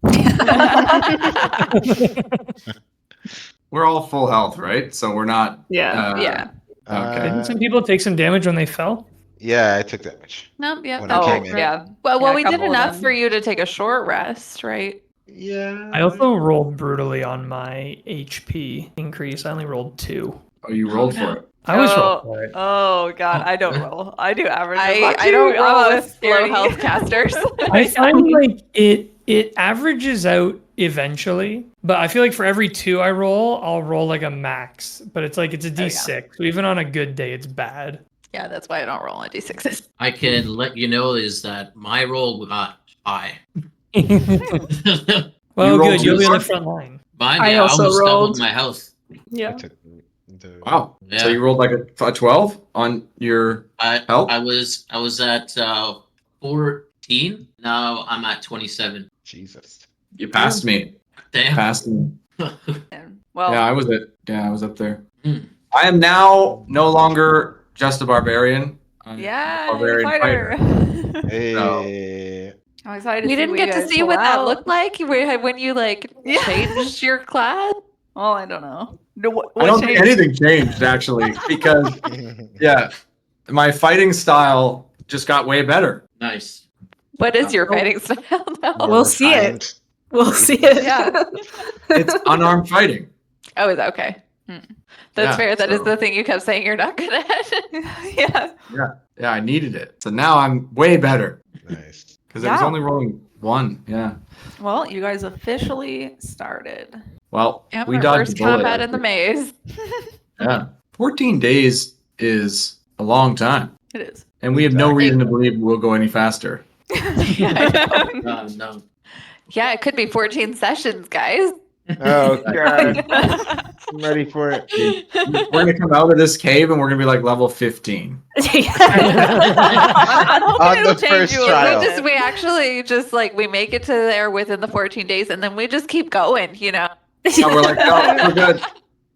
We're all full health, right? So we're not. Yeah. Yeah. Okay. Didn't some people take some damage when they fell? Yeah, I took damage. Nope. Yep. When That's I Oh, came it. in. yeah. Well, Yeah, a we did couple of enough them. for you to take a short rest, right? Yeah. I also rolled brutally on my HP increase. I only rolled 2. Oh, you rolled for it. I always roll for it. Oh god, Oh, I don't yeah. roll. I do average. I don't roll I'm a with low scaredy. health casters. I find like it averages out eventually, but I feel like for every 2 I roll, I'll roll like a max. But it's like it's a D6. So even on a good day, it's bad. Yeah, that's why I don't roll on d6s. I can let you know is that my roll got high. Well, rolled good. You'll be on the two? front line. Mine, I yeah, I also almost doubled rolled. my health. Yeah. Wow. Yeah. So you rolled like a 12 on your health? I was at 14. Now I'm at 27. Jesus. You passed me. Damn. Passed me. Well, Yeah, I was up there. Hmm. I am now no longer just a barbarian. I'm a yeah, barbarian fighter. Hey. I'm excited. We to see didn't what get you to guys see pull what that out. looked like when you like Yeah. changed your class. Oh, I don't know. No, what I don't think changed? anything changed actually because yeah, my fighting style just got way better. Nice. What is your fighting style now? More We'll see it. refined. We'll see it. Yeah. It's unarmed fighting. Oh, is that okay? That's Yeah, fair. That is so- the thing you kept saying you're not good at. Yeah. Yeah, I needed it. So now I'm way better Nice. because I was Yeah. only rolling 1. Yeah. Well, you guys officially started. Well, Yeah, we our dodged first the bullet. combat in the maze. Yeah. 14 days is a long time. It is. And we have no Exactly. reason to believe we'll go any faster. No. Yeah, it could be 14 sessions, guys. Oh god. I'm ready for it. We're going to come out of this cave and we're going to be like level 15. I'm hoping On it'll the change first you a trial. little bit. We actually just like we make it to there within the 14 days and then we just keep going, you know. So we're like, no, we're good.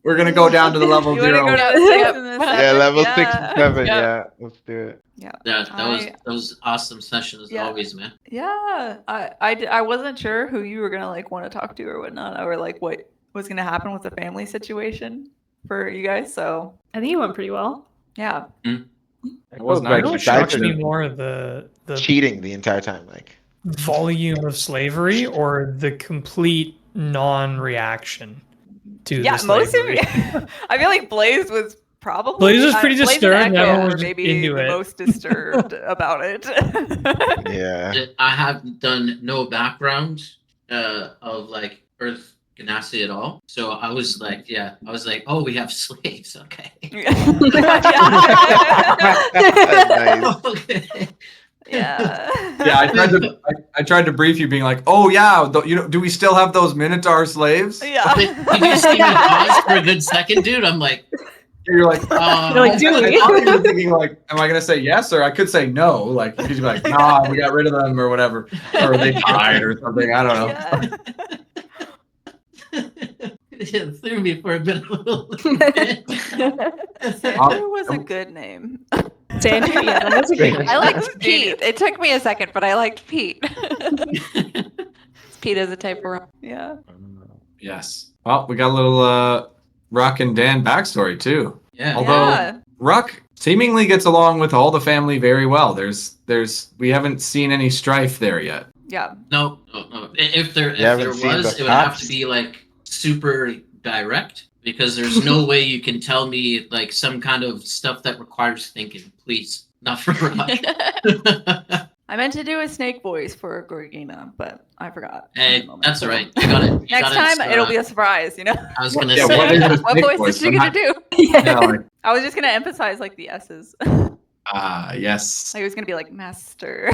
We're going to go down to the level You want to 0. go to Yep. 6 and then Yeah, 7? Yeah, level Yeah. 6 and 7. Yep. Yeah, let's do it. Yeah, that was awesome session as Yeah. always, man. Yeah, I wasn't sure who you were gonna like want to talk to or whatnot, or like what was gonna happen with the family situation for you guys. So I think it went pretty well. yeah, It wasn't Like, You know what actually shocks guys me are more, the cheating the entire time. Like, volume of slavery or the complete non-reaction to yeah. the Most of slavery? I feel like Blaze was probably Blaze was pretty Blaze and disturbed, and Echo everyone was were just maybe into the it. most disturbed about it. yeah. I have done no background of like Earth Ganassi at all. So I was like, oh, we have slaves. Okay. Nice. Okay. Yeah. Yeah, I tried to brief you, being like, "Oh yeah, do we still have those Minotaur slaves?" Yeah. Did you see me pause for a good second, dude? I'm like, You're like, You're like, do I we? thought you were thinking like, "Am I gonna say yes?" Or I could say no, like because you're like, "Nah, we got rid of them or whatever, or they died or something." I don't know. Yeah. it threw me for a bit. Sandra was a good name. Sandra, yeah, that was a great I liked Pete. It took me a second, but I liked Pete. Pete is a type of rock. Yeah. Yes. Well, we got a little Ruck and Dan backstory too. Yeah. Although Yeah. Ruck seemingly gets along with all the family very well. We haven't seen any strife there yet. Yeah. No. If there haven't seen was, the it would have facts. to be like super direct because there's no way you can tell me like some kind of stuff that requires thinking. Please, not for Rock. I meant to do a snake voice for Gorgina, but I forgot. Hey, in the moment. that's all right. You got it. You Next got it, time, it'll be a surprise, you know? I was gonna Yeah, say. what is the What snake voice is she I'm gonna not- do? Yeah, like, I was just going to emphasize like the S's. yes. Like it was going to be like master.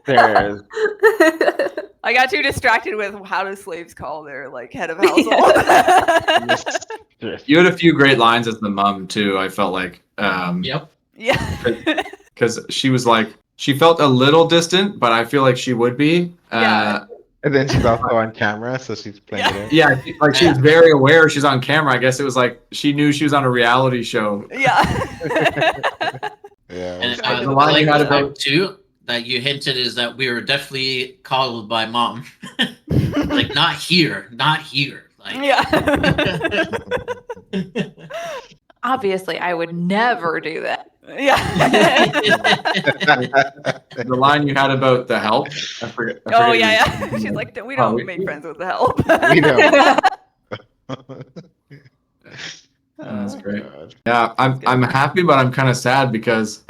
There's I got too distracted with how do slaves call their like head of household. You had a few great lines as the mom too. I felt like, Yep. Yeah. because she was like, she felt a little distant, but I feel like she would be. Yeah. and then she's also on camera, so she's playing it in. Yeah, she was very aware she's on camera. I guess it was like she knew she was on a reality show. Yeah. Yeah. And I I the line like you had the about- fact too that you hinted is that we were definitely coddled by mom. Like not here. Like Yeah. Obviously, I would never do that. Yeah. The line you had about the help. I forget. Oh yeah. She's like, we don't we- make friends with the help. We don't. That's Oh, great. God. Yeah, I'm happy, but I'm kind of sad because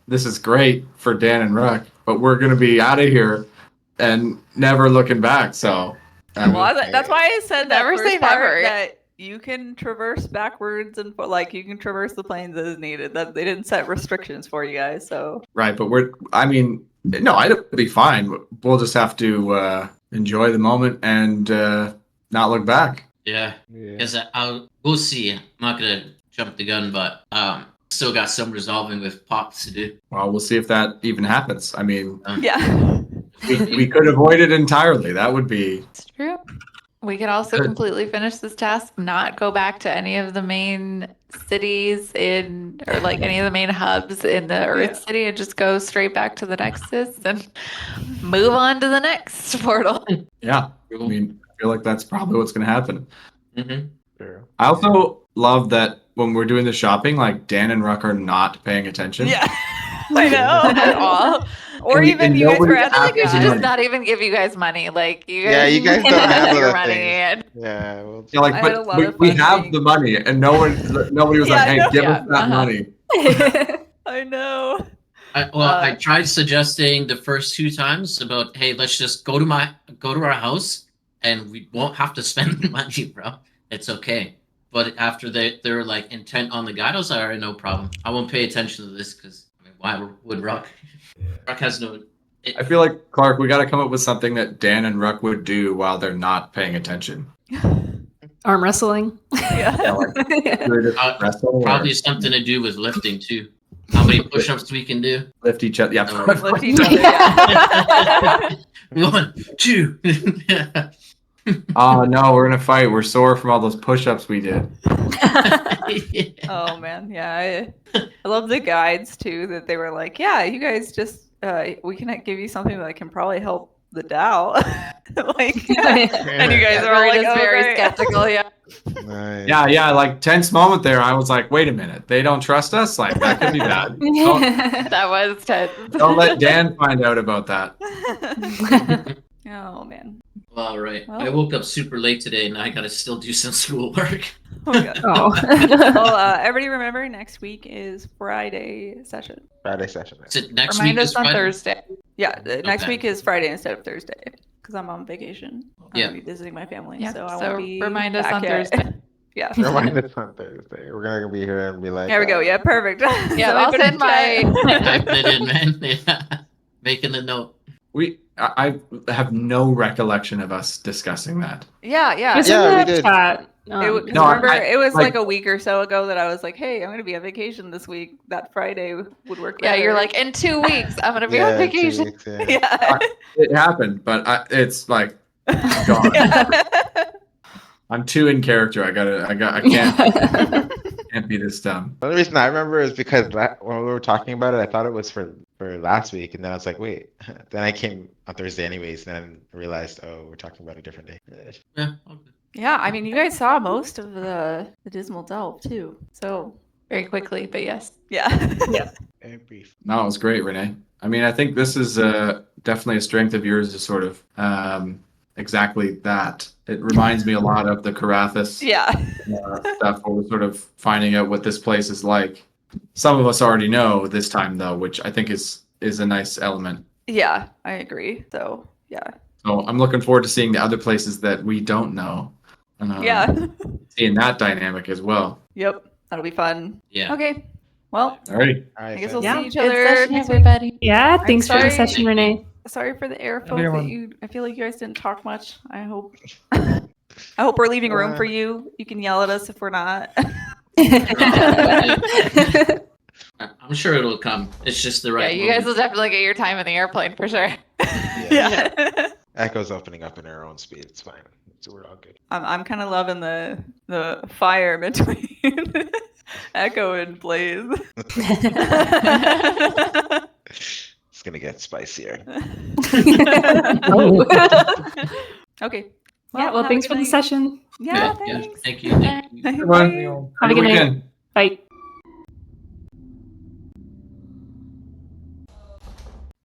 this is great for Dan and Ruck, but we're gonna be out of here and never looking back. So, Well, that's why I said that Never first say part never. that you can traverse backwards and like you can traverse the plains as needed. That they didn't set restrictions for you guys. So right, but I mean, no, it'll be fine. We'll just have to enjoy the moment and not look back. Yeah, Yeah. because we'll see. I'm not gonna jump the gun, but still got some resolving with Pops to do. Well, we'll see if that even happens. I mean, yeah. we could avoid it entirely. That would be It's true. We could also Good. completely finish this task, not go back to any of the main cities or like any of the main hubs in the Earth City and just go straight back to the Nexus and move on to the next portal. yeah. I mean, I feel like that's probably what's going to happen. Mm-hmm. True. I also love that when we're doing the shopping, like Dan and Ruck are not paying attention. Yeah. I know. At all. Or And- even and you guys nobody were at I feel like we Yeah. should Yeah. just not even give you guys money. Like you guys, Yeah, you guys don't have handle your the money. things. And Yeah, well, Yeah, like, I had a but lot we, of we fun have being- the money, and nobody was Yeah, like, "Hey, no. give Yeah, us that money." I know. I tried suggesting the first 2 times about, hey, let's just go to our house, and we won't have to spend money, bro. It's okay. But after they're like intent on the guide, I was like, all right, no problem. I won't pay attention to this because why would Rock? Rock has no. I feel like Clark, we got to come up with something that Dan and Ruck would do while they're not paying attention. Arm wrestling. Yeah. Yeah, like good wrestle or Probably something to do with lifting too. How many push-ups we can do? lift each other. Yeah, Lift each other, yeah. 1, 2. Oh no, we're gonna fight. We're sore from all those push-ups we did. Oh man, yeah. I love the guides too. That they were like, yeah, you guys just we can give you something that can probably help the Tao. Like, and you guys are all like, Marina's oh, very great. skeptical. Yeah. nice. Yeah, like tense moment there. I was like, wait a minute, they don't trust us. Like that could be bad. That was tense. Don't let Dan find out about that. Oh man. All right. Well- I woke up super late today, and I gotta still do some schoolwork. Oh my god. Oh. Well, everybody remember next week is Friday session. Friday session. Is it next Remind week? us Is on Friday? Thursday. Yeah, next Okay. week is Friday instead of Thursday because I'm on vacation. I'm Yeah. gonna be visiting my family, Yeah, so I so won't be remind us back on yet. Thursday. Yeah. Remind us on Thursday. We're gonna be here and be like, There we go. Yeah, perfect. Yeah, So I'll put it in send my. chat. Typing it in, man. Yeah. Making a note. I have no recollection of us discussing that. Yeah, yeah. It's Yeah, in we the did. chat. It, No, remember, I- it was like- like a week or so ago that I was like, "Hey, I'm going to be on vacation this week. That Friday would work." Yeah, better." you're like in 2 weeks. I'm gonna be on 2 vacation. weeks, yeah. yeah. It happened, but it's like gone. Yeah. I'm too in character. I can't be this dumb. The only reason I remember is because when we were talking about it, I thought it was for last week, and then I was like, wait. Then I came on Thursday anyways, and then realized, oh, we're talking about a different day. Yeah. Okay. Yeah, I mean, you guys saw most of the Dismal Delve too. So, Very quickly, but yes. yeah. Very brief. No, it was great, Renee. I mean, I think this is definitely a strength of yours, is sort of exactly that. It reminds me a lot of the Carathis Yeah. stuff, where we're sort of finding out what this place is like. Some of us already know this time, though, which I think is a nice element. Yeah, I agree. So, yeah. So I'm looking forward to seeing the other places that we don't know. Yeah. Seeing that dynamic as well. Yep. That'll be fun. Yeah. Okay. Well, All right. All I right, guess so- we'll Yeah. see each Good other session, next week. everybody. Yeah, thanks for the sorry. session, Renee. Sorry for the air Have a folk good that one. I feel like you guys didn't talk much. I hope I hope we're leaving room for you. You can yell at us if we're not. I'm sure it'll come. It's just the Yeah, right. you guys will moment. definitely get your time in the airplane for sure. Yeah. Echo's opening up in her own speed. It's fine. So we're all good. I'm kind of loving the fire between Echo and Blaze. It's gonna get spicier. Oh. Okay. Yeah, well, have a thanks good for the night. session. Yeah, Yeah. thanks. Thank you. Thank you. Everyone, Have a good night. weekend. Bye.